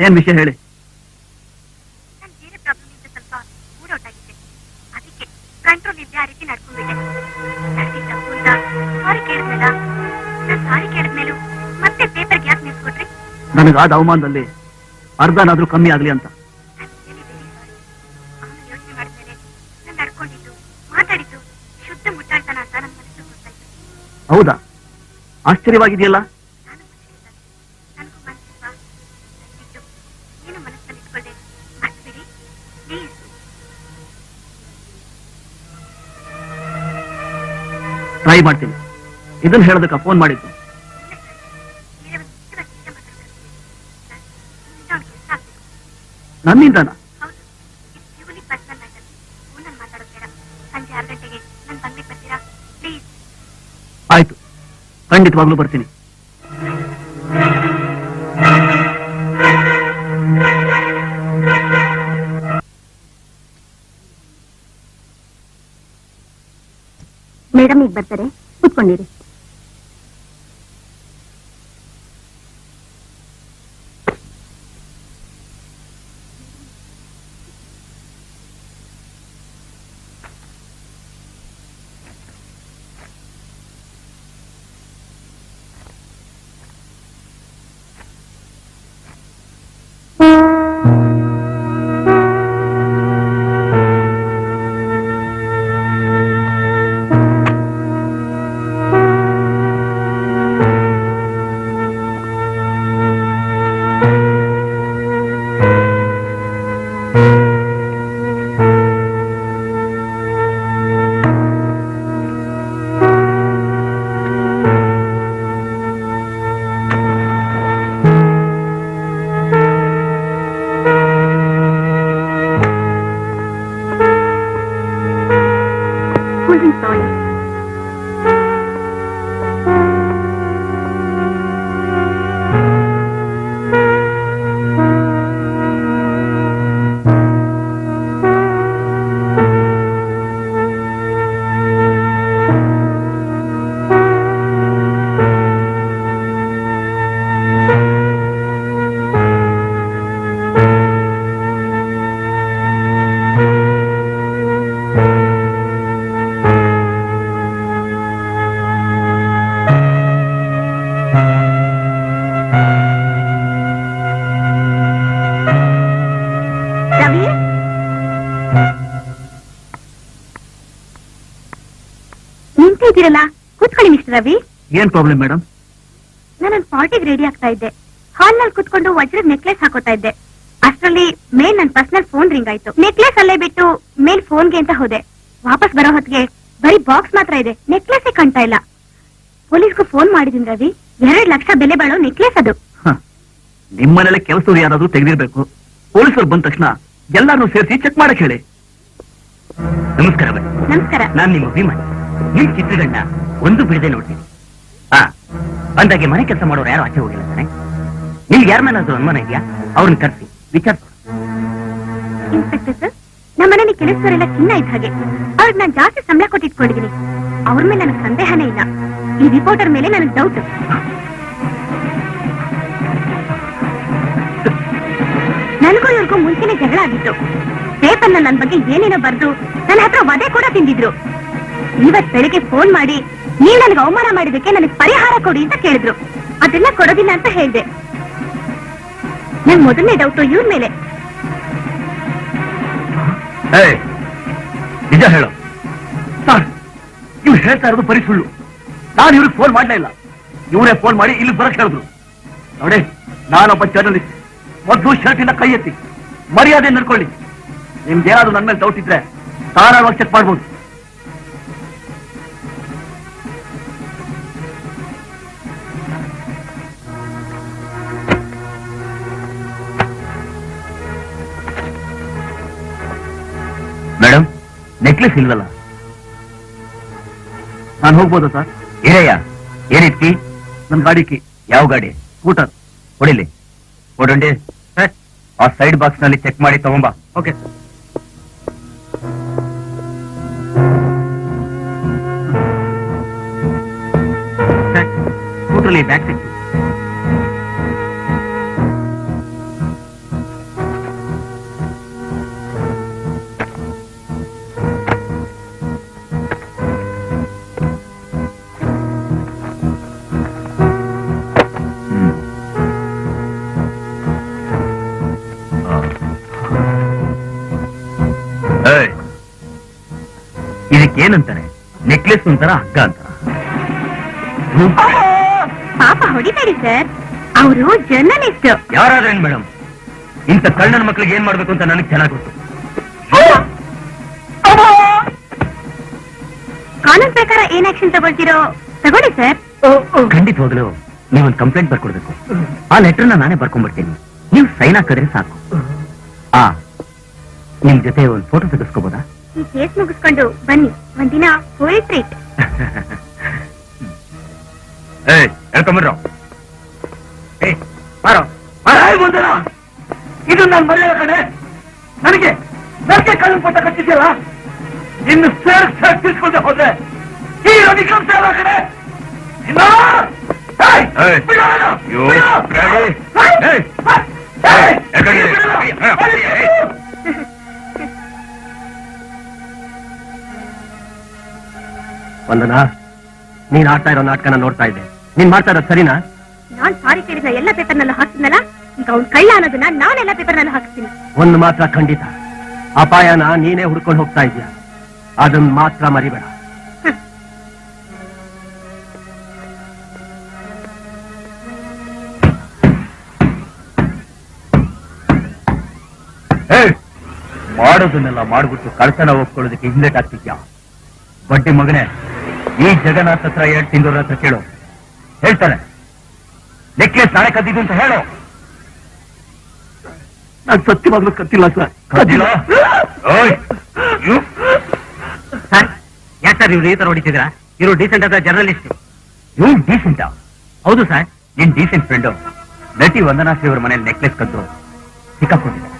ಏನ್ ವಿಷಯ ಹೇಳಿ. ನಾನು ಬೇರೆ ಪ್ರಾಬ್ಲಮ್ ಇಂದ ಸ್ವಲ್ಪ ಮೂಡ್ ಔಟ್ ಆಗಿದ್ದೆ. ಅದಕ್ಕೆ ಕಂಟ್ರೋಲ್ ಇದ್ದೆ ಆ ರೀತಿ ನಡ್ಕೊಂಡ್ಬಿಟ್ಟೆ. ನನಗೆ ತಪ್ಪು ಅಂತ ಸಾರಿ ಕೇಳಿದ್ನಲ್ಲ. ನಾನು ಸಾರಿ ಕೇಳಿದ್ಮೇಲೂ ಮತ್ತೆ ಪೇಪರ್ಗೆ ಯಾಕೆ ನಿಲ್ಸ್ಕೊಟ್ರಿ? ನನಗಾದ ಅವಮಾನದಲ್ಲಿ ಅರ್ಧನಾದ್ರೂ ಕಮ್ಮಿ ಆಗ್ಲಿ ಅಂತ. ಆಮೇಲೆ ಯೋಚನೆ ಮಾಡಿದ್ಮೇಲೆ ನಾನು ನಡ್ಕೊಂಡಿದ್ದು ಮಾತಾಡಿದ್ದು ಶುದ್ಧ ಮುಟ್ಟಾಳ್ತನ ಅಂತ ನನ್ನ ಮನಸ್ಸು ಗೊತ್ತಾಯ್ತು. ಹೌದಾ? ಆಶ್ಚರ್ಯವಾಗಿದೆಯಲ್ಲ. ನಾನು ಮನುಷ್ಯರಿಲ್ಲ, ನನಗೂ ಮನಸ್ಸಿಲ್ವಾ? ದಯವಿಟ್ಟು ಏನು ಮನಸ್ಸಲ್ಲಿ ಇಟ್ಕೊಳ್ಳದೆ ಮರ್ತ್ಬಿಡಿ ಪ್ಲೀಸ್. ಟ್ರೈ ಮಾಡ್ತೀನಿ. ಇದನ್ನ ಹೇಳೋದಕ್ಕ ಫೋನ್ ಮಾಡಿದ್ದು. ಬೇರೆ ಒಂದು ಮುಖ್ಯವಾದ ವಿಷಯ ಮಾತಾಡ್ತಾರೆ. ನಿಮ್ಮಿಂದ ಅವ್ನಿಗೆ ಕೆಲಸ ಆಗ್ಬೇಕು. ನನ್ನಿಂದನ? ಹೌದು, ಇದು ಪ್ಯೂರ್ಲಿ ಪರ್ಸನಲ್ ಮ್ಯಾಟರ್. ಫೋನಲ್ಲಿ ಮಾತಾಡೋದು ಬೇಡ. ಸಂಜೆ 6 ಗಂಟೆಗೆ ನನ್ನ ಬಂಗ್ಲಿಗೆ ಬರ್ತೀರಾ ಪ್ಲೀಸ್? ಆಯ್ತು, ಖಂಡಿತವಾಗ್ಲೂ ಬರ್ತೀನಿ. ಮೇಡಮ್ ಈಗ ಬರ್ತಾರೆ, ಕೂತ್ಕೊಂಡಿರಿ. ನಿಂತಿದ್ದೀರಲ್ಲ, ಕೂತ್ಕೊಳ್ಳಿ ಮಿಸ್ಟರ್ ರವಿ. ಏನ್ ಪ್ರಾಬ್ಲಮ್ ಮೇಡಮ್? ನಾನೊಂದು ಪಾರ್ಟಿಗೆ ರೆಡಿ ಆಗ್ತಾ ಇದ್ದೆ. ಹಾಲ್ ನಲ್ಲಿ ಕುತ್ಕೊಂಡು ವಜ್ರದ ನೆಕ್ಲೆಸ್ ಹಾಕೋತಾ ಇದ್ದೆ. ಅಷ್ಟರಲ್ಲಿ ಮೇಲ್ ನನ್ನ ಪರ್ಸನಲ್ ಫೋನ್ ರಿಂಗ್ ಆಯ್ತು. ನೆಕ್ಲೆಸ್ ಅಲ್ಲೇ ಬಿಟ್ಟು ಮೇಲ್ ಫೋನ್ಗೆ ಅಂತ ಹೋದೆ. ವಾಪಸ್ ಬರೋ ಹೊತ್ತಿಗೆ ಬರೀ ಬಾಕ್ಸ್ ಮಾತ್ರ ಇದೆ, ನೆಕ್ಲೆಸ್ ಕಾಣ್ತಾ ಇಲ್ಲ. ಪೊಲೀಸ್ಗೂ ಫೋನ್ ಮಾಡಿದೀನಿ ರವಿ. 2 ಲಕ್ಷ ಬೆಲೆ ಬಾಳೋ ನೆಕ್ಲೆಸ್ ಅದು. ನಿಮ್ಮನೇಲೆ ಕೆಲಸದವ್ರು ಯಾರಾದ್ರೂ ತೆಗೆದಿರ್ಬೇಕು. ಪೊಲೀಸರು ಬಂದ ತಕ್ಷಣ ಎಲ್ಲಾರನ್ನೂ ಸೇರಿಸಿ ಚೆಕ್ ಮಾಡಕ್ ಹೇಳಿ. ನಮಸ್ಕಾರ ಬನ್ನಿ. ನಮಸ್ಕಾರ. ನಾನ್ ನಿಮ್ಮ ಅಭಿಮಾನಿ. ನಿಮ್ ಚಿತ್ರಗಳನ್ನ ಒಂದು ಬಿಡದೆ ನೋಡ್ತೀನಿ. ಅಂದಾಗೆ ಮನೆ ಕೆಲಸ ಮಾಡೋರು ಯಾರು ಆಚೆ ಹೋಗಿಲ್ಲ ತಾನೆ? ನಿಮ್ಗೆ ಯಾರ ಮೇಲಾದ್ರೂ ಅನುಮಾನ ಇದೆಯಾ? ಅವ್ರನ್ನ ಕರೆಸಿ ವಿಚಾರ. ಇನ್ಸ್ಪೆಕ್ಟರ್ ಸರ್, ನಮ್ಮ ಮನೇಲಿ ಕೆಲಸದವರೆಲ್ಲ ಚಿನ್ನ ಇದ್ದ ಹಾಗೆ. ಅವ್ರಿಗೆ ನಾನು ಜಾಸ್ತಿ ಸಂಬಳ ಕೊಟ್ಟಿಟ್ಕೊಂಡಿದ್ದೀನಿ. ಅವ್ರ ಮೇಲೆ ನನಗೆ ಸಂದೇಹನೇ ಇಲ್ಲ. ಈ ರಿಪೋರ್ಟರ್ ಮೇಲೆ ನನಗೆ ಡೌಟ್. ನನಗೂ ಇವ್ರಿಗೂ ಮುಂಚೆನೆ ಜಗಳ ಆಗಿತ್ತು. ಪೇಪರ್ನ ನನ್ನ ಬಗ್ಗೆ ಏನೇನೋ ಬರ್ದು ನನ್ನ ಹತ್ರ ವಧೆ ಕೂಡ ತಿಂದಿದ್ರು. ಇವತ್ ಬೆಳಿಗ್ಗೆ ಫೋನ್ ಮಾಡಿ ನೀವ್ ನನಗೆ ಅವಮಾನ ಮಾಡಿದಕ್ಕೆ ನನಗೆ ಪರಿಹಾರ ಕೊಡಿ ಅಂತ ಕೇಳಿದ್ರು. ಅದೆಲ್ಲ ಕೊಡೋದಿಲ್ಲ ಅಂತ ಹೇಳ್ದೆ. ನನ್ ಮೊದಲನೇ ಡೌಟ್ ಇವ್ರ ಮೇಲೆ. ನಿಜ ಹೇಳು ಸರ್. ಇವ್ರು ಹೇಳ್ತಾ ಇರೋದು ಬರೀ ಸುಳ್ಳು. ನಾನು ಇವ್ರಿಗೆ ಫೋನ್ ಮಾಡ್ಲೇ ಇಲ್ಲ. ಇವರೇ ಫೋನ್ ಮಾಡಿ ಇಲ್ಲಿ ಬರಕ್ ಹೇಳಿದ್ರು. ನೋಡಿ, ನಾನೊಬ್ಬ ಜರ್ನಲಿಸ್ಟ್. ಮೊದಲು ಶರ್ಟಿಂದ ಕೈ ಎತ್ತಿ ಮರ್ಯಾದೆ ನಡ್ಕೊಳ್ಳಿ. ನಿಮ್ಗೇನಾದ್ರೂ ನನ್ನ ಮೇಲೆ ಡೌಟ್ ಇದ್ರೆ ಧಾರಾಳವಾಗಿ ಚೆಕ್ ಮಾಡ್ಬೋದು. ಮೇಡಮ್, ನೆಕ್ಲೆಸ್ ಇಲ್ವಲ್ಲ? ನಾನು ಹೋಗ್ಬೋದಾ ಸರ್? ಇರಯ್ಯ, ಏನಿತ್ತಿ? ನನ್ನ ಗಾಡಿ ಕಿ. ಯಾವ ಗಾಡಿ? ಸ್ಕೂಟರ್. ಕೊಡಿಲಿ. ಕೊಡಂಡಿ. ಆ ಸೈಡ್ ಬಾಕ್ಸ್ ನಲ್ಲಿ ಚೆಕ್ ಮಾಡಿ ತಗೊಂಬಾ. ಓಕೆ. ಸ್ಕೂಟ್ರಲ್ಲಿ ಬ್ಯಾಗ್ ಸಿಕ್ತು. ಇದಕ್ಕೇನಂತಾರೆ? ನೆಕ್ಲೆಸ್ ಅಂತಾರ, ಹಗ್ಗ ಅಂತಾರ? ಪಾಪ ಹೊಡಿಬೇಡಿ ಸರ್, ಅವರು ಜರ್ನಲಿಸ್ಟ್. ಯಾರಾದ್ರೇನ್ ಮೇಡಮ್, ಇಂಥ ಕಳ್ಳನ ಮಕ್ಳಿಗೆ ಏನ್ ಮಾಡ್ಬೇಕು ಅಂತ ನನಗೆ ಚೆನ್ನಾಗಿ ಗೊತ್ತು. ಕಾನೂನು ಪ್ರಕಾರ ಏನ್ ಆಕ್ಷನ್ ತಗೊಳ್ತೀರೋ ತಗೊಳ್ಳಿ ಸರ್. ಖಂಡಿತವಾಗ್ಲು ನೀವೊಂದು ಕಂಪ್ಲೇಂಟ್ ಬರ್ಕೊಡ್ಬೇಕು. ಆ ಲೆಟರ್ನ ನಾನೇ ಬರ್ಕೊಂಡ್ಬಿಡ್ತೀನಿ. ನೀವು ಸೈನ್ ಹಾಕಿದ್ರೆ ಸಾಕು. ನಿಮ್ ಜೊತೆ ಒಂದು ಫೋಟೋ ತೆಗೆಸ್ಕೋಬೋದಾ? ಈ ಕೇಸ್ ಮುಗಿಸ್ಕೊಂಡು ಬನ್ನಿ, ಒಂದಿನ ಫುಲ್ ಟ್ರೀಟ್. ಹೇಳ್ಕೊಂಬರ್ರೋ. ಇದು ನಾನು ಮರೆಯ ಕಡೆ. ನನಗೆ ಕಣ್ಣು ಪಟ್ಟ ಕಟ್ಟಿದ್ಯಲ್ಲ, ಇನ್ನು ಸೇರಿಸ್ಕೊಂಡೆ ಹೋದ್ರೆ ಈ ರವಿಕಾಂತ್ ಸೇವಾ ಕಡೆ. ವಂದನಾ, ನೀನ್ ಆಡ್ತಾ ಇರೋ ನಾಟಕನ ನೋಡ್ತಾ ಇದ್ದೆ. ನೀನ್ ಮಾಡ್ತಾ ಇರೋದು ಸರಿನಾ? ನಾನ್ ಸಾರಿ ಕೇಳಿದ ಎಲ್ಲ ಪೇಪರ್ನಲ್ಲೂ ಹಾಕ್ತೀನಲ್ಲ, ಈಗ ಅವ್ನ್ ಕಳ್ಳ ಅನ್ನೋದನ್ನ ನಾನೆಲ್ಲ ಪೇಪರ್ನಲ್ಲೂ ಹಾಕ್ತೀನಿ. ಒಂದು ಮಾತ್ರ ಖಂಡಿತ, ಅಪಾಯನ ನೀನೇ ಹುಡ್ಕೊಂಡು ಹೋಗ್ತಾ ಇದೀಯ. ಅದನ್ನ ಮಾತ್ರ ಮರಿಬೇಡ. ಮಾಡೋದನ್ನೆಲ್ಲ ಮಾಡ್ಬಿಟ್ಟು ಕಳ್ತನ ಹೋಗ್ಕೊಳ್ಳೋದಕ್ಕೆ ಹಿಂದೇಟ್ ಆಗ್ತಿದ್ಯಾ? ಬಡ್ಡಿ ಮಗನೇ, ಈ ಜಗನ್ನಾಥ್ ಹತ್ರ 2 ತಿಂಗಳ ಹತ್ರ ಕೇಳು, ಹೇಳ್ತಾನೆ. ನೆಕ್ಲೆಸ್ ನಾಳೆ ಕದ್ದಿದ್ದು ಅಂತ ಹೇಳು. ನಾನು ಸತ್ಯವಾಗ್ಲೂ ಕತ್ತಿಲ್ಲ ಸರ್. ಕದ್ದಿಲ್ಲ? ಯಾಕೆ ಸರ್ ಇವ್ರು ಈ ತರ ಹೊಡಿತಿದ್ರ? ಇವ್ರು ಡೀಸೆಂಟ್ ಆದ ಜರ್ನಲಿಸ್ಟ್. ಇವ್ರು ಡೀಸೆಂಟಾ? ಹೌದು ಸರ್, ನಿನ್ ಡೀಸೆಂಟ್ ಫ್ರೆಂಡು ನಟಿ ವಂದನಾ ಶ್ರೀ ಅವ್ರ ಮನೇಲಿ ನೆಕ್ಲೆಸ್ ಕದ್ದು ಸಿಕ್ಕಾಕೊಂಡಿದ್ದಾರೆ.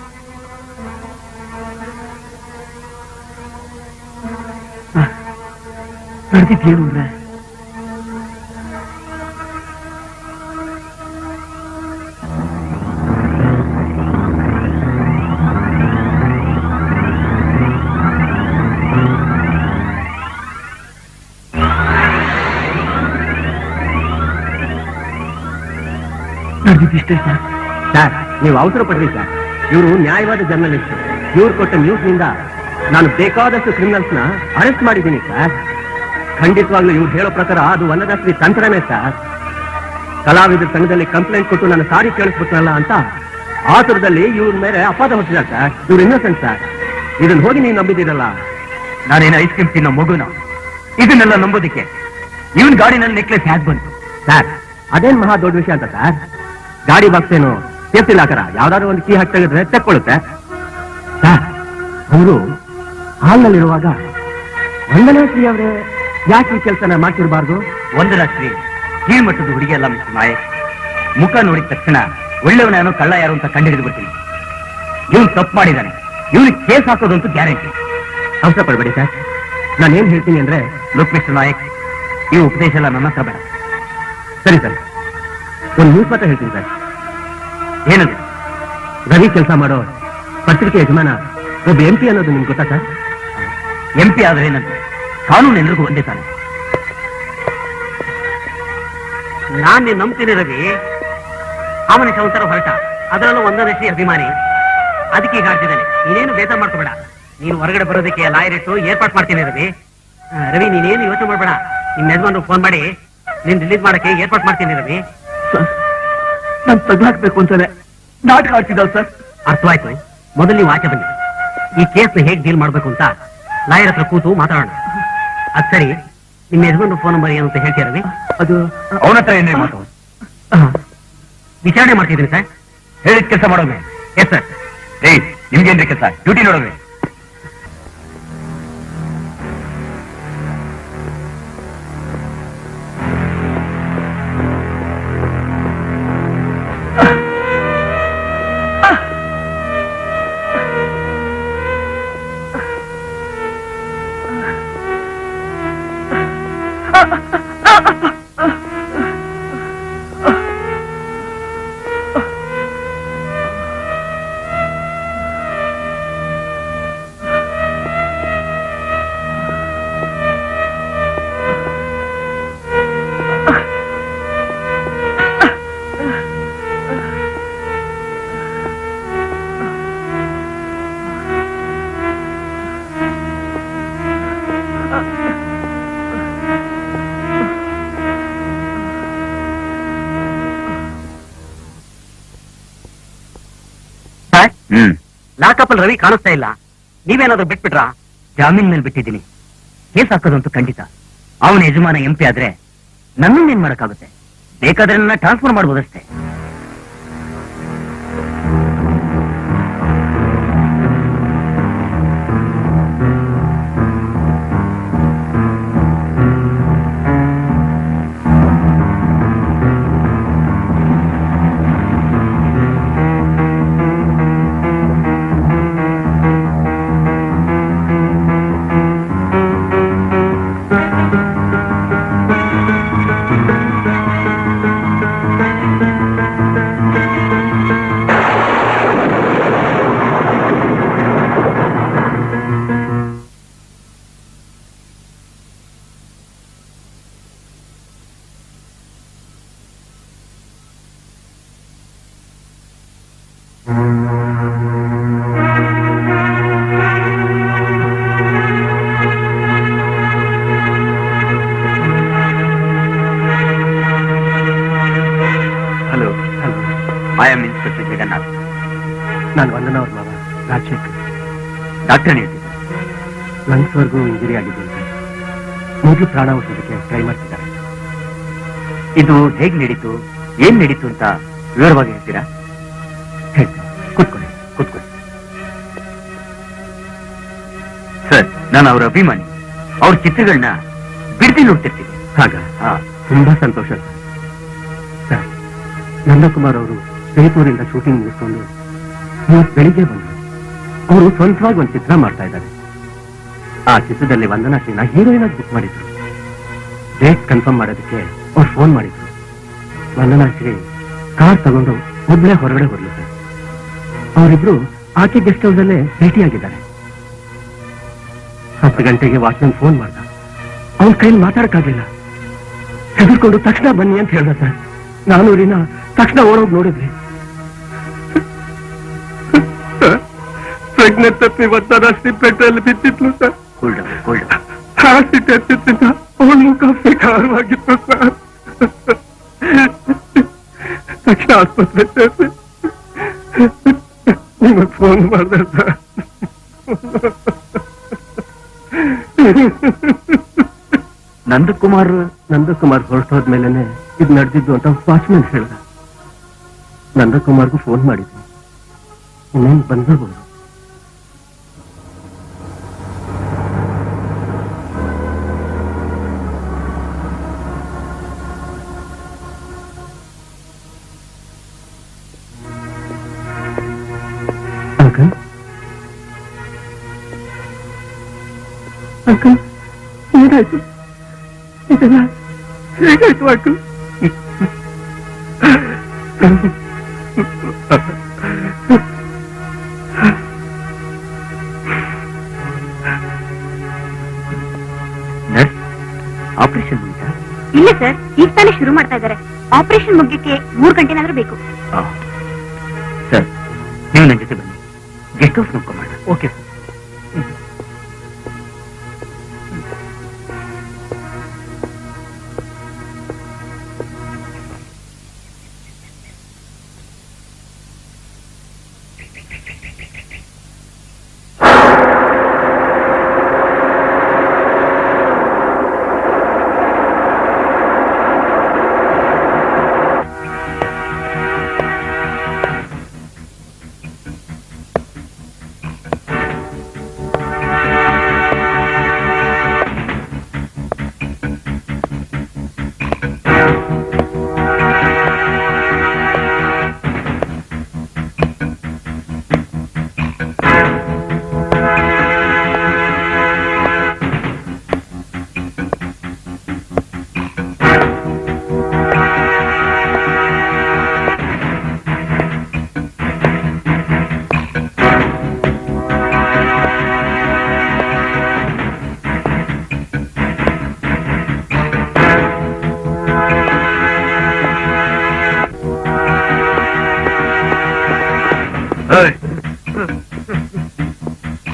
ನಡೆದಿದ್ದೇನು ಅಂದ್ರೆ ನಡೆದಿಷ್ಟೇ ಸರ್. ಸರ್, ನೀವು ಅವಸರ ಪಡ್ರಿ ಸರ್. ಇವರು ನ್ಯಾಯವಾದ ಜರ್ನಲಿಸ್ಟ್. ಇವ್ರು ಕೊಟ್ಟ ನ್ಯೂಸ್ ನಿಂದ ನಾನು ಬೇಕಾದಷ್ಟು ಕ್ರಿಮಿನಲ್ಸ್ ನ ಅರೆಸ್ಟ್ ಮಾಡಿದ್ದೀನಿ ಸರ್. ಖಂಡಿತವಾಗ್ಲೂ ಇವ್ರು ಹೇಳೋ ಪ್ರಕಾರ ಅದು ವಂದನಾಶ್ರೀ ತಂತ್ರನೇ ಸರ್. ಕಲಾವಿದರ ಸಂಘದಲ್ಲಿ ಕಂಪ್ಲೇಂಟ್ ಕೊಟ್ಟು ನನ್ನ ಸಾರಿ ಕೇಳಿಸ್ಬಿಟ್ನಲ್ಲ ಅಂತ ಆತುರದಲ್ಲಿ ಇವ್ರ ಮೇಲೆ ಅಪವಾದ ಹೊತ್ತಿದ್ದಾರೆ ಸರ್. ಇವ್ರು ಇನ್ನೋಸೆಂಟ್ ಸರ್. ಇದನ್ನ ಹೋಗಿ ನೀವು ನಂಬಿದ್ದೀರಲ್ಲ. ನಾನೇನು ಐಸ್ ಕ್ರೀಮ್ ತಿನ್ನೋ ಮಗುನ ಇದನ್ನೆಲ್ಲ ನಂಬೋದಿಕ್ಕೆ? ಇವನ್ ಗಾಡಿನಲ್ಲಿ ನೆಕ್ಲೆಸ್ ಹ್ಯಾಕ್ ಬಂತು? ಸರ್ ಅದೇನ್ ಮಹಾ ದೊಡ್ಡ ವಿಷಯ ಅಂತ ಸರ್. ಗಾಡಿ ಬಾಕ್ಸ್ ಏನು ಸೇಫ್ಟಿ ಲಾಕರ, ಯಾವ್ದಾದ್ರು ಒಂದು ಕೀ ಹಾಕಿ ತೆಗೆದ್ರೆ ತೆಕ್ಕೊಳ್ಳುತ್ತೆ ಸರ್. ಅವರು ಹಾಲ್ನಲ್ಲಿರುವಾಗ ವಂದನಾ ಶ್ರೀ ಅವರೇ ಯಾಕೆ ಈ ಕೆಲಸನ ಮಾಡ್ತಿರ್ಬಾರ್ದು? ಒಂದರ ಶ್ರೀ ಕೀಳ್ಮಟ್ಟದ ಹುಡುಗಿ ಅಲ್ಲ ಮಿಸ್ಟರ್ ನಾಯಕ್. ಮುಖ ನೋಡಿದ ತಕ್ಷಣ ಒಳ್ಳೆಯವನೇನೋ ಕಳ್ಳ ಯಾರು ಅಂತ ಕಂಡುಹಿಡಿದು ಬಿಡ್ತೀನಿ. ಇವನು ತಪ್ಪು ಮಾಡಿದ್ದಾನೆ, ಇವನಿಗೆ ಕೇಸ್ ಹಾಕೋದಂತೂ ಗ್ಯಾರಂಟಿ. ಅವಸರ ಪಡಬೇಡಿ ಸರ್. ನಾನೇನ್ ಹೇಳ್ತೀನಿ ಅಂದ್ರೆ, ಲುಕ್ ಮಿಸ್ಟರ್ ನಾಯಕ್, ಈ ಉಪದೇಶ ಎಲ್ಲ ನನ್ನ ಹತ್ರ ಬೇಡ. ಸರಿ ಸರ್, ಒಂದು ನ್ಯೂಸ್ ಮಾತ್ರ ಹೇಳ್ತೀನಿ ಸರ್. ಏನದು? ರವಿ ಕೆಲಸ ಮಾಡೋ ಪತ್ರಿಕೆ ಯಜಮಾನ ಒಬ್ಬ MP ಅನ್ನೋದು ನಿಮ್ಗೆ ಗೊತ್ತಾ ಸರ್? MP ಆದ್ರೆ ಏನಂತೆ, ಕಾನೂನು ಎಲ್ರಿಗೂ ಒಂದೇ ತಾನೆ. ನಾನ್ ನೀನ್ ನಂಬ್ತೀನಿ ರವಿ. ಅವನ ಸಂಸಾರ ಹೊರಟ, ಅದರಲ್ಲೂ ಒಂದೊಂದಷ್ಟು ಅಭಿಮಾನಿ, ಅದಕ್ಕೆ ಈಗ ಆಡ್ತಿದ್ದಾನೆ. ನೀನೇನು ಬೇಸರ ಮಾಡ್ಕೋಬೇಡ. ನೀನು ಹೊರಗಡೆ ಬರೋದಕ್ಕೆ ಲಾಯರ್ ಇಟ್ಟು ಏರ್ಪಾಟ್ ಮಾಡ್ತೀನಿ ರವಿ. ರವಿ ನೀನೇನು ಯೋಚನೆ ಮಾಡ್ಬೇಡ. ನಿಮ್ ಯಜಮಾನ್ರು ಫೋನ್ ಮಾಡಿ ನೀನ್ ರಿಲೀಸ್ ಮಾಡಕ್ಕೆ ಏರ್ಪಾಟ್ ಮಾಡ್ತೀನಿ ರವಿ. ನಾನು ತಗ್ಲಾಕ್ಬೇಕು ಅಂತಾನೆ ನಾಟಕ ಆಡ್ತಿದ್ದಾವ್ ಸರ್. ಅರ್ಥವಾಯ್ತು. ಮೊದಲು ನೀವು ಆಚೆ ಬನ್ನಿ. ಈ ಕೇಸ್ ಹೇಗ್ ಡೀಲ್ ಮಾಡ್ಬೇಕು ಅಂತ ಲಾಯರ್ ಹತ್ರ ಕೂತು ಮಾತಾಡೋಣ. ಅದ್ ಸರಿ, ನಿಮ್ಮ ಯಜಮಾನ್ರು ಫೋನ್ ನಂಬರ್ ಏನು ಅಂತ ಹೇಳ್ತೀರಾ ರವಿ? ಅದು ಅವನ ಹತ್ರ ಏನೇ ಮಾತು? ವಿಚಾರಣೆ ಮಾಡ್ತಿದ್ದೀನಿ ಸರ್. ಹೇಳಿದ ಕೆಲಸ ಮಾಡೋದು. Yes sir. ಏಯ್, ನಿಮ್ಗೇನ್ರಿ ಕೆಲಸ? ಡ್ಯೂಟಿ ನೋಡೋದು. ಲಾಕಪ್ ಅಲ್ಲಿ ರವಿ ಕಾಣಿಸ್ತಾ ಇಲ್ಲ. ನೀವೇನಾದ್ರೂ ಬಿಟ್ಬಿಟ್ರಾ? ಜಾಮೀನ್ ಮೇಲೆ ಬಿಟ್ಟಿದ್ದೀನಿ. ಕೇಸ್ ಹಾಕೋದಂತೂ ಖಂಡಿತ. ಅವನ ಯಜಮಾನ MP ಆದ್ರೆ ನನ್ನನ್ನೇನ್ ಮಾಡಕ್ಕಾಗುತ್ತೆ? ಬೇಕಾದ್ರೆ ನನ್ನ ಟ್ರಾನ್ಸ್ಫರ್ ಮಾಡ್ಬೋದಷ್ಟೇ. Hello, I am inspector Jagannath. ನಾನು ವಂದನಾ ಅವ್ರ ಮಾವ ರಾಜಶೇಖರ್. ಡಾಕ್ಟರ್ ಹೇಳ್ತಿದ್ದೆ. ಲಂಗ್ಸ್ವರೆಗೂ ಇಂಜುರಿ ಆಗಿದೆ. ಮೊದಲು ಪ್ರಾಣ ಉಳಿಸೋದಕ್ಕೆ ಟ್ರೈ ಮಾಡ್ತಿದ್ದಾರೆ. ಇದು ಹೇಗ್ ನಡೀತು, ಏನ್ ನಡೀತು ಅಂತ ವಿವರವಾಗಿ ಹೇಳ್ತೀರಾ? ಹೇಳ್ತೀನಿ, ಕೂತ್ಕೊಳ್ಳಿ. ಕೂತ್ಕೊಳ್ಳಿ. ಸರ್, ನಾನು ಅವರ ಅಭಿಮಾನಿ. ಅವ್ರ ಚಿತ್ರಗಳನ್ನ ಬಿಡ್ತಿ ನೋಡ್ತಿರ್ತೀನಿ. ಹಾಗ ತುಂಬಾ ಸಂತೋಷ ಸರ್. ನಂದಕುಮಾರ್ ಅವರು ಜೈಪುರಿಂದ ಶೂಟಿಂಗ್ ಮುಗಿಸ್ಕೊಂಡು ಇವತ್ತು ಬೆಳಿಗ್ಗೆ ಬಂದರು. ಅವರು ಸ್ವಂತವಾಗಿ ಒಂದು ಚಿತ್ರ ಮಾಡ್ತಾ ಇದ್ದಾರೆ. ಆ ಚಿತ್ರದಲ್ಲಿ ವಂದನಾ ಶ್ರೀನ ಹೀರೋಯಿನ್ ಆಗಿ ಬುಕ್ ಮಾಡಿದ್ರು. ಡೇಟ್ ಕನ್ಫರ್ಮ್ ಮಾಡೋದಕ್ಕೆ ಅವ್ರು ಫೋನ್ ಮಾಡಿದ್ರು. ವಂದನಾ ಶ್ರೀ ಕಾರ್ ತಗೊಂಡು ಒಬ್ಬಳೇ ಹೊರಗಡೆ ಬರ್ಲಿ ಸರ್. ಅವರಿಬ್ರು ಆಕೆ ಗೆಸ್ಟ್ ಹೌಸ್ ಅಲ್ಲೇ ಭೇಟಿಯಾಗಿದ್ದಾರೆ. 10 ಗಂಟೆಗೆ ವಾಚ್ಮನ್ ಫೋನ್ ಮಾಡ್ದ. ಅವನ ಕೈಲಿ ಮಾತಾಡಕ್ಕಾಗ್ಲಿಲ್ಲ. ಹೆದರ್ಕೊಂಡು ತಕ್ಷಣ ಬನ್ನಿ ಅಂತ ಹೇಳ್ದ ಸರ್. ನಾನು ರೀನಾ ತಕ್ಷಣ ಓಡೋಗಿ ನೋಡಿದ್ವಿ. ಪ್ರಜ್ಞೆ ತಪ್ಪಿ ಒತ್ತಡಷ್ಟು ಪೆಟ್ರೋಲ್ ಬಿದ್ದಿದ್ಲು ಸರ್. ಆಸಿಡ್ ಎತ್ತಿದ್ದ ಅವಳ ಮುಖ ವಿಕಾರವಾಗಿತ್ತು ಸರ್. ತಕ್ಷಣ ಆಸ್ಪತ್ರೆ ಸೇರಿಸಿ ನಿಮಗೆ ಫೋನ್ ಮಾಡಿದೆ ಸರ್. ನಂದಕುಮಾರ್ ಹೊರಟೋದ್ಮೇಲೆ ಇದು ನಡೆದಿದ್ದು ಅಂತ ವಾಚ್ಮನ್ ಹೇಳ್ದ. ನಂದಕುಮಾರ್ಗೂ ಫೋನ್ ಮಾಡಿದ್ವಿ, ಇನ್ನೇನು ಬಂದಿರ್ಬೋದು. ಅಂಕಲ್ ಅಂಕಲ್ ಏನಾಯ್ತು? ಇದೆಲ್ಲ ಹೇಗಾಯ್ತು ಅಂಕಲ್? ಆಪರೇಷನ್ ಮುಗಿತಾ? ಇಲ್ಲ ಸರ್, ಈಗ ತಾನೇ ಶುರು ಮಾಡ್ತಾ ಇದ್ದಾರೆ. ಆಪರೇಷನ್ ಮುಗಿಯಕ್ಕೆ 3 ಗಂಟೆನಾದ್ರೂ ಬೇಕು. ಸರ್, ನೀವು ನನ್ನ ಜೊತೆ ಬನ್ನಿ, ಗೆಸ್ಟ್ ಹೌಸ್ ನೋಡ್ಕೊಂಬೋಣ. Okay sir.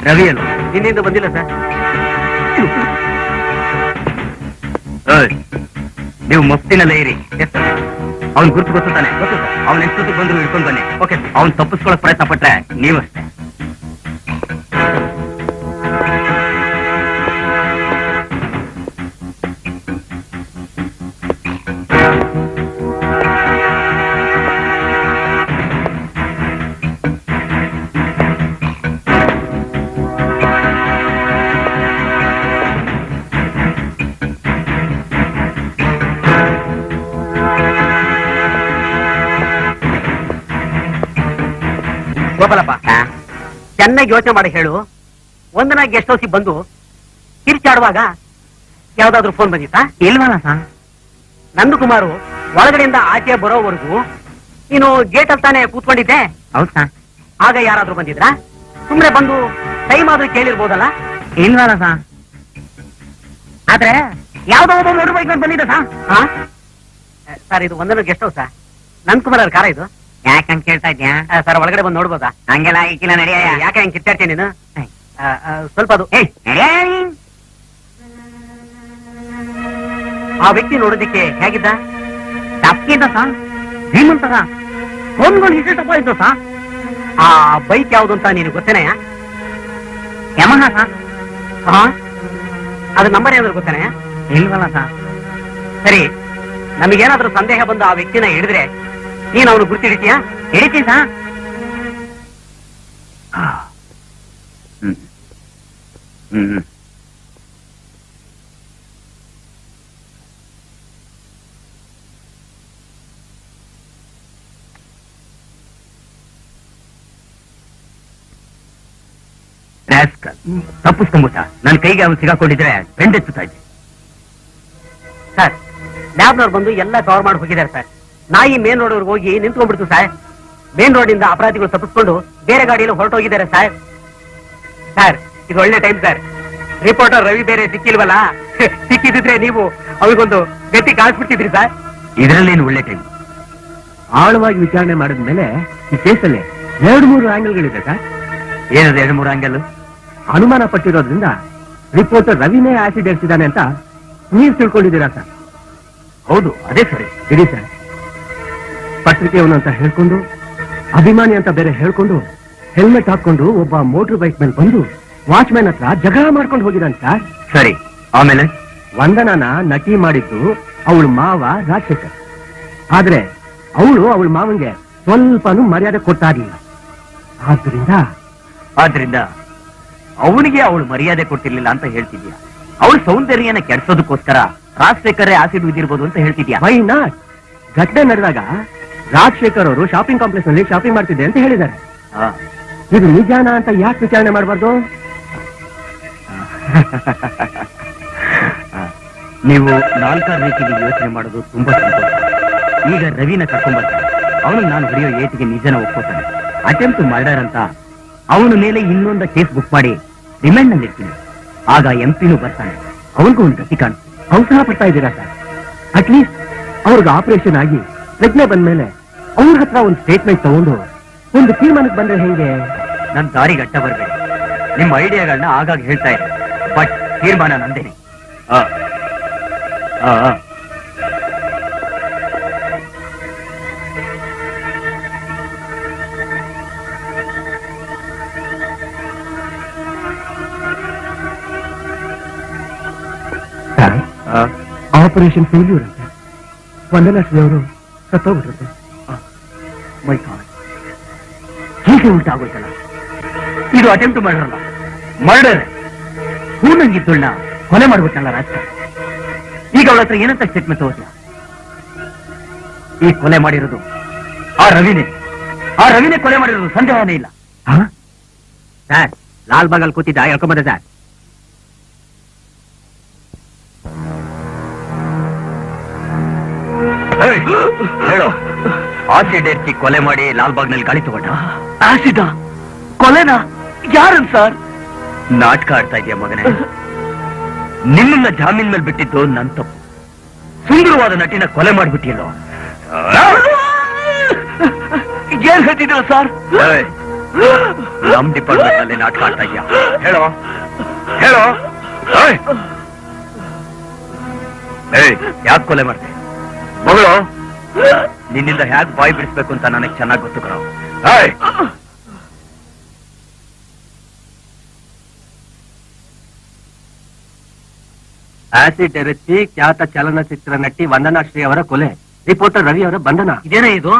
ರವಿ ಅಲ್ಲ, ನಿನ್ನಿಂದ ಬಂದಿಲ್ಲ ಸರ್. ನೀವು ಮಫ್ತಿನಲ್ಲೇ ಇರಿ. ಅವ್ನ್ ಗುರುತು ಗೊತ್ತಾನೆ, ಅವ್ನ ಎಷ್ಟೊತ್ತಿಗೆ ಬಂದ್ರು ಹಿಡ್ಕೊಂಡ್ ಬನ್ನಿ. ಓಕೆ, ಅವ್ನ್ ತಪ್ಪಿಸ್ಕೊಳಕ್ ಪ್ರಯತ್ನ ಪಟ್ರೆ ನೀವಷ್ಟೇ. ಗೋಪಾಲಪ್ಪ, ಚೆನ್ನಾಗಿ ಯೋಚನೆ ಮಾಡಿ ಹೇಳು. ಒಂದನ ಗೆಸ್ಟ್ ಹೌಸಿಗೆ ಬಂದು ಕಿರ್ಚಾಡುವಾಗ ಯಾವ್ದಾದ್ರು ಫೋನ್ ಬಂದಿತ್ತಾ? ಇಲ್ವಲ್ಲ ಸರ್. ನಂದಕುಮಾರು ಒಳಗಡೆಯಿಂದ ಆಚೆ ಬರೋವರೆಗೂ ನೀನು ಗೇಟ್ ಅಲ್ಲಿ ತಾನೇ ಕೂತ್ಕೊಂಡಿದ್ದೆ. ಹೌದ್ ಸರ್. ಆಗ ಯಾರಾದ್ರೂ ಬಂದಿದ್ರಾ? ಸುಮ್ನೆ ಬಂದು ಟೈಮ್ ಆದ್ರೂ ಕೇಳಿರ್ಬೋದಲ್ಲ? ಇಲ್ವಲ್ಲ ಸರ್. ಆದ್ರೆ ಯಾವ್ದೋ ಒಬ್ಬ ಮೋಟರ್ ಬೈಕ್ ಮೇಲೆ ಬಂದಿದ್ದ ಸರ್. ಸರ್, ಇದು ಒಂದನ ಗೆಸ್ಟ್ ಹೌಸಾ? ನಂದಕುಮಾರ್ ಅವ್ರ ಕಾರ ಇದು? ಯಾಕಂತ ಕೇಳ್ತಾ ಇದ್ಯಾ? ಸರ್, ಒಳಗಡೆ ಬಂದು ನೋಡ್ಬೋದಾ? ಹಂಗೆಲ್ಲ ಈಕಿಲ್ಲ ನಡೆಯ. ಯಾಕೆ ಹಂಗೆ ಕಿತ್ತಾಡ್ತೀನಿ ನೀನು? ಸ್ವಲ್ಪ ಅದು ಆ ವ್ಯಕ್ತಿ ನೋಡೋದಿಕ್ಕೆ ಹೇಗಿದ್ದ? ತಪ್ಪಿದ್ದ ಸರ್. ಧೀಮಂತರ ಫೋನ್ಗಳು ಹಿಡಿತಪ್ಪ ಇದ್ದು ಸರ್. ಆ ಬೈಕ್ ಯಾವ್ದು ಅಂತ ನೀನು ಗೊತ್ತೇನೆಯಾ? Yamaha sir. ಅದ್ರ ನಂಬರ್ ಏನಾದ್ರು ಗೊತ್ತೇನೆಯಾ? ಇಲ್ವಲ್ಲ ಸರ್. ಸರಿ, ನಮಗೇನಾದ್ರೂ ಸಂದೇಹ ಬಂದು ಆ ವ್ಯಕ್ತಿನ ಹಿಡಿದ್ರೆ ನೀನು ಅವನು ಗುರ್ತಿಡಿತೀಯಾ? ಹಿಡಿತೀನಿ ಸರ್. ತಪ್ಪಿಸ್ಕೊಂಬಿಟ್ಟ. ನನ್ನ ಕೈಗೆ ಅವನು ಸಿಗಾಕೊಂಡಿದ್ರೆ ಬೆಂಡೆಚ್ಚುತ್ತಾ ಇದ್ದೆ. ಸರ್, ಲ್ಯಾಬ್ನವ್ರು ಬಂದು ಎಲ್ಲ ಕವರ್ ಮಾಡಿ ಹೋಗಿದ್ದಾರೆ ಸರ್. ನಾಯಿ ಮೇನ್ ರೋಡ್ ಹೋಗಿ ನಿಂತ್ಕೊಂಡ್ಬಿಡ್ತು ಸರ್. ಮೇನ್ ರೋಡ್ ಇಂದ ಅಪರಾಧಿಗಳು ತಪ್ಪಿಸ್ಕೊಂಡು ಬೇರೆ ಗಾಡಿಯಲ್ಲಿ ಹೊರಟೋಗಿದ್ದಾರೆ ಸರ್. ಸರ್, ಇದು ಒಳ್ಳೆ ಟೈಮ್ ಸರ್. ರಿಪೋರ್ಟರ್ ರವಿ ಬೇರೆ ಸಿಕ್ಕಿಲ್ವಲ್ಲ. ಸಿಕ್ಕಿದ್ರೆ ನೀವು ಅವ್ರಿಗೊಂದು ಗಟ್ಟಿ ಕಾಣಿಸ್ಬಿಡ್ತಿದ್ರಿ ಸರ್. ಇದರಲ್ಲೇನು ಒಳ್ಳೆ ಟೈಮ್. ಆಳವಾಗಿ ವಿಚಾರಣೆ ಮಾಡಿದ್ಮೇಲೆ ಈ ಕೇಸಲ್ಲಿ 2-3 ಆಂಗಲ್ಗಳಿದೆ ಸರ್. ಏನದು 2-3 ಆಂಗಲ್? ಅನುಮಾನ ಪಟ್ಟಿರೋದ್ರಿಂದ ರಿಪೋರ್ಟರ್ ರವಿನೇ ಆಸಿಡ್ ಎರ್ಸಿದ್ದಾನೆ ಅಂತ ನೀವು ತಿಳ್ಕೊಂಡಿದ್ದೀರಾ ಸರ್? ಹೌದು, ಅದೇ ಸರಿ. ಇಡಿ ಸರ್. ಪತ್ರಿಕೆಯವನು ಅಂತ ಹೇಳ್ಕೊಂಡು, ಅಭಿಮಾನಿ ಅಂತ ಬೇರೆ ಹೇಳ್ಕೊಂಡು, ಹೆಲ್ಮೆಟ್ ಹಾಕೊಂಡು ಒಬ್ಬ ಮೋಟರ್ ಬೈಕ್ ಮೇಲೆ ಬಂದು ವಾಚ್ಮ್ಯಾನ್ ಹತ್ರ ಜಗಳ ಮಾಡ್ಕೊಂಡು ಹೋಗಿದ್ದಾನೆ ಸರ್. ಸರಿ, ಆಮೇಲೆ ವಂದನನ ನಟಿ ಮಾಡಿದ್ದು ಅವಳ ಮಾವ ರಾಜಶೇಖರ್. ಆದ್ರೆ ಅವಳು ಅವಳ ಮಾವನ್ಗೆ ಸ್ವಲ್ಪನೂ ಮರ್ಯಾದೆ ಕೊಟ್ಟಾಗಿಲ್ಲ. ಆದ್ರಿಂದ ಅವನಿಗೆ ಅವಳು ಮರ್ಯಾದೆ ಕೊಟ್ಟಿರ್ಲಿಲ್ಲ ಅಂತ ಹೇಳ್ತಿದ್ಯಾ? ಅವಳ ಸೌಂದರ್ಯನ ಕೆಡ್ಸೋದಕ್ಕೋಸ್ಕರ ರಾಜಶೇಖರೇ ಆಸಿಡ್ ಬಿದ್ದಿರ್ಬೋದು ಅಂತ ಹೇಳ್ತಿದ್ಯಾ? Why not? ಘಟನೆ ನಡೆದಾಗ ರಾಜಶೇಖರ್ ಅವರು ಶಾಪಿಂಗ್ ಕಾಂಪ್ಲೆಕ್ಸ್ ನಲ್ಲಿ ಶಾಪಿಂಗ್ ಮಾಡ್ತಿದ್ದೆ ಅಂತ ಹೇಳಿದ್ದಾರೆ. ಇದು ನಿಜಾನ ಅಂತ ಯಾಕೆ ವಿಚಾರಣೆ ಮಾಡಬಾರ್ದು? ನೀವು ನಾಲ್ಕಾರು ರೀತಿಗೆ ಯೋಚನೆ ಮಾಡೋದು ತುಂಬಾ ಸಂತೋಷ. ಈಗ ರವಿನ ಕರ್ಕೊಂಡ್ಬರ್ತಾರೆ. ಅವನು ನಾನು ಹೊಡೆಯೋ ಏಟಿಗೆ ನಿಜನ ಒಪ್ಕೋತಾನೆ. ಅಟೆಂಪ್ಟ್ ಮರ್ಡರ್ ಅಂತ ಅವನ ಮೇಲೆ ಇನ್ನೊಂದು ಕೇಸ್ ಬುಕ್ ಮಾಡಿ ರಿಮ್ಯಾಂಡ್ ನಲ್ಲಿ ಇರ್ತೀನಿ. ಆಗ ಎಂಪಿನೂ ಬರ್ತಾನೆ. ಅವನಿಗೂ ಒಂದು ಗತಿ ಕಾಣುತ್ತೆ. ಅವ್ರು ಸಹ ಬರ್ತಾ ಇದ್ದೀರಾ ಸರ್? ಅಟ್ಲೀಸ್ಟ್ ಅವ್ರಿಗೆ ಆಪರೇಷನ್ ಆಗಿ ಪ್ರಜ್ಞೆ ಬಂದ್ಮೇಲೆ ಅವ್ರ ಹತ್ರ ಒಂದು ಸ್ಟೇಟ್ಮೆಂಟ್ ತಗೊಂಡು ಒಂದು ತೀರ್ಮಾನಕ್ಕೆ ಬಂದ್ರೆ ಹೆಂಗೆ? ನನ್ನ ದಾರಿಗೆ ಅಡ್ಡ ಬರಬೇಡಿ. ನಿಮ್ಮ ಐಡಿಯಾಗಳನ್ನ ಆಗಾಗ ಹೇಳ್ತಾ ಇರಿ, ಬಟ್ ತೀರ್ಮಾನ ನಂದೇನೆ. ಆಪರೇಷನ್ ಫೇಲ್ಯೂರ್ ಅಂತ ವಂದನಾಶ್ರೀ ಅವರು ಸತ್ತೋಗ್ಬಿಟ್ರಂತೆ. ಮೈ ಗಾಡ್, ಹೀಗೆ ಉಂಟಾಗೋಯ್ತಲ್ಲ. ಇದು ಅಟೆಂಪ್ಟ್ ಮಾಡಿರಲ್ಲ, ಮರ್ಡರ್. ಹೂನಂಗಿದ್ದಳನ್ನ ಕೊಲೆ ಮಾಡ್ಬಿಟ್ಟಲ್ಲ ರಾಜಕಾರಣ. ಈಗ ಅವಳ ಹತ್ರ ಏನಂತ ಸ್ಟೇಟ್ಮೆಂಟ್ ತಗೋತೀಯ? ಈ ಕೊಲೆ ಮಾಡಿರೋದು ಆ ರವಿನೇ ಕೊಲೆ ಮಾಡಿರೋದು, ಸಂದೇಹನೇ ಇಲ್ಲ. ಸರ್, ಲಾಲ್ ಬಾಗಲ್ ಕೂತಿದ್ದ ಹೇಳ್ಕೊಂಬಂದೆ ಸರ್. ಹೇಳು, ಆಸಿಡ್ ಎರ್ಚಿ ಕೊಲೆ ಮಾಡಿ ಲಾಲ್ಬಾಗ್ನಲ್ಲಿ ಗಾಳಿ ತಗೊಂಡ? ಆಸಿದ ಕೊಲೆನಾ? ಯಾರನ್ ಸರ್? ನಾಟಕ ಆಡ್ತಾ ಇದೆಯಾ ಮಗನೇ? ನಿನ್ನ ಜಾಮೀನ್ ಮೇಲೆ ಬಿಟ್ಟಿದ್ದು ನನ್ ತಪ್ಪು. ಸುಂದರವಾದ ನಟಿನ ಕೊಲೆ ಮಾಡಿಬಿಟ್ಟಿಯಲ್ಲೋ. ಏನ್ ಹೇಳ್ತಿದ್ರ ಸರ್? ನಮ್ ಡಿಪಾರ್ಟ್ಮೆಂಟ್ ನಲ್ಲಿ ನಾಟಕ ಆಡ್ತಾ ಇದೆಯಾ? ಹೇಳೋ. ಯಾಕೆ ಕೊಲೆ ಮಾಡ್ತೆ ಮಗಳು? ನಿನ್ನಿಂದ ಹ್ಯಾಕ್ ಬಾಯಿ ಬಿಡಿಸ್ಬೇಕು ಅಂತ ನನಗೆ ಚೆನ್ನಾಗಿ ಗೊತ್ತು ಕಣೋ. ಆಸಿಡ್ ಎರಚಿ ಖ್ಯಾತ ಚಲನಚಿತ್ರ ನಟಿ ವಂದನಾಶ್ರೀ ಅವರ ಕೊಲೆ, ರಿಪೋರ್ಟರ್ ರವಿ ಅವರ ಬಂಧನ. ಇದೇನೇ ಇದು?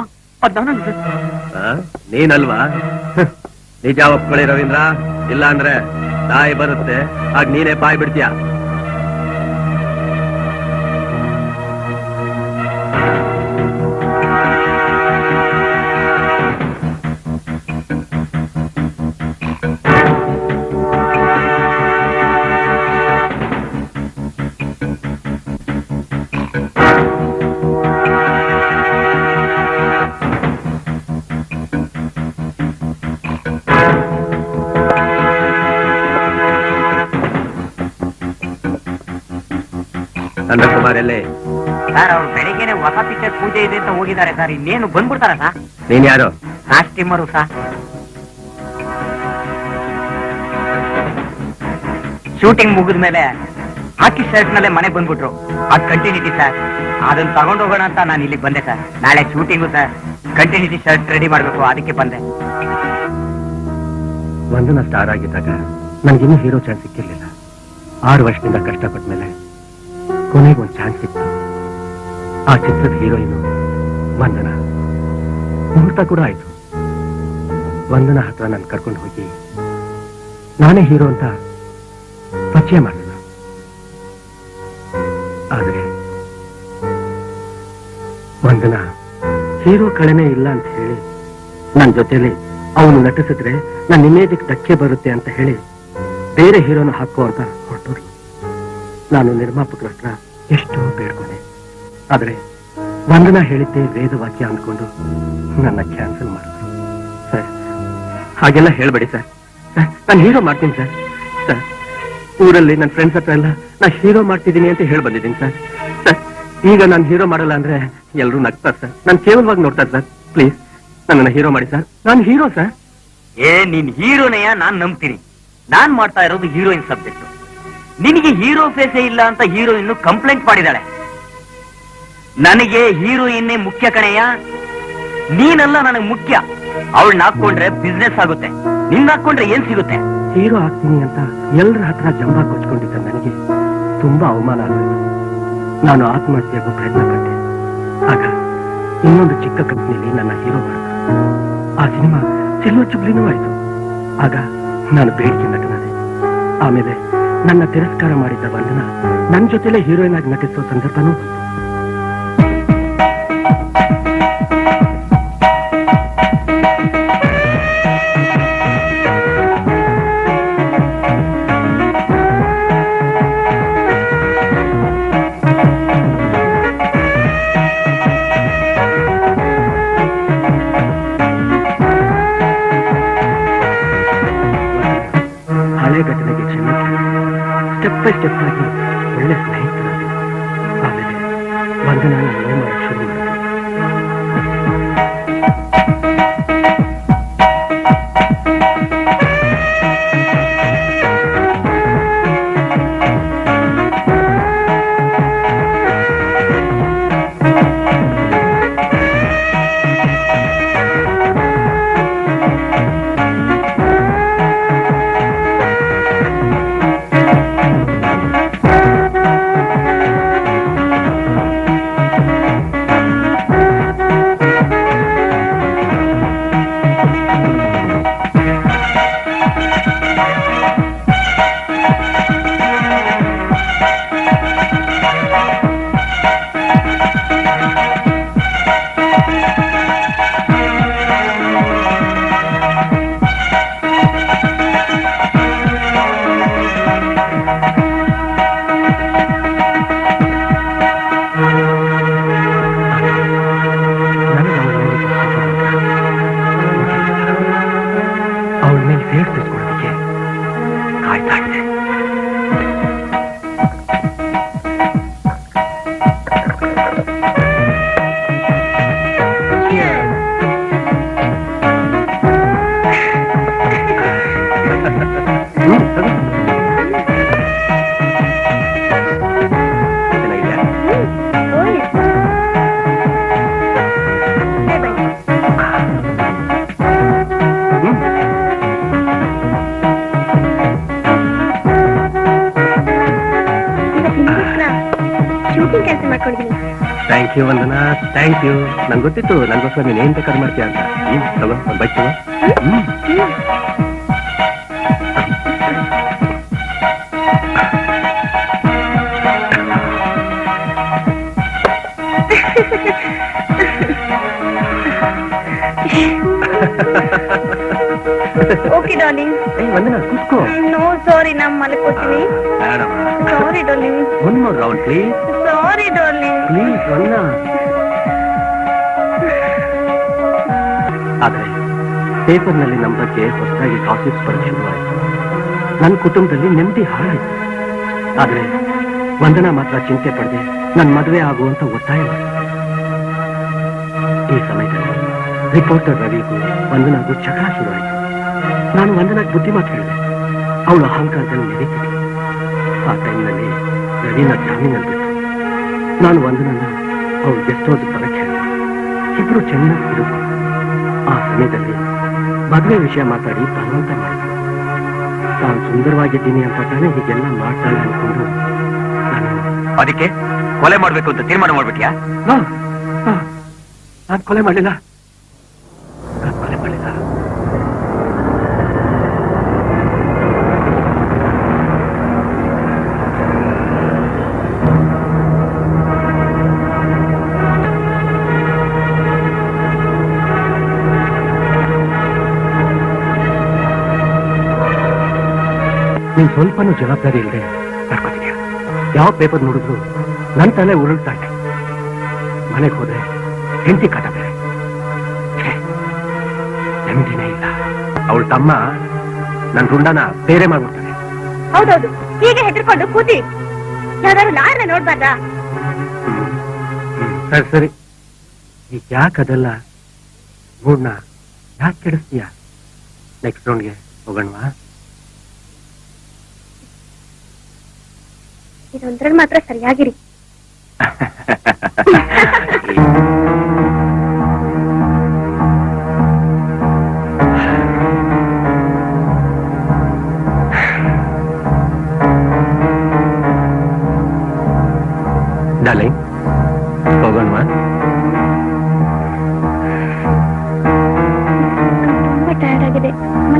ನೀನಲ್ವಾ? ನಿಜ ಒಪ್ಕೊಳ್ಳಿ ರವೀಂದ್ರ, ಇಲ್ಲ ಅಂದ್ರೆ ನಾಯಿ ಬರುತ್ತೆ, ಆಗ ನೀನೇ ಬಾಯಿ ಬಿಡ್ತೀಯ. ಕುಮಾರ್ ಎಲ್ಲೇ? ಸರ್, ಅವ್ರು ಬೆಳಿಗ್ಗೆನೆ ಹೊಸ ಪಿಕ್ಚರ್ ಪೂಜೆ ಇದೆ ಅಂತ ಹೋಗಿದ್ದಾರೆ ಸರ್. ಇನ್ನೇನು ಬಂದ್ಬಿಡ್ತಾರ ಸರ್? ನೀನ್ ಯಾರು? Customer sir. ಶೂಟಿಂಗ್ ಮುಗಿದ ಮೇಲೆ ಹಾಕಿ ಶರ್ಟ್ ನಲ್ಲೇ ಮನೆಗೆ ಬಂದ್ಬಿಟ್ರು. ಅದ್ ಕಂಟಿನ್ಯೂಟಿ ಸರ್. ಅದನ್ನ ತಗೊಂಡು ಹೋಗೋಣ ಅಂತ ನಾನು ಇಲ್ಲಿಗೆ ಬಂದೆ ಸರ್. ನಾಳೆ shooting sir. Continuity shirt ready ಮಾಡ್ಬೇಕು, ಅದಕ್ಕೆ ಬಂದೆ. ವಂದನಾ ಸ್ಟಾರ್ ಆಗಿದ್ದಾಗ ನನ್ಗಿನ್ನೂ ಹೀರೋ ಚಾನ್ಸ್ ಸಿಕ್ಕಿರ್ಲಿಲ್ಲ. 6 ವರ್ಷದಿಂದ ಕಷ್ಟಪಟ್ಟ ಮೇಲೆ ಕೊನೆಗೆ ಒಂದು ಚಾನ್ಸ್ ಸಿಕ್ತು. ಆ ಚಿತ್ರದ ಹೀರೋಯಿನು ವಂದನಾ. ಮುಹೂರ್ತ ಕೂಡ ಆಯ್ತು. ವಂದನಾ ಹತ್ರ ನಾನು ಕರ್ಕೊಂಡು ಹೋಗಿ ನಾನೇ ಹೀರೋ ಅಂತ ಪರಿಚಯ ಮಾಡಿದ. ಆದ್ರೆ ವಂದನಾ ಹೀರೋ ಕಳೆನೇ ಇಲ್ಲ ಅಂತ ಹೇಳಿ ನನ್ನ ಜೊತೆಲಿ ಅವನು ನಟಿಸಿದ್ರೆ ನನ್ನ ಇಮೇಜಿಗೆ ಧಕ್ಕೆ ಬರುತ್ತೆ ಅಂತ ಹೇಳಿ ಬೇರೆ ಹೀರೋನ ಹಾಕೋ ಅಂತ ಹೊರಟೋರು. ನಾನು ನಿರ್ಮಾಪಕರ ಹತ್ರ ಎಷ್ಟೋ ಬೇಡ್ಕೊಂಡೆ. ಆದ್ರೆ ವಂದನಾ ಹೇಳಿದ್ದೆ ವೇದವಾಕ್ಯ ಅಂದ್ಕೊಂಡು ನನ್ನ ಕ್ಯಾನ್ಸಲ್ ಮಾಡಿದ್ರು. ಸರ್, ಹಾಗೆಲ್ಲ ಹೇಳ್ಬೇಡಿ ಸರ್. ನಾನು ಹೀರೋ ಮಾಡ್ತೀನಿ ಸರ್. ಸರ್, ಊರಲ್ಲಿ ನನ್ನ ಫ್ರೆಂಡ್ಸ್ ಹತ್ರ ಎಲ್ಲ ನಾ ಹೀರೋ ಮಾಡ್ತಿದ್ದೀನಿ ಅಂತ ಹೇಳಿ ಬಂದಿದ್ದೀನಿ ಸರ್. ಸರ್, ಈಗ ನಾನು ಹೀರೋ ಮಾಡಲ್ಲ ಅಂದ್ರೆ ಎಲ್ಲರೂ ನಗ್ತಾರೆ ಸರ್. ನಾನು ಕೇವಲವಾಗಿ ನೋಡ್ತಾರೆ ಸರ್. ಪ್ಲೀಸ್ ನನ್ನನ್ನ ಹೀರೋ ಮಾಡಿ ಸರ್. ನಾನು ಹೀರೋ ಸರ್. ನೀನ್ ಹೀರೋನೆಯ ನಾನ್ ನಂಬ್ತೀನಿ. ನಾನ್ ಮಾಡ್ತಾ ಇರೋದು ಹೀರೋಯಿನ್ ಸಬ್ಜೆಕ್ಟ್. ನಿನಗೆ ಹೀರೋ ಫೇಸೇ ಇಲ್ಲ ಅಂತ ಹೀರೋಯಿನ್ ಕಂಪ್ಲೇಂಟ್ ಮಾಡಿದಾಳೆ. ನನಗೆ ಹೀರೋಯಿನ್ನೇ ಮುಖ್ಯ ಕಣೆಯ, ನೀನಲ್ಲ ನನಗೆ ಮುಖ್ಯ. ಅವಳನ್ನ ಹಾಕೊಂಡ್ರೆ ಬಿಸ್ನೆಸ್ ಆಗುತ್ತೆ, ನಿನ್ನ ಹಾಕೊಂಡ್ರೆ ಏನ್ ಸಿಗುತ್ತೆ? ಹೀರೋ ಆಗ್ತೀನಿ ಅಂತ ಎಲ್ಲರ ಹತ್ರ ಜಂಬ ಕೊಚ್ಕೊಂಡಿದ್ದ ನನಗೆ ತುಂಬಾ ಅವಮಾನ ಆಗುತ್ತೆ. ನಾನು ಆತ್ಮಹತ್ಯೆಗೂ ಪ್ರಯತ್ನ ಪಟ್ಟೆ. ಆಗ ಇನ್ನೊಂದು ಚಿಕ್ಕ ಕಂಪ್ನಿಯಲ್ಲಿ ನನ್ನ ಹೀರೋ ಮಾಡಿದ್ರು. ಆ ಸಿನಿಮಾ ಚೆಲ್ಲೋ ಚುಬ್ಲಿನೂ ಆಯ್ತು. ಆಗ ನಾನು ಬೇಡಿಕೆ ನಟನಾದೆ. ಆಮೇಲೆ ನನ್ನ ತಿರಸ್ಕಾರ ಮಾಡಿದ್ದ ವಂದನ ನನ್ನ ಜೊತೆಲೇ ಹೀರೋಯಿನ್ ಆಗಿ ನಟಿಸೋ ಸಂದರ್ಭನೂ ಬಂತು. ಹಳೆ ಘಟನೆಗೆ ಕ್ಷಮಿಸಿ ಸ್ಟೆಪ್ ಬೈ ಸ್ಟೆಪ್ ಆಗಿ ಒಳ್ಳೆ ಸ್ನೇಹಿತರಾದೆ. ಆಮೇಲೆ ವಂದನ ನನ್ನ ಮಾಡಕ್ಕೆ ಶುರು ಮಾಡಿದ್ರು. ಅವಳ ಮೇಲೆ ಸೇಡ್ ತಿಳ್ಕೊಳ್ಳೋದಕ್ಕೆ ಕಾಯ್ತಾ ಇದ್ದೆ. ಶೂಟಿಂಗ್ ಕೆಲಸ ಮಾಡ್ಕೊಂಡಿದ್ದೀನಿ. Thank you Vandana, thank you. ನಂಗೆ ಗೊತ್ತಿತ್ತು ನನಗೋಸ್ಕರ ನೀನು ಏನ್ ಬೇಕಾದ್ರೆ ಮಾಡ್ತೀಯ ಅಂತ. ತಗೋ ಒಂದು ಬೈಕ್ ತಗೋ. Okay darling. ವಂದನಾ ಕೂತ್ಕೋ. ನೋ ಸಾರಿ, ನಾ ಮಲ್ಕೋತೀನಿ. Sorry darling. One more round please. Sorry darling. Please Vandana. ಆದ್ರೆ ಪೇಪರ್ನಲ್ಲಿ ನಮ್ಮ ಬಗ್ಗೆ ಹೊಸದಾಗಿ ಕಾಸಿಪ್ಸ್ ಬರೋಕ್ಕೆ ಶುರುವಾಯಿತು. ನನ್ನ ಕುಟುಂಬದಲ್ಲಿ ನೆಮ್ಮದಿ ಹಾಳಾಯಿತು. ಆದ್ರೆ ವಂದನಾ ಮಾತ್ರ ಚಿಂತೆ ಪಡದೆ ನನ್ನ ಮದುವೆ ಆಗುವಂತ ಒತ್ತಾಯ ಮಾಡಿದ್ರು. ಈ ಸಮಯದಲ್ಲಿ ರಿಪೋರ್ಟರ್ ರವಿಗೂ ವಂದನಾಗೂ ಜಗಳ ಶುರುವಾಯಿತು. ನಾನು ವಂದನಾಗ್ ಬುದ್ಧಿ ಮಾತು ಹೇಳಿದೆ. ಅವಳು ಅಹಂಕಾರದಲ್ಲಿ ನೆರೀತಿದ್ಲು. ಆ ಟೈಮ್ನಲ್ಲಿ ರವಿನ ಜಾಮೀನಲ್ಲಿ ಬಿಟ್ಟು ನಾನು ವಂದನನ್ನ ಅವಳು ಗೆಸ್ಟ್ ಹೌಸ್ ಬರಕ್ಕೆ ಹೇಳಿದೆ. ಇಬ್ರು ಚೆನ್ನಾಗಿ ಬಿಡುದು. ಆ ಸಮಯದಲ್ಲಿ ಮದುವೆ ವಿಷಯ ಮಾತಾಡಿ ಬಲವಂತ ಮಾಡಿದ್ರು. ತಾನು ಸುಂದರವಾಗಿದ್ದೀನಿ ಅಂತ ತಾನೇ ಹೀಗೆಲ್ಲ ಮಾಡ್ತಾಳೆ ಅನ್ಕೊಂಡು ನಾನು ಅದಕ್ಕೆ ಕೊಲೆ ಮಾಡ್ಬೇಕು ಅಂತ ತೀರ್ಮಾನ ಮಾಡ್ಬಿಟ್ಯಾ? ನಾನು ಕೊಲೆ ಮಾಡಲಿಲ್ಲ. ನಾನು ಕೊಲೆ ಮಾಡಲಿಲ್ಲ. ನೀನ್ ಸ್ವಲ್ಪನೂ ಜವಾಬ್ದಾರಿ ಇಲ್ಲದೆ ನಡ್ಕೋತೀಯ. ಯಾವ ಪೇಪರ್ ನೋಡಿದ್ರು ನನ್ನ ತಲೆ ಉರುಳ್ತಾ ಇದೆ. ಮನೆಗೆ ಹೋದ್ರೆ ಹೆಂಡತಿ ಕಾಟ ಬೇರೆ. ನೆಮ್ಮದಿನೇ ಇಲ್ಲ. ಅವಳ ತಮ್ಮ ನನ್ನ ರುಂಡನ ಬೇರೆ ಮಾಡ್ಬಿಡ್ತಾನೆ. ಹೌದೌದು, ಹೀಗೆ ಹೆದರ್ಕೊಂಡು ಕೂತಿ ಯಾವ್ದಾದ್ರು ನಾರನ್ನ ನೋಡ್ಬಾರ್ದಾ? ಸರಿ ಸರಿ, ಈಗ ಯಾಕೆ ಅದೆಲ್ಲ ಮೂಡ್ನ ಯಾಕೆ ಕೆಡಿಸ್ತೀಯ? ನೆಕ್ಸ್ಟ್ ರೌಂಡ್ಗೆ ಹೋಗೋಣವಾ? ಇದೊಂದ್ರಲ್ಲಿ ಮಾತ್ರ ಸರಿಯಾಗಿರಿ.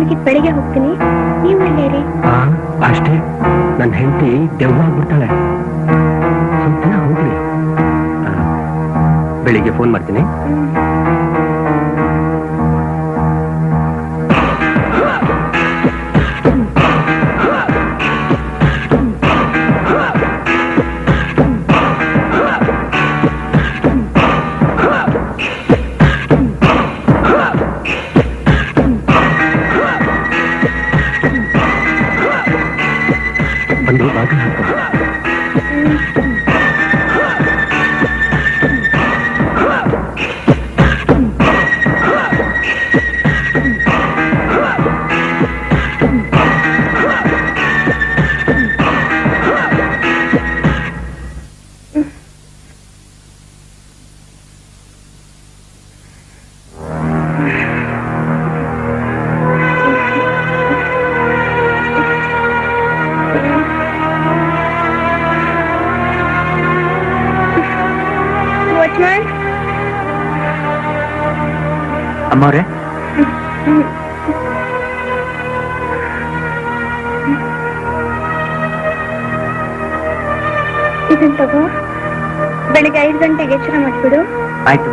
ಮಲಗಿದ್ ಬೆಳಿಗ್ಗೆ ಹೋಗ್ತೀನಿ, ನೀವು ಇಲ್ಲೇರಿ. ಅಷ್ಟೇ, ನನ್ನ ಹೆಂಡತಿ ದೆವ್ವಾಗ್ಬಿಡ್ತಾಳೆ. ಸ್ವಲ್ಪ ದಿನ ಹೋಗ್ಲಿ. ಬೆಳಿಗ್ಗೆ ಫೋನ್ ಮಾಡ್ತೀನಿ. ಬಂದು ಬಾಗಿಲು ಹಾಕೋ. ವಾಚ್ಮ್ಯಾನ್, ಅಮ್ಮವ್ರೆ, ಇದನ್ ತಗೋ. ಬೆಳಿಗ್ಗೆ 5 ಗಂಟೆಗೆ ಎಚ್ಚರ ಮಾಡ್ಬಿಡು. ಆಯ್ತು.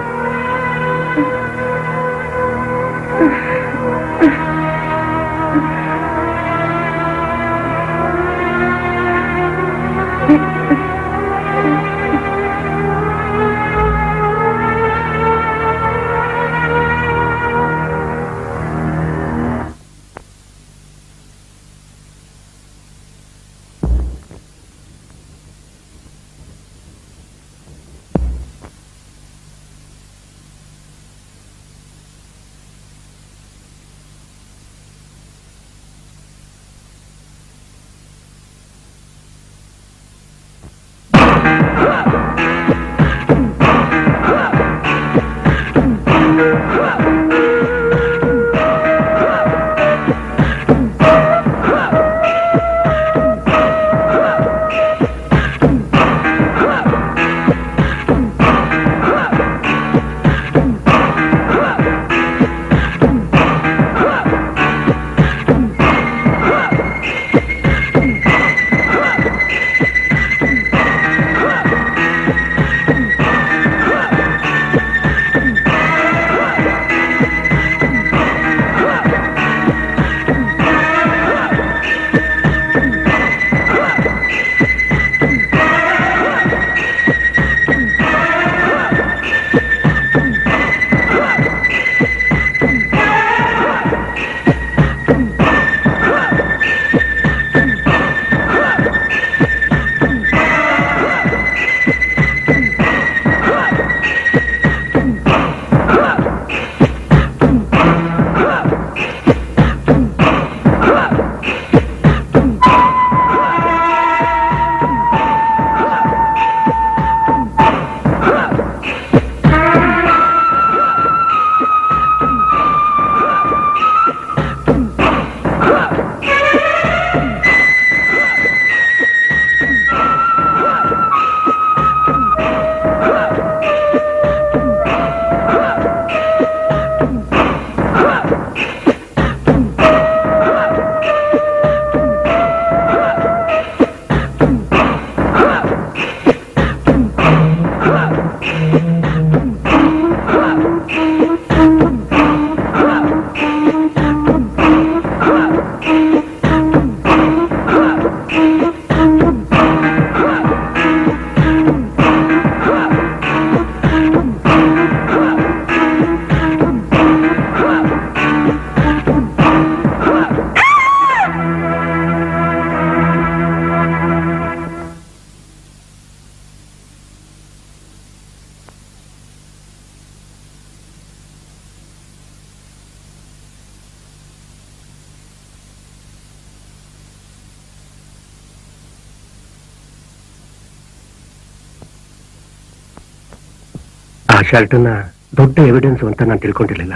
ಆ ಶರ್ಟನ್ನ ದೊಡ್ಡ ಎವಿಡೆನ್ಸ್ ಅಂತ ನಾನು ತಿಳ್ಕೊಂಡಿರ್ಲಿಲ್ಲ.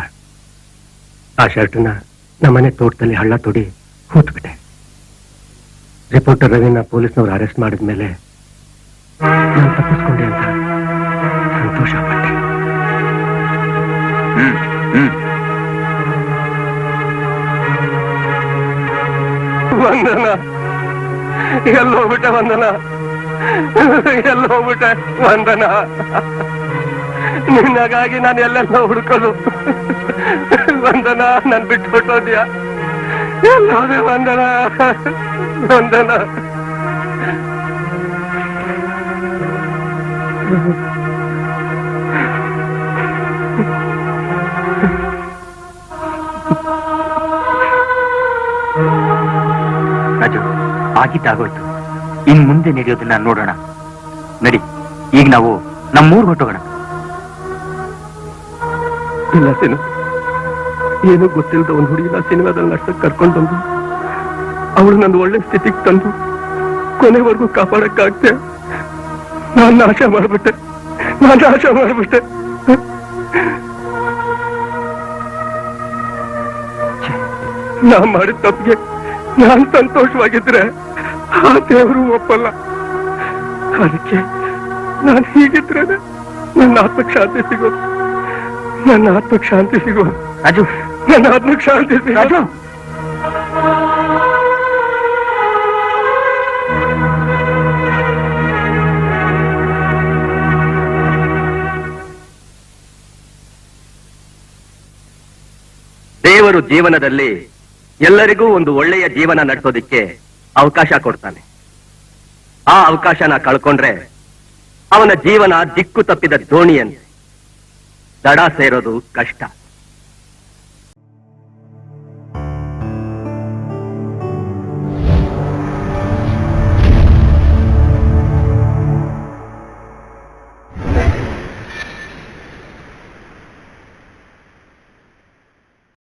ಆ ಶರ್ಟನ್ನ ನಮ್ಮನೆ ತೋಟದಲ್ಲಿ ಹಳ್ಳ ತೊಡಿ ಹೂತ್ಬಿಟ್ಟೆ. ರಿಪೋರ್ಟರ್ ರವಿನ ಪೊಲೀಸ್ನವ್ರು ಅರೆಸ್ಟ್ ಮಾಡಿದ್ಮೇಲೆ ನಾನು ತಪ್ಪಿಸ್ಕೊಂಡೆ ಅಂತ ಸಂತೋಷ ಪಟ್ಟೆ. ವಂದನ ಎಲ್ಲೋಗ್ಬಿಟ್ಟೆ ವಂದನ ಎಲ್ಲೋಗ್ಬಿಟ್ಟೆ ವಂದನ ನಿನ್ನಗಾಗಿ ನಾನು ಎಲ್ಲೆಲ್ಲ ಹುಡುಕಲು ವಂದನ ನನ್ ಬಿಟ್ಬಿಟ್ಟೋದ್ಯಾ ಎಲ್ಲೋದೆ ವಂದನ ವಂದನ ರಾಜು ಆಗಿದ್ದಾಗೋಯ್ತು ಇನ್ ಮುಂದೆ ನಡೆಯೋದನ್ನ ನೋಡೋಣ ನಡಿ ಈಗ ನಾವು ನಮ್ಮೂರ್ ಹೊಟ್ಟೋಗೋಣ ಇಲ್ಲ ಸಿನು ಏನೂ ಗೊತ್ತಿಲ್ಲದ ಒಂದು ಹುಡುಗಿನ ಸಿನಿಮಾದಲ್ಲಿ ನಡ್ಸಕ್ ಕರ್ಕೊಂಡು ಬಂದು ಅವಳು ನನ್ನ ಒಳ್ಳೆ ಸ್ಥಿತಿಗೆ ತಂದು ಕೊನೆವರೆಗೂ ಕಾಪಾಡಕ್ಕಾಗ್ತೆ ನಾನ್ ನಾಶ ಮಾಡ್ಬಿಟ್ಟೆ ನಾ ಮಾಡಿದ ತಪ್ಪಿಗೆ ನಾನ್ ಸಂತೋಷವಾಗಿದ್ರೆ ಆ ದೇವರು ಒಪ್ಪಲ್ಲ ಅದಕ್ಕೆ ನಾನು ಹೀಗಿದ್ರೆ ನನ್ನ ಆತ್ಮಕ್ಕೆ ಶಾಂತಿ ಸಿಗೋದು ರಾಜು ನನ್ನ ಆತ್ಮಕ್ಕೆ ಶಾಂತಿ ಸಿಗೋದು ದೇವರು ಜೀವನದಲ್ಲಿ ಎಲ್ಲರಿಗೂ ಒಂದು ಒಳ್ಳೆಯ ಜೀವನ ನಡೆಸೋದಿಕ್ಕೆ ಅವಕಾಶ ಕೊಡ್ತಾನೆ. ಆ ಅವಕಾಶನ ಕಳ್ಕೊಂಡ್ರೆ ಅವನ ಜೀವನ ದಿಕ್ಕು ತಪ್ಪಿದ ದೋಣಿಯಂತೆ ದಡ ಸೇರೋದು ಕಷ್ಟ.